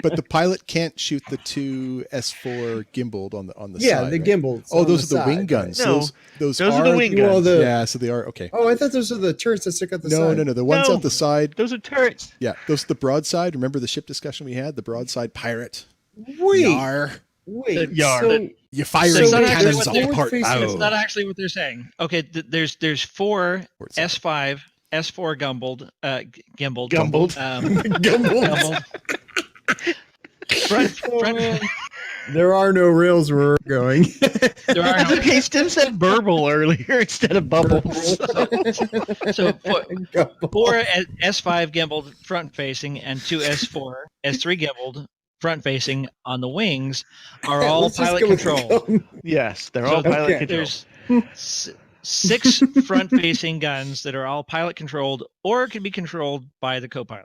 But the pilot can't shoot the two S4 gimbaled on the yeah, side. the right? gimbals. Oh, on those are the side, wing right. guns. No, those those are the wing guns. Well, the, Yeah, so they are okay. Oh, I thought those are the turrets that stick out the No, side. no. The ones No. out the side. Those are turrets. Yeah, those are the broadside. Remember the ship discussion we had? The broadside pirate. Wait, Yar. wait. Yar. So, You fire So it's the not actually cannons what all they're- apart. forward-facing- That's not actually what they're saying. Okay, there's 4 Where's that? S5, S4 gimbaled, gimbaled, Gumbled. gimbaled. front, there are no rails where we're going. there are no, Okay, Stim said burble earlier instead of bubbles. so 4 S5 gimbaled front facing and 2 S4, S3 gimbaled front facing on the wings are all Let's just pilot go with controlled. Yes, they're So all pilot okay. control. There's 6 front facing guns that are all pilot controlled or can be controlled by the co-pilot.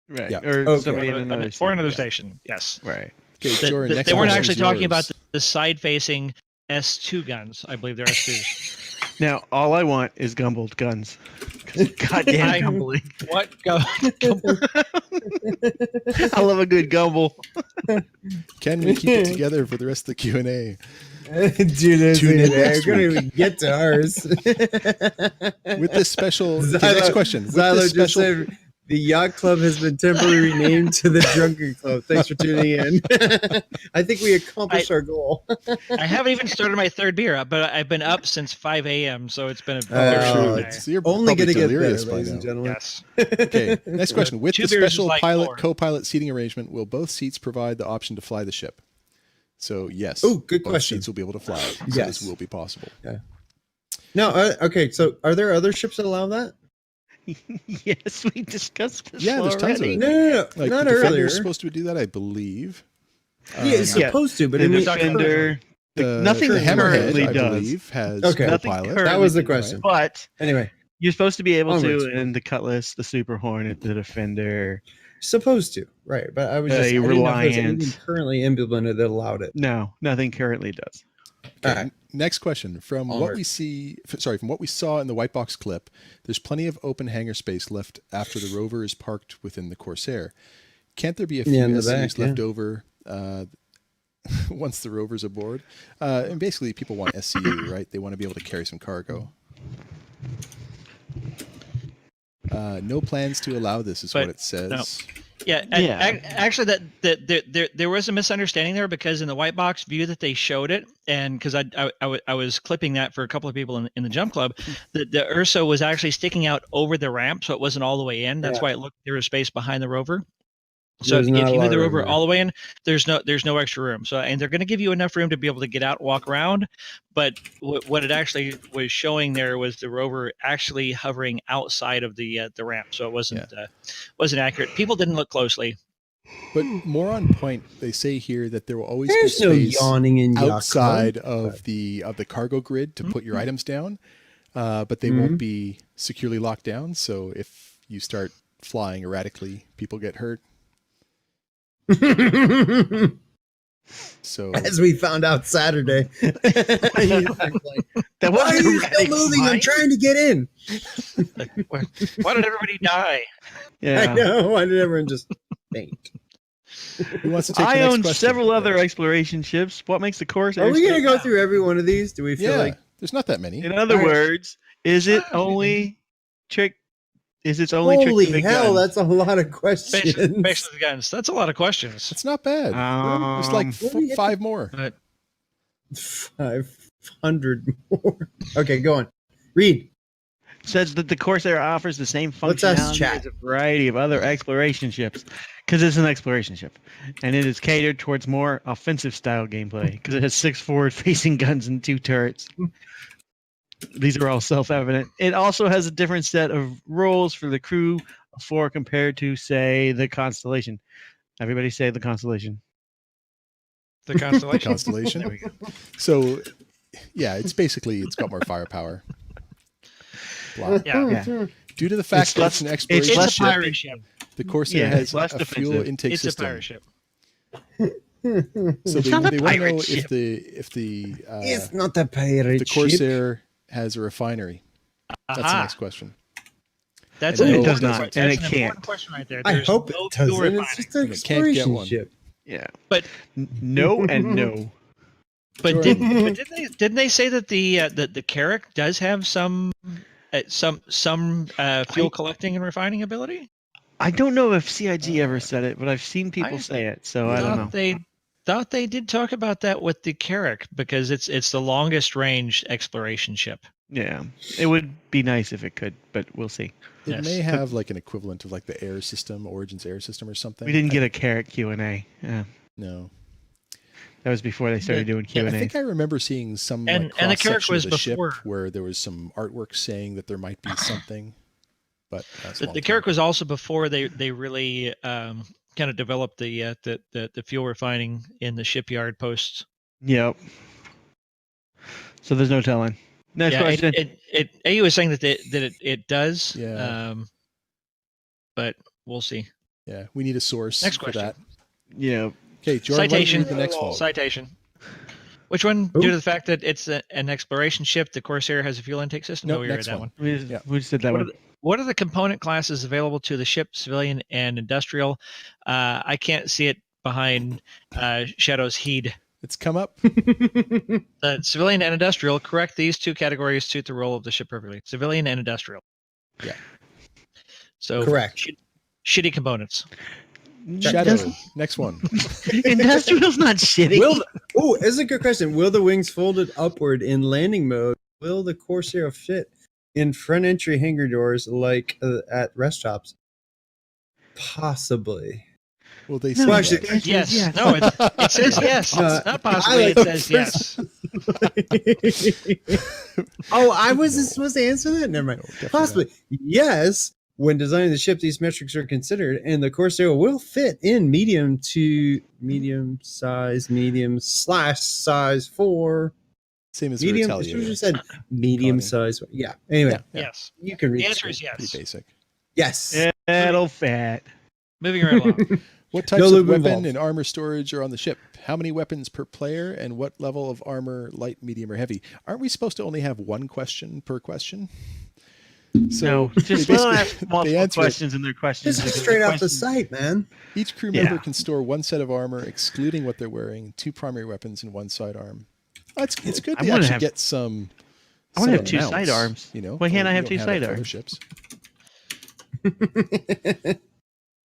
Right. Yeah. Or Okay. somebody in another or another state. station. Yes. Right. Okay, Jordan, next They weren't question actually is talking yours. about the side-facing S2 guns. I believe they're S2s. Now, all I want is gumbled guns. 'Cause goddamn I- gumbling. What? I love a good gumble. Can we keep it together for the rest of the Q&A? Dude, Tune in they're next gonna week. even get to ours. With this special... Okay, next question. With Xylo this just special... said, the Yacht Club has been temporarily renamed to the Drunken Club. Thanks for tuning in. I think we accomplished our goal. I haven't even started my third beer, but I've been up since 5 a.m., so it's been a Oh, very it's day. So you're Only probably going to get better, delirious by ladies now. and gentlemen. Yes. Okay, next question. With 2 the beers is special like pilot 4. co-pilot seating arrangement, will both seats provide the option to fly the ship? So yes. Oh, good both question. seats will be able to fly. So Yes. this will be possible. No, okay. So, are there other ships that allow that? Yes, we discussed this Yeah, there's tons of already. it. No, Like not the Defender's earlier. supposed to do that, I believe. Yeah, it's supposed to, but The I mean, Defender, The nothing Hammerhead, currently I does. believe, has Okay. Nothing co-pilot. currently that was the does, question. But Anyway, you're supposed to be able Onwards. to in the Cutlass, the Super Hornet, the Defender. supposed to, right? But I was just I didn't know if there's anything Reliant. currently implemented that allowed it. No, nothing currently does. Okay, All right. next question. From what Onward. we from what we saw in the white box clip, there's plenty of open hangar space left after the rover is parked within the Corsair. Can't there be a few Yeah, in the SCUs back, left over once the rover's aboard? And basically, people want SCU, right? They want to be able to carry some cargo. No plans to allow this is what it says. No. Yeah, actually, there was a misunderstanding there because in the white box view that they showed it, and because I was clipping that for a couple of people in the jump club, the Ursa was actually sticking out over the ramp, so it wasn't all the way in. That's why it looked there was space behind the rover. So There's if not a you lot move the of rover room there. all the way in, there's no extra room. So and they're going to give you enough room to be able to get out, walk around. But what it actually was showing there was the rover actually hovering outside of the ramp, so it wasn't accurate. People didn't look closely. But more on point, they say here that there will always There's be no space yawning in Yacht outside Club. of the cargo grid to put your items down, but they won't be securely locked down. So if you start flying erratically, people get hurt. So As we found out Saturday. That Why are wasn't you still moving? I'm trying to get in. Why did everybody die? Yeah. I know. Why did everyone just faint? who wants to take the I next own question? several other exploration ships. What makes the Corsair? Are we going to stand go out? through every one of these? Do we feel Yeah, like there's not that many. In other All right. words, is it only trick? Is its only trick? holy the big hell? gun? That's a lot of questions. Basically, guns. That's a lot of questions. It's not bad. There's like Where do we get 5 more. But 500 more. Okay, go on. Read. Says that the Corsair offers the same Let's ask functionality chat. as a variety of other exploration ships, because it's an exploration ship, and it is catered towards more offensive style gameplay because it has 6 forward-facing guns and 2 turrets. These are all self-evident. It also has a different set of roles for the crew of 4 compared to, say, the Constellation. Everybody say the Constellation. the Constellation. Constellation. There we go. So, yeah, it's got more firepower. Blah. Yeah. Due to the fact It's that less- it's an it's exploration less It's a ship, pirate ship. the Corsair Yeah, has it's less a fuel defensive. intake It's a system. pirate ship. So It's they not a want to pirate know ship. if the It's not the pirate the ship. Corsair has a refinery. That's the Aha. next question. That's And an it does important not, question. and That's it an can't. important question right there. I There's hope no it fuel doesn't. refining. It's just an And it can't get exploration one. ship. Yeah. But No and no. But Jordan. didn't they say that the Carrack does have some fuel collecting and refining ability? I don't know if CIG ever said it, but I've seen people say it, so I don't know. Thought they did talk about that with the Carrack because it's the longest range exploration ship. Yeah, it would be nice if it could, but we'll see. It Yes. may have like an equivalent of like the air system, Origins air system or something. We didn't get a Carrot Q&A. Yeah, No. that was before they started doing Yeah, I Q&A. think I remember seeing some And like, the Carrack cross-section was of the ship before. where there was some artwork saying that there might be something, but that's a long The time Carrack ago. was also before they really kind of developed the fuel refining in the shipyard posts. Yep. So there's no telling. Next question. AU was saying that it does. Yeah. But we'll see. Yeah, we need a source Next for question. that. Yeah. Okay, Jordan, why don't you Citation. read the next one? Citation. Which one? Who? Due to the fact that it's an exploration ship, the Corsair has a fuel intake system. Nope, we read next that one. We just, Yeah. we just did that one. What are the component classes available to the ship, civilian and industrial? I can't see it behind Shadow's heed. It's come up. Civilian and industrial, correct. These two categories suit the role of the ship perfectly. Civilian and industrial. Yeah. So Correct. Shitty components. Shadow. Next one. Industrial's not shitty. It's a good question. Will the wings folded upward in landing mode? Will the Corsair fit in front entry hangar doors like at rest stops? Possibly. Well, they No, say Well, actually, that. Yes. No, it says yes. No, Not possibly. I It like says yes. Oh, I wasn't supposed to answer that? Never mind. No, definitely Possibly. Yes. When designing the ship, these metrics are considered, and the Corsair will fit in medium to medium size, medium / size 4. Same as Medium. Retaliator. You just said medium size. Yeah. Anyway, Yeah. Yes. you can read The answer it. is yes. Pretty basic. Yes. Metal fat. Moving right along. What types No of lube weapon involved. and armor storage are on the ship? How many weapons per player, and what level of armor, light, medium, or heavy? Aren't we supposed to only have one question per question? So No, just they don't basically- ask they multiple answer it. questions in their questions. This is because straight the off the questions- site, man. Each crew member Yeah. can store one set of armor, excluding what they're wearing, 2 primary weapons, and 1 sidearm. Oh, it's good I to wanna actually have- get some. I wanna some have 2 amounts, sidearms. You know, Why can't I we have don't 2 it for other sidearms? ships.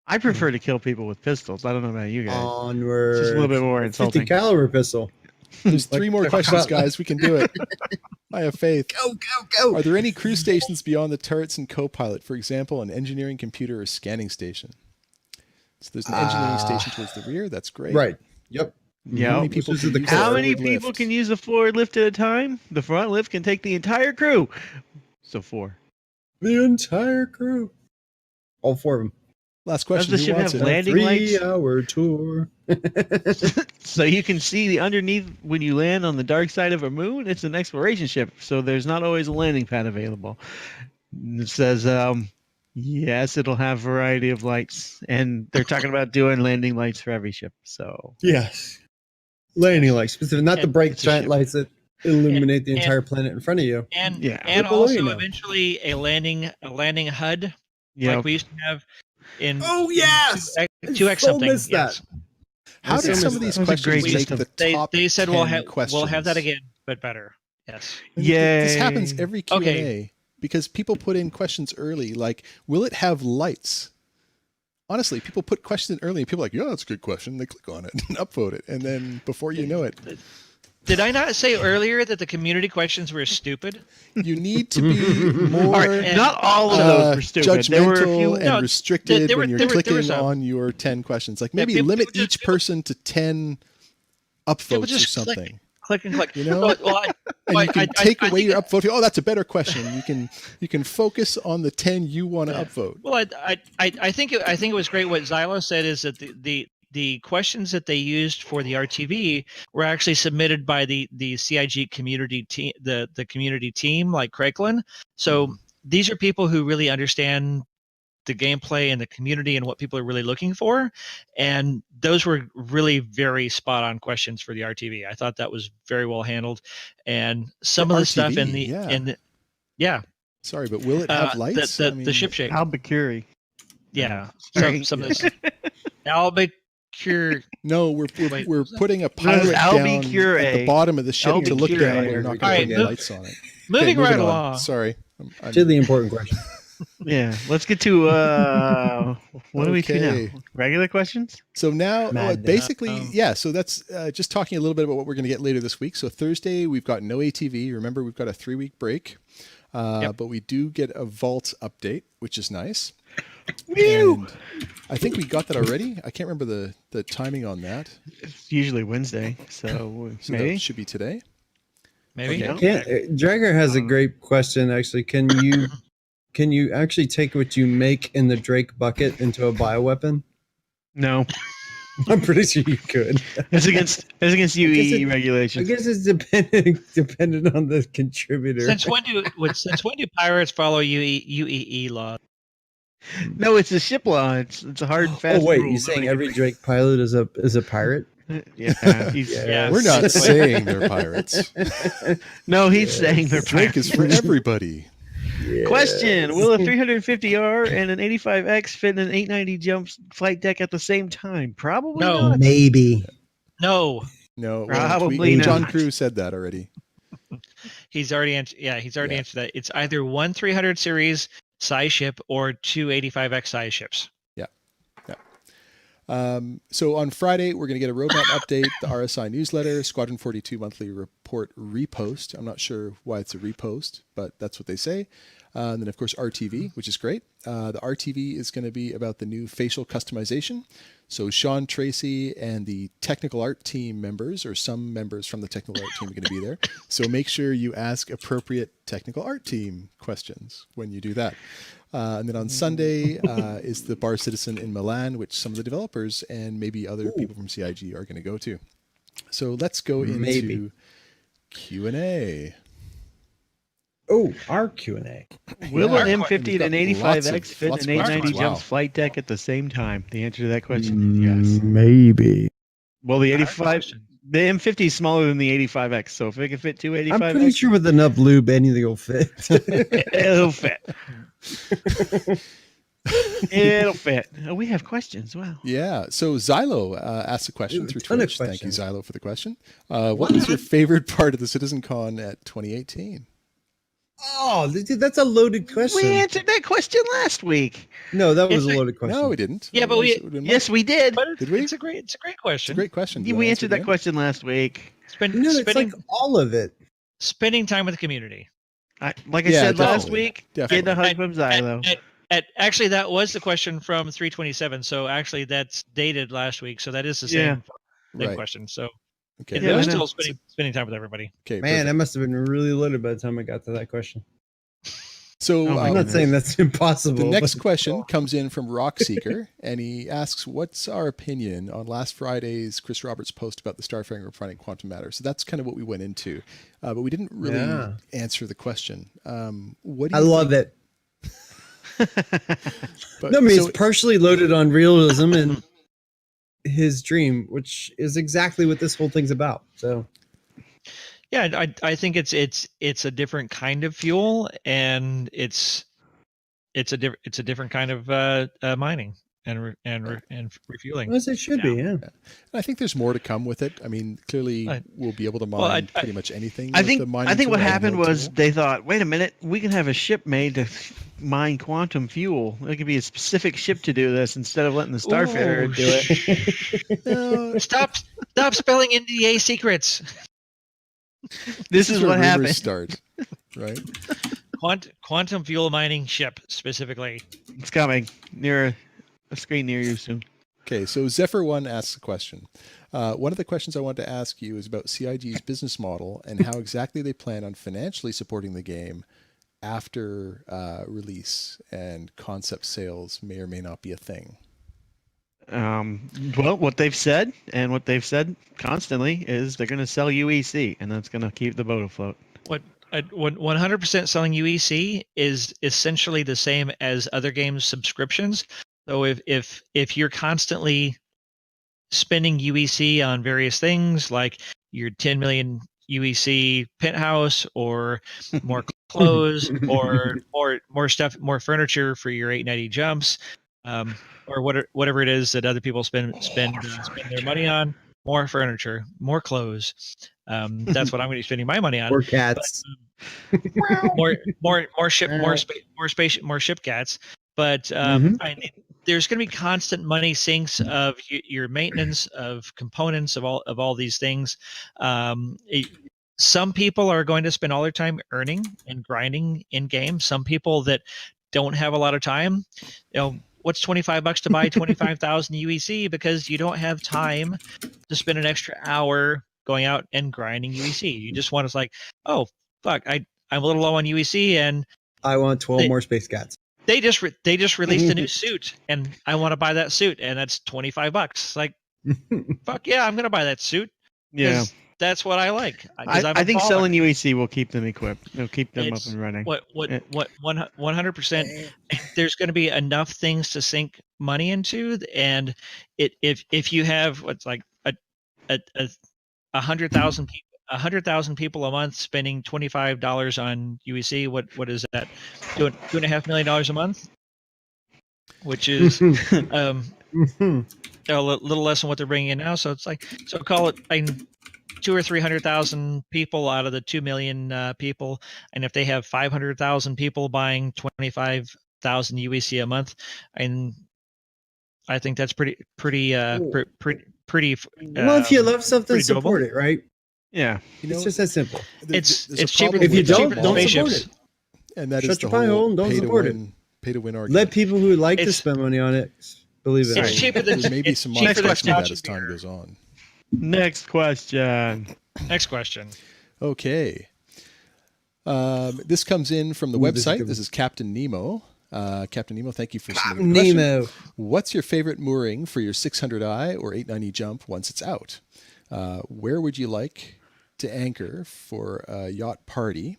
I prefer to kill people with pistols. I don't know about you guys. Onward. It's just a little bit more 50 insulting. caliber pistol. There's 3 more questions, guys. We can do it. I have faith. Go. Are there any crew stations beyond the turrets and co-pilot? For example, an engineering computer or scanning station. So there's an engineering station towards the rear. That's great. Right. Yep. Yeah. How many people Which is can the use How the many forward people lift? can use the forward lift at a time? The front lift can take the entire crew. So 4. The entire crew. All 4 of them. Last Does question. the Who ship wants have it? landing lights? 3-hour tour. So you can see the underneath when you land on the dark side of a moon. It's an exploration ship, so there's not always a landing pad available. It says, yes, it'll have variety of lights, and they're talking about doing landing lights for every ship. So Yes. Landing lights, specific, not the And bright it's a giant ship. lights that illuminate the And- entire planet in front of you. And Yeah. and Below you also now. eventually a landing HUD yeah, like we used to have in Oh, in yes! 2X So something. missed that. Yes. How did some of these That was a questions great make system. the They top they said 10 we'll have questions? that again, but better. Yes. And This Yay. happens every Q&A Okay. because people put in questions early, like, will it have lights? Honestly, people put questions in early and people are like, yeah, that's a good question. They click on it and upvote it. And then before you know it, Did I not say earlier that the community questions were stupid? you need to be more all right, not all of those were stupid. There were a judgmental few. and No, restricted there were- when you're there were clicking some. on your 10 questions. Like Yeah, maybe people limit just- each person to 10 upvotes or just click. something. Click and click. You know? Well, And you can take away think- your upvote. Oh, that's a better question. You can focus on the 10 you want to upvote. Well, I think it was great. What Xylo said is that the questions that they used for the RTV were actually submitted by the CIG community team, the community team, like Craiglin. So these are people who really understand the gameplay and the community and what people are really looking for, and those were really very spot on questions for the RTV. I thought that was very well handled, and some For of the stuff RTV, in the yeah. yeah Sorry, but will it have lights? the I mean, ship shape. Albuquerque. Yeah, Sorry. some of this. Albicure. No, we're putting a pilot Albi down Cure. at the bottom of the ship Albi to look Cure. down. We're not All going right, to put any lights on it. Moving Okay, right on. along. Sorry. To the important question. Yeah, let's get to what do we do Okay. now? Regular questions? So now, Madness. basically, yeah. So that's just talking a little bit about what we're going to get later this week. So Thursday, we've got no ATV. Remember, we've got a 3-week break, but we do get a vault update, which is nice. And I think we got that already. I can't remember the timing on that. It's usually Wednesday, so So maybe. that should be today. Maybe. Okay. Dragger has a great question. Actually, can you actually take what you make in the Drake bucket into a bioweapon? No, I'm pretty sure you could. it's against UEE I regulations. guess it's dependent on the contributor. Since when do pirates follow UEE law? No, it's a ship law. It's a hard and fast. Oh wait, rule. you saying Nobody every Drake pilot is a pirate? can- Yeah, he's, Yeah. We're not Yes. saying they're pirates. no, he's saying they're Drake is for everybody. Question: Will a 350R and an 85X fit in an 890 jump flight deck at the same time? Probably No. not. Maybe. No, No, Probably John not. Crew said that already. he's already answered. Yeah, he's already Yeah. answered that. It's either one 300 series size ship or two 85X size ships. So on Friday, we're going to get a roadmap update, the RSI newsletter, Squadron 42 monthly report repost. I'm not sure why it's a repost, but that's what they say. And then, of course, RTV, which is great. The RTV is going to be about the new facial customization. So Sean Tracy and the technical art team members, or some members from the technical art team, are going to be there. So make sure you ask appropriate technical art team questions when you do that. And then on Sunday is the Bar Citizen in Milan, which some of the developers and maybe other people from CIG are going to go to. So let's go into Q&A. Oh, our Q&A. Will Yeah. an M50 and an We've got 85X fit lots in of an 890 questions. jumps Wow. flight deck at the same time? The answer to that question is yes. Maybe. Well, the Hard 85, question. the M50 is smaller than the 85X, so if it can fit two I'm 85X, pretty sure with enough lube, anything will fit. it'll fit. It'll fit. Oh, we have questions. Wow. Yeah. So Xylo asked a question Ooh, through ton of Twitch. Thank you, questions. Xylo, for the question. What was your favorite part of the CitizenCon at 2018? Oh, dude, that's a loaded question. We answered that question last week. No, that was It's a a- loaded question. No, we didn't. Yeah, but Otherwise we- it would've been Yes, we did. But Did we? it's a great It's a question. great question. Do you We wanna answered answer that question last week. Spend, No, it's spending like all of it. spending time with the community. Like I Yeah, said last definitely. week, Definitely. getting a hug from Xylo. Actually, that was the question from 327. So actually, that's dated last week. So that is the Yeah. same Right. question. So Okay. it Yeah, was I know. still spending time with everybody. Okay. Man, perfect. that must have been really loaded by the time I got to that question. So Oh my I'm not goodness. saying that's impossible. the next but- question comes in from Rockseeker, and he asks, "What's our opinion on last Friday's Chris Roberts post about the Starfaring refining quantum matter?" So that's kind of what we went into, but we didn't really Yeah. answer the question. What do I you love think? it. But, No, I mean, so- it's partially loaded on realism and his dream, which is exactly what this whole thing's about. So, Yeah, I think it's a different kind of fuel, and it's a different kind of mining and refueling. as it should be, yeah. I think there's more to come with it. I mean, clearly I- we'll be able to mine Well, I- pretty much anything. I with think the mining I think what tool, happened handheld was tool. they thought, wait a minute, we can have a ship made to mine quantum fuel. It could be a specific ship to do this instead of letting the Starfarer Ooh, do it. No, Stop spelling NDA secrets. This is where what rumors happened. Start, right? Quantum fuel mining ship specifically. It's coming near a screen near you soon. Okay, so Zephyr1 asks a question. One of the questions I wanted to ask you is about CIG's business model and how exactly they plan on financially supporting the game after release, and concept sales may or may not be a thing. Well, what they've said and what they've said constantly is they're going to sell UEC, and that's going to keep the boat afloat. What 100% selling UEC is essentially the same as other games subscriptions. So if you're constantly spending UEC on various things like your 10 million UEC penthouse or more clothes or more stuff, more furniture for your 890 jumps, or whatever it is that other people spend their money on, more furniture, more clothes. That's what I'm going to be spending my money on. Or cats. More ship cats. But there's going to be constant money sinks of your maintenance of components of all these things. Some people are going to spend all their time earning and grinding in game. Some people that don't have a lot of time, what's $25 to buy 25,000 UEC because you don't have time to spend an extra hour going out and grinding UEC. You just want to like, oh fuck, I'm a little low on UEC and I want 12 more space cats. they just released a new suit and I want to buy that suit and that's $25. Like, fuck yeah, I'm gonna buy that suit. Yeah. that's what I like. I think selling UEC will keep them equipped. It'll keep them up and running. What 100%. There's going to be enough things to sink money into, and if you have what's like a 100,000 people. 100,000 people a month spending $25 on UEC. What is that? $2.5 million a month, which is a little less than what they're bringing in now. So it's like, so call it 200,000 or 300,000 people out of the 2 million people, and if they have 500,000 people buying 25,000 UEC a month, and I think that's pretty. Well, if you love something, support it, right? Yeah, it's just that simple. It's cheaper. If you don't support spaceships. it. And that Shut is the your pie hole whole and don't pay to support win, pay to win argument. Let people who like to spend money on it believe it. It's cheaper than There may be some cheaper than modification to that Scotch as time beer. goes on. Next question. Next question. Okay. This comes in from the website. This is Captain Nemo. Captain Nemo, thank you for submitting the question. Nemo. What's your favorite mooring for your 600i or 890 jump once it's out? Where would you like to anchor for a yacht party?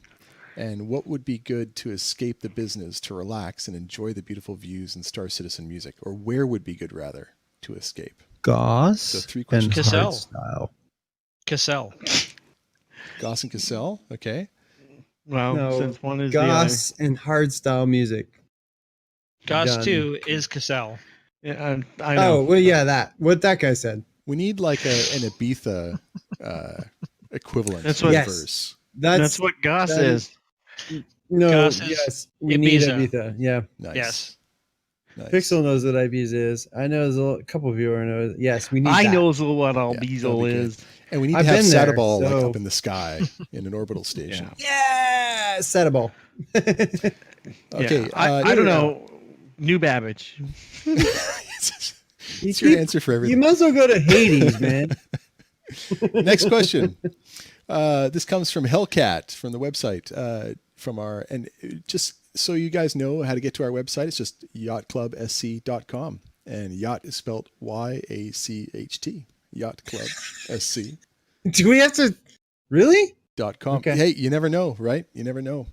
And what would be good to escape the business, to relax and enjoy the beautiful views and Star Citizen music? Or where would be good, rather, to escape? Goss So 3 and questions. Cassell. hardstyle. Cassell. Goss and Cassell, okay. Well, No, since one is Goss and hardstyle music. Goss Done. 2 is Cassell. the other. Yeah, I know. Oh, well, yeah, that. What that guy said. We need like an Ibiza equivalent That's to what- the Yes. verse. That's what Goss that is. No, Goss is yes. We need Ibiza. Ibiza. Yeah. Nice. Yes. Nice. Pixel knows what Ibiza is. I know there's a couple of you know. Yes, we need I that. know what all Yeah, Diesel that'd be good. is. And we need I've to have been there, Satterball like so- up in the sky in an orbital station. Yeah, set a ball. Okay. Yeah, I don't know. New Babbage. It's your answer for You everything. might as well go to Hades, man. Next question. This comes from Hellcat from the website. And just so you guys know how to get to our website, it's just YachtClubSC.com. And yacht is spelled YACHT. YachtClubSC.com. Do we have to really? Okay. Hey, you never know, right? You never know.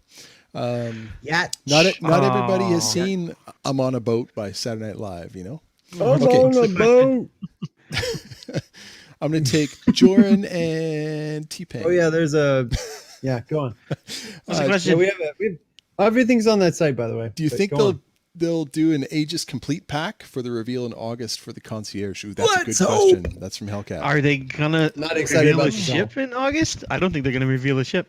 Yeah. Not everybody has Oh. seen I'm on a Boat by Saturday Night Live, you know? I'm Okay. on a boat. I'm going to take Joran and T-Pain. Oh yeah, there's a. Yeah, go on. What's the Yeah, question? we have everything's on that site, by the way. Do you But think go on. they'll do an Aegis complete pack for the reveal in August for the concierge? Ooh, that's a good Let's question. hope. That's from Hellcat. Are they gonna Not excited reveal a about the ship in August? I don't think they're gonna reveal a ship.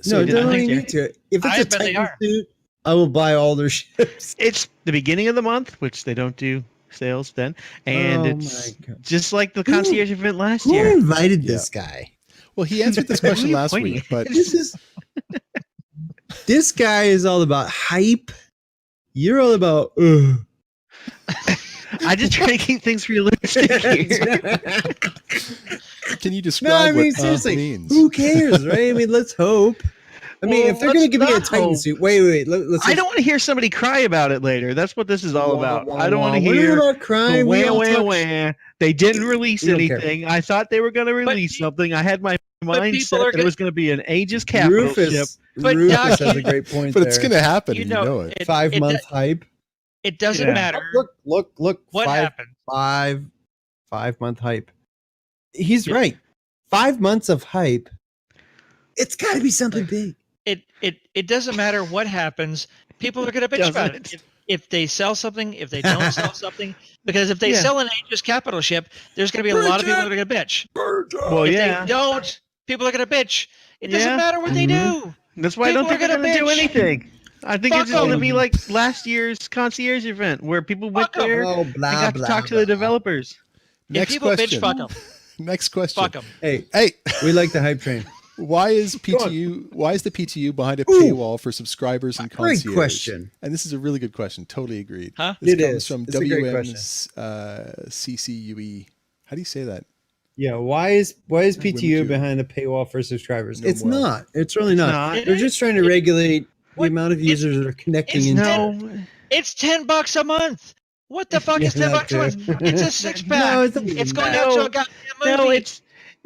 No, did they I don't think even they're- need to. If it's I a bet they Titan are. suit, I will buy all their ships. It's the beginning of the month, which they don't do sales then, and Oh it's my God. just like the concierge event last Who year. invited this guy? Well, he answered this question Who are you last pointing week, at? but This guy is all about hype. You're all about. Ugh. I just try to keep things realistic here. can you describe No, I mean what seriously. means? Who cares, right? I mean, let's hope. I mean, Well, if they're going to let's give me a not Titan hope. suit, wait. Let's. I don't want to hear somebody cry about it later. That's what this is all about. I don't want to We're hear not crying. We all talk- wah. They didn't release We don't care. anything. I thought they were going to release something. I had my mind people set are that it gonna- was going to be an Aegis capital ship. Rufus, But Rufus Doc, has a great point But there. it's going to happen, You and you know know, it. 5 month hype. It doesn't Yeah. matter Look! what five, happened. 5 month hype. He's Yeah. right. 5 months of hype. It's got to be something big. It doesn't matter what happens. People are going to bitch about Doesn't it. If they sell something, if they don't sell something, because if they Yeah. sell an Aegis capital ship, there's going to be a lot of people that are going to bitch. Well, If yeah. they don't, people are going to bitch. It doesn't Yeah. matter what they do. That's why I don't People think are they're going gonna to do bitch. anything. I think Fuck it's just going to them. be like last year's concierge event where people went Fuck 'em. there Oh, and blah, got to blah, talk to blah. the developers. Next if people question. bitch, fuck them. Next question. Fuck them. Hey, Hey, we like the hype train. why is on. PTU? Why is the PTU behind a Ooh. paywall for subscribers and Great concierge? question. And this is a really good question. Totally agreed. Huh? This It comes is. from It's a great WM's CCUE. How do you say that? Yeah, why is PTU Women behind a paywall for subscribers? No it's more. not. It's really not. not. They're just trying to regulate the What? amount of users that are connecting it's into No, It's $10 a month. What the fuck Yeah, is $10 a that month? It's a six pack. No, it's it doesn't going matter. out to a goddamn movie. no,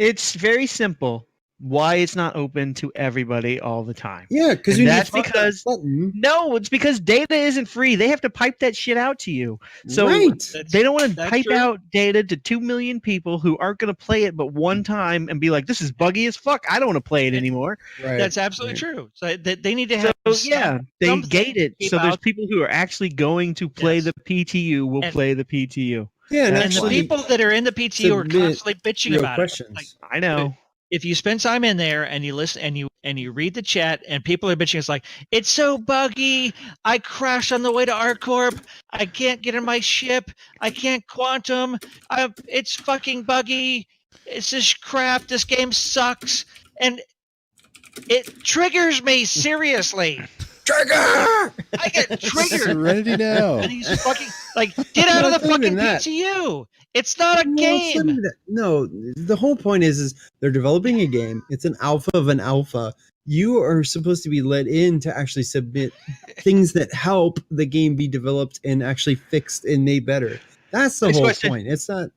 It's very simple. Why it's not open to everybody all the time? Yeah, because that's because no, it's because data isn't free. They have to pipe that shit out to you. So they don't want to pipe out data to 2 million people who aren't going to play it but one time and be like, "This is buggy as fuck. I don't want to play it anymore." Right. That's absolutely true. So they need to have. They gate it so there's people who are actually going to play the PTU will play the PTU. Yeah, and the people that are in the PTU are constantly bitching about questions. it. Like, I know. If you spend time in there and you listen and you read the chat and people are bitching, it's like, it's so buggy. I crashed on the way to ArcCorp. I can't get in my ship. I can't quantum. It's fucking buggy. It's just crap. This game sucks. And it triggers me seriously. Trigger! I get triggered. Serenity now. And he's fucking like, get out of the fucking PTU. It's not a game. No, the whole point is they're developing a game. It's an alpha of an alpha. You are supposed to be let in to actually submit things that help the game be developed and actually fixed and made better. That's the whole point. It's not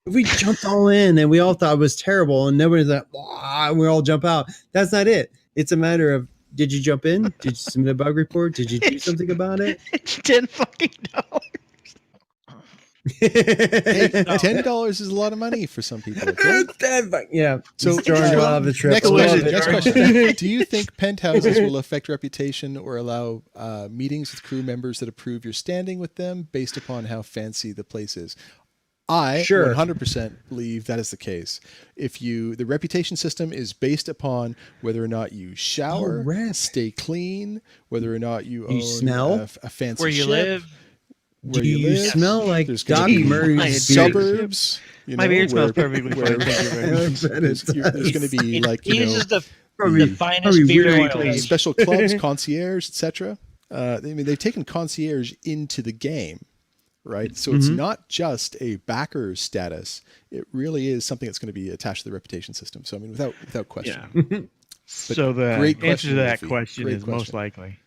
if we jumped all in and we all thought it was terrible and nobody's like, and we all jump out. That's not it. It's a matter of, did you jump in? Did you submit a bug report? Did you do something about it? It's $10 fucking. Hey, $10 is a lot of money for some people. Okay? Yeah. So the trip. Next question. Do you think penthouses will affect reputation or allow meetings with crew members that approve your standing with them based upon how fancy the place is? I 100% believe that is the case. If the reputation system is based upon whether or not you shower, stay clean, whether or not you own smell a fancy where you ship, live. where do you live. smell like Doc Murray's suburbs? My beard smells perfectly fine. Thank you very much. There's going to be like He uses the finest beard oil. Special clubs, concierge, etc. I mean, they've taken concierge into the game. Right. So it's not just a backer status. It really is something that's going to be attached to the reputation system. So, I mean, without question. Yeah. So the answer to that question is most likely.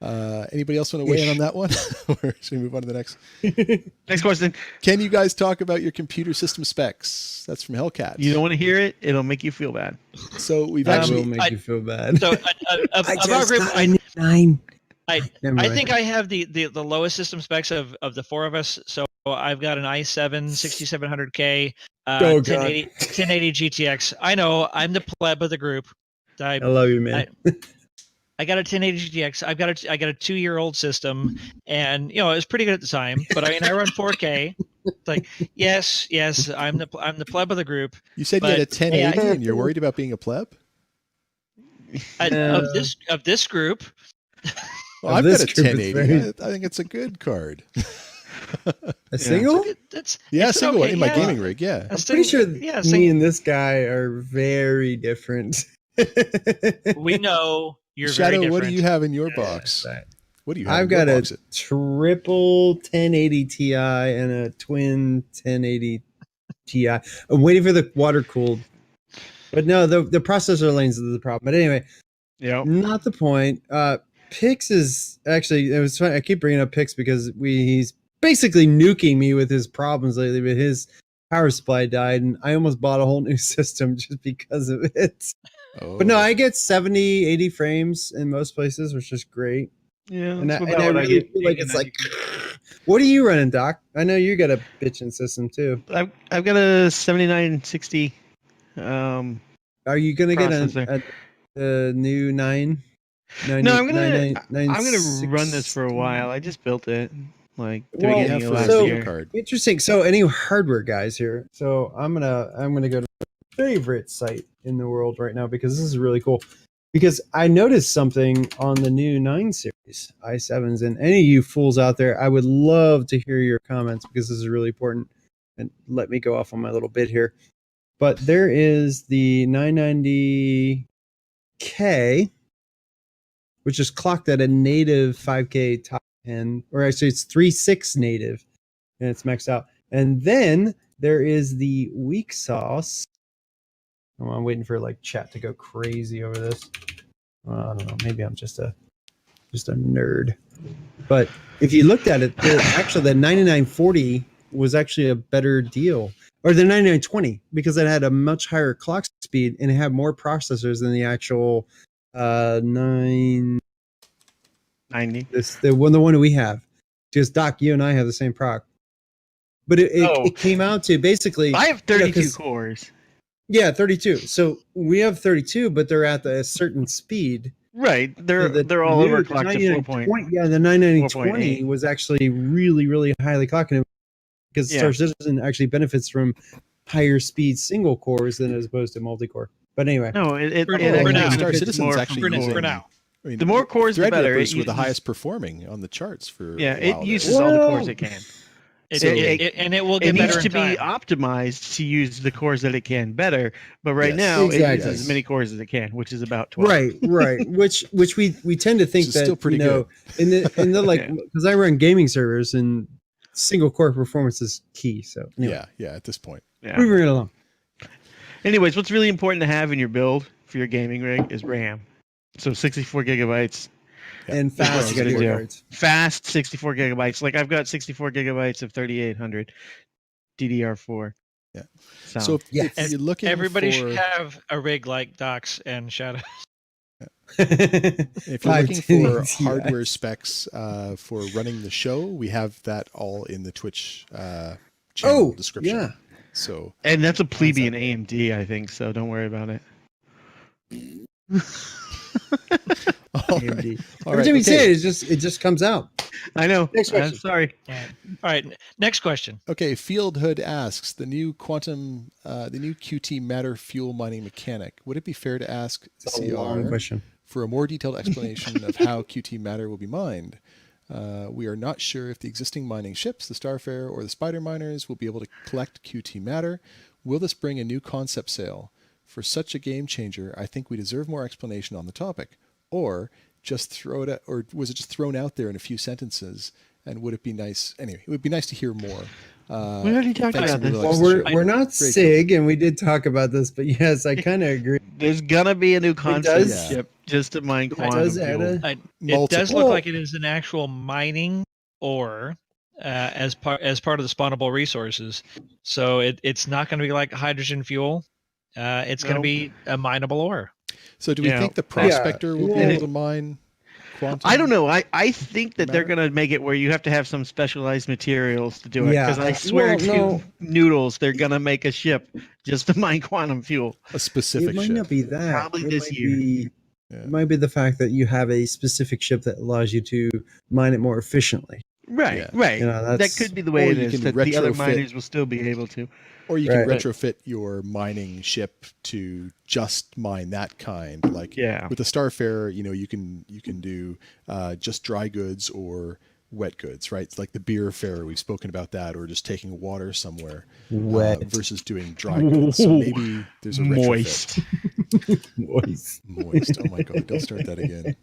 Anybody else want to weigh in on that one? Or should we move on to the next? Next question. Can you guys talk about your computer system specs? That's from Hellcat. You don't want to hear it? It'll make you feel bad. So we've That will make you feel bad. So of our group, I think I have the lowest system specs of the four of us. So I've got an i7 6700K, 1080 GTX. I know I'm the pleb of the group. I love you, man. I got a 1080 GTX. I got a 2-year-old system, and it's pretty good at the time. But I mean, I run 4K. It's like yes, I'm the pleb of the group. You said you had a 1080, and you're worried about being a pleb of this group. Well, I've got a 1080. I think it's a good card. A single? Single one in my gaming rig. Yeah, I'm pretty sure me and this guy are very different. We know you're Shadow, very different. what do you have in your box? What do you have? I've got a triple 1080 Ti and a twin 1080 Ti. I'm waiting for the water cooled. But no, the processor lanes is the problem. But anyway, not the point. Pix is actually, it was funny. I keep bringing up Pix because he's basically nuking me with his problems lately, but his power supply died and I almost bought a whole new system just because of it. Oh. But no, I get 70, 80 frames in most places, which is great. Yeah. And I really feel like it's like, what are you running, Doc? I know you got a bitchin' system too. I've got a 7960. Are you going to get a new 9? No, I'm gonna run this for a while. I just built it like the beginning of last year. Interesting. So any hardware guys here? So I'm gonna go to my favorite site in the world right now because this is really cool. Because I noticed something on the new 9 series i7s, and any of you fools out there, I would love to hear your comments because this is really important. And let me go off on my little bit here. But there is the 990K. Which is clocked at a native 5K top 10, or actually it's 3.6 native, and it's maxed out. And then there is the weak sauce. Oh, I'm waiting for like chat to go crazy over this. I don't know. Maybe I'm just a nerd. But if you looked at it, actually the 9940 was actually a better deal, or the 9920, because it had a much higher clock speed and it had more processors than the actual 990. The one that we have. Just Doc, you and I have the same proc. But it came out to basically I have 32 cores. Yeah, 32. So we have 32, but they're at a certain speed. Right. They're all overclocked to 4.0. Yeah, the 9920 was actually really, really highly clocking because Star Citizen actually benefits from higher speed single cores than as opposed to multi-core. But anyway. No, Star Citizen's actually for now. I mean, the more cores, the better. Threadrippers were the highest performing on the charts for it uses all the cores it can. And it will get better. It needs to be optimized to use the cores that it can better, but right now it uses as many cores as it can, which is about 12. Right. Which we tend to think that, still pretty good. in the like, because I run gaming servers and single core performance is key. So anyway. yeah, at this point, moving right along. Anyways, what's really important to have in your build for your gaming rig is RAM. So 64 gigabytes. And fast fast 64 gigabytes. Like I've got 64 gigabytes of 3800 DDR4. Yeah. So if you're looking, everybody should have a rig like Doc's and Shadow. If you're looking for hardware specs for running the show, we have that all in the Twitch channel description. Yeah. So and that's a plebeian AMD, I think. So don't worry about it. AMD. Every time you say it, it just comes out. I know. Next question. Sorry. All right. Next question. Okay. Field Hood asks the new QT matter fuel mining mechanic. Would it be fair to ask CR for a more detailed explanation of how QT matter will be mined? We are not sure if the existing mining ships, the Starfarer or the Spider miners, will be able to collect QT matter. Will this bring a new concept sale? For such a game changer, I think we deserve more explanation on the topic. Or just throw it out, or was it just thrown out there in a few sentences? And would it be nice? Anyway, it would be nice to hear more. We already talked about this. Well, we're not SIG, and we did talk about this, but yes, I kind of agree. There's gonna be a new concept ship just to mine quantum fuel. It does look like it is an actual mining ore as part of the spawnable resources. So it's not going to be like hydrogen fuel. It's going to be a mineable ore. So do we think the prospector will be able to mine quantum? I don't know. I think that they're going to make it where you have to have some specialized materials to do it. Because I swear to Noodles, they're going to make a ship just to mine quantum fuel. A specific ship. It might not be that. Probably this year. It might be the fact that you have a specific ship that allows you to mine it more efficiently. Right. That could be the way it is. That the other miners will still be able to. Or you can retrofit your mining ship to just mine that kind. Like with the Starfarer, you can do just dry goods or wet goods, right? It's like the beer farer, we've spoken about that, or just taking water somewhere versus doing dry goods. So maybe there's a moist. Moist. Oh my God, don't start that again.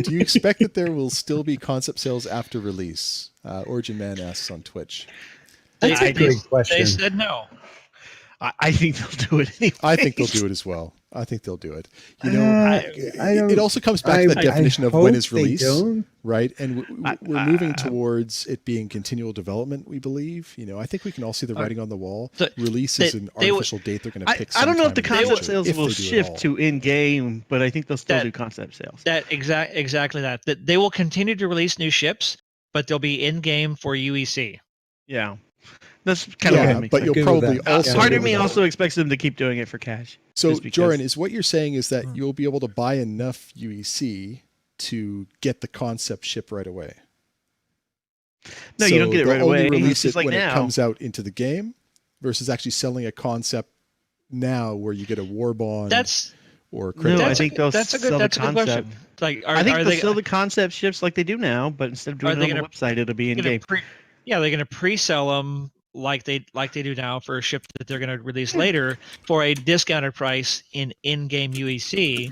Do you expect that there will still be concept sales after release? Origin Man asks on Twitch. That's a great question. They said no. I think they'll do it anyway. I think they'll do it as well. I think they'll do it. It also comes back to that definition of when is release, right? And we're moving towards it being continual development, we believe. I think we can all see the writing on the wall. Release is an artificial date they're going to pick. I don't know if the concept sales will shift to in-game, but I think they'll still do concept sales. Exactly that. That they will continue to release new ships, but they'll be in-game for UEC. Yeah. That's kind of what but you'll probably also part of me also expects them to keep doing it for cash. So Joran, is what you're saying is that you'll be able to buy enough UEC to get the concept ship right away? No, you don't get it right away. Only release it when it comes out into the game versus actually selling a concept now where you get a war bond or credit. No, I think they'll that's a sell good the concept. Question. Like, I think they'll sell the concept ships like they do now, but instead of doing it on the website, it'll be in-game. They're going to pre-sell them like they do now for a ship that they're going to release later for a discounted price in-game UEC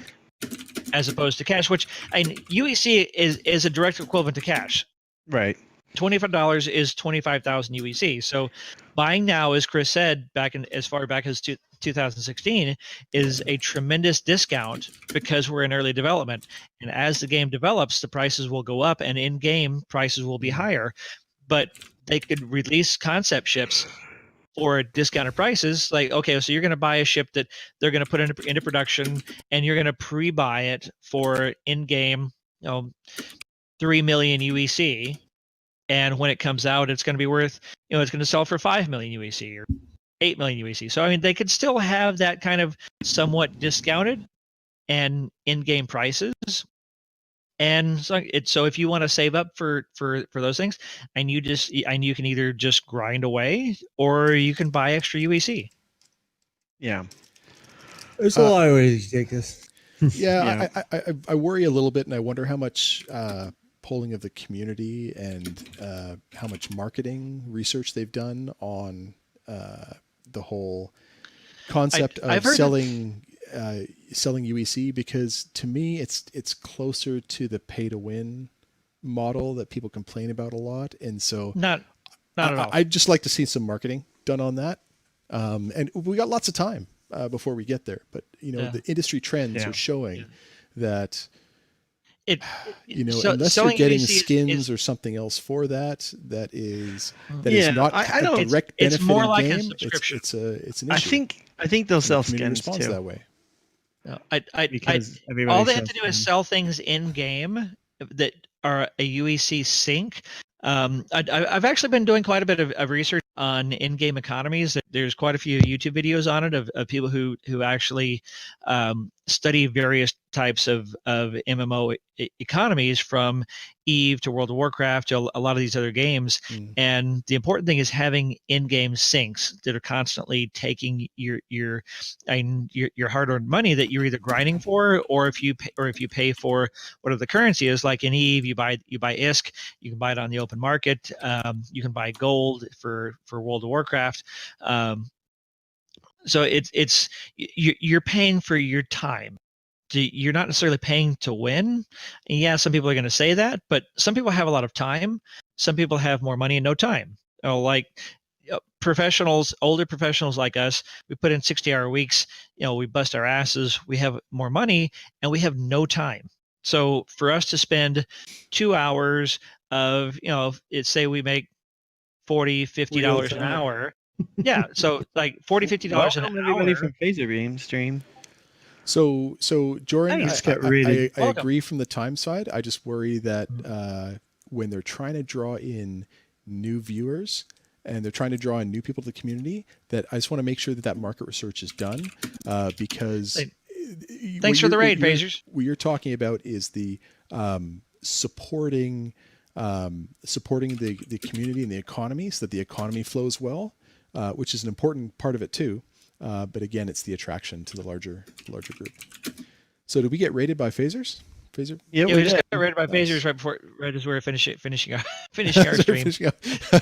as opposed to cash, which UEC is a direct equivalent to cash. Right. $25 is 25,000 UEC. So buying now, as Chris said, as far back as 2016, is a tremendous discount because we're in early development. And as the game develops, the prices will go up and in-game prices will be higher. but they could release concept ships for discounted prices. Like, okay, so you're going to buy a ship that they're going to put into production, and you're going to pre-buy it for in-game, 3 million UEC. And when it comes out, it's going to be worth, it's going to sell for 5 million UEC or 8 million UEC. So, I mean, they could still have that kind of somewhat discounted and in-game prices. And so if you want to save up for those things, and you can either just grind away, or you can buy extra UEC. Yeah. There's a lot of ways to take this. Yeah, I worry a little bit, and I wonder how much polling of the community and how much marketing research they've done on the whole concept of selling UEC, because to me it's closer to the pay to win model that people complain about a lot, and so not at all. I'd just like to see some marketing done on that, and we got lots of time before we get there, but the industry trends are showing that unless you're getting skins or something else for that is not a direct benefit. It's more in like game. a subscription. It's an issue. I think they'll sell skins responds too. that way. No, Because all they have to do is sell things in game that are a UEC sync. I've actually been doing quite a bit of research on in-game economies. There's quite a few YouTube videos on it of people who actually study various types of MMO economies, from EVE to World of Warcraft to a lot of these other games. And the important thing is having in-game syncs that are constantly taking your hard-earned money that you're either grinding for, or if you pay for whatever the currency is. Like in EVE, you buy ISK, you can buy it on the open market. You can buy gold for World of Warcraft. So you're paying for your time. You're not necessarily paying to win. And yeah, some people are going to say that, but some people have a lot of time. Some people have more money and no time. Professionals, older professionals like us, we put in 60-hour weeks. We bust our asses. We have more money and we have no time. So for us to spend 2 hours of, say we make $40-$50 an hour. Yeah, so like $40-$50 an hour. Everybody from Phaser Beam stream. So Jordan, I Welcome. agree from the time side. I just worry that when they're trying to draw in new viewers and they're trying to draw in new people to the community, that I just want to make sure that market research is done, because thanks for the raid, Phasers. What you're talking about is the supporting the community and the economy, so that the economy flows well, which is an important part of it too. But again, it's the attraction to the larger group. So did we get raided by Phasers? Phaser? Yeah, we just got raided by Phasers right as we were finishing our stream.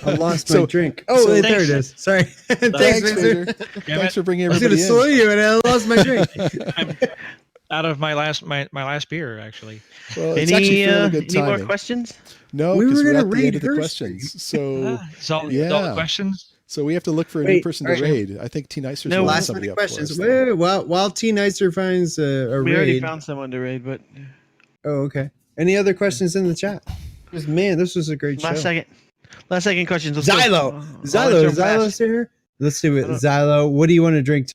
I lost my drink. Oh, there it is. Sorry. Thanks, Phaser. Thanks for bringing I was everybody going to in. slow you, and I lost my drink. I'm out of my last beer, actually. Well, it's actually fairly good any more timing. questions? No, We because were we're gonna at the end raid of the her questions. So It's all the questions. So we have to look for a new person to raid. I think T Nicer's No, lined Last somebody minute up for questions. us. Wait, while T Nicer finds a We raid. already found someone to raid, but Oh, okay. Any other questions in the chat? Man, this was a great show. last second questions. Let's Xylo. go. Xylo still here? Let's do it. Xylo, what do you want to drink?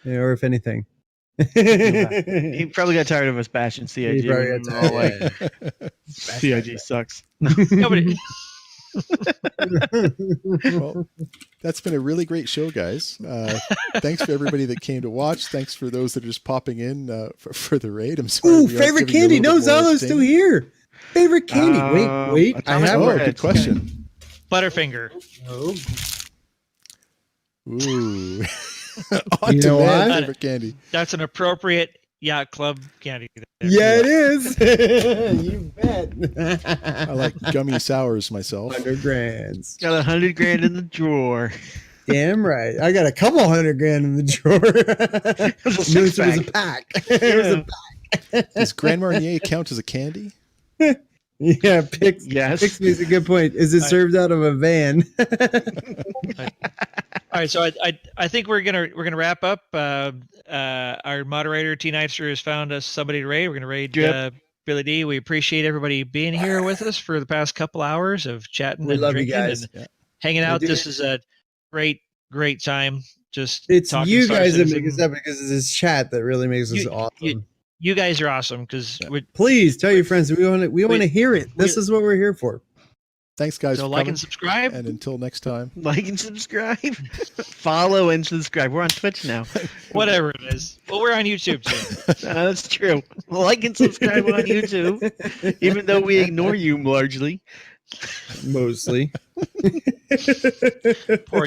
Or if anything. He probably got tired of us bashing CIG. He probably got tired. CIG sucks. Nobody. Well, that's been a really great show, guys. Thanks for everybody that came to watch. Thanks for those that are just popping in for the raid. I'm sorry. Ooh, favorite candy. No, Xylo's still here. Favorite candy. Wait. I have Oh, one. good question. Butterfinger. Oh. Ooh. On You know demand what? favorite candy. That's an appropriate yacht club candy. Yeah, it is. You bet. I like gummy sours myself. 100 grand. Got 100 grand in the drawer. Damn right. I got a couple $100 grand in the drawer. It was a Notice six it was pack. a pack. It was a pack. Does Grand Marnier count as a candy? Yeah, Pix makes a good point. Is it served out of a van? All right, so I think we're gonna wrap up. Our moderator T Nicer has found us somebody to raid. We're gonna raid Billy D. We appreciate everybody being here with us for the past couple hours of chatting We and love you drinking guys. and hanging out. do. This is a great time. Just It's talking you Star guys that Citizen. make us up because it's this chat that really makes us awesome. You guys are awesome because Please tell your friends. We want to hear it. This we- is what we're here for. Thanks, guys, so for like coming. and subscribe. And until next time. Like and subscribe. Follow and subscribe. We're on Twitch now. Whatever it is. Well, we're on YouTube too. That's true. Like and subscribe on YouTube, even though we ignore you largely. Mostly. Poor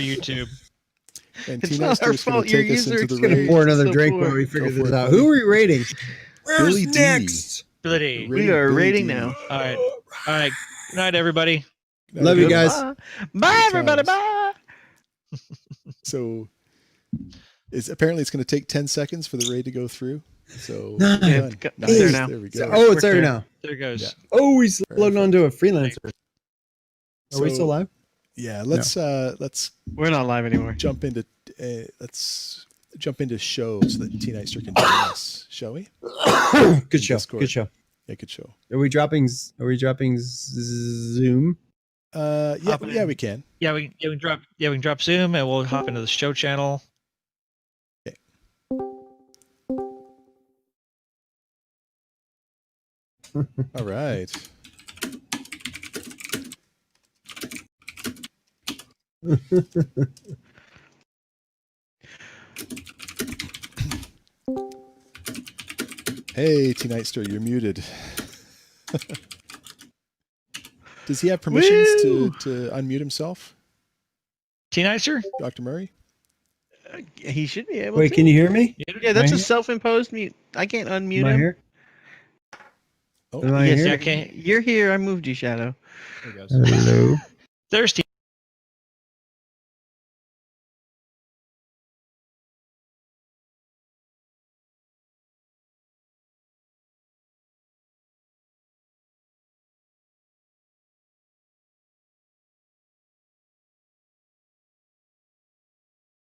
YouTube. And It's T not our Nexter's going fault. to Your take us user into the Gonna raid. pour another So drink poor. while we figure Go for this it, out. buddy. Who are we rating? Billy Where's D. next? Billy D. We are Billy rating D. now. All right. Good night, everybody. Love you guys. Bye, everybody. times. Bye. So apparently it's going to take 10 seconds for the raid to go through. So Nine. we're Yeah, done. it's Nice. there now. There we go. Oh, it's there We're now. There it goes. Yeah. Oh, he's loading onto a freelancer. Are we So, still live? Yeah, let's We're not live anymore. jump into show so that T Nexter can join us, shall we? Good show. Discord. Good show. Yeah, good show. Are we dropping Zoom? Yeah, we can. Yeah, we can drop Zoom and we'll hop into the show channel. All right. Hey, T Nightster, you're muted. Does he have permissions to unmute himself, T-Nicer? Dr. Murray? He should be able Wait, to. can you hear me? Yeah, that's Am I a self-imposed mute. I can't unmute Am I him. here? Oh, Am I Yes, here? you're here. I moved you, Shadow. there he goes. Hello. There's T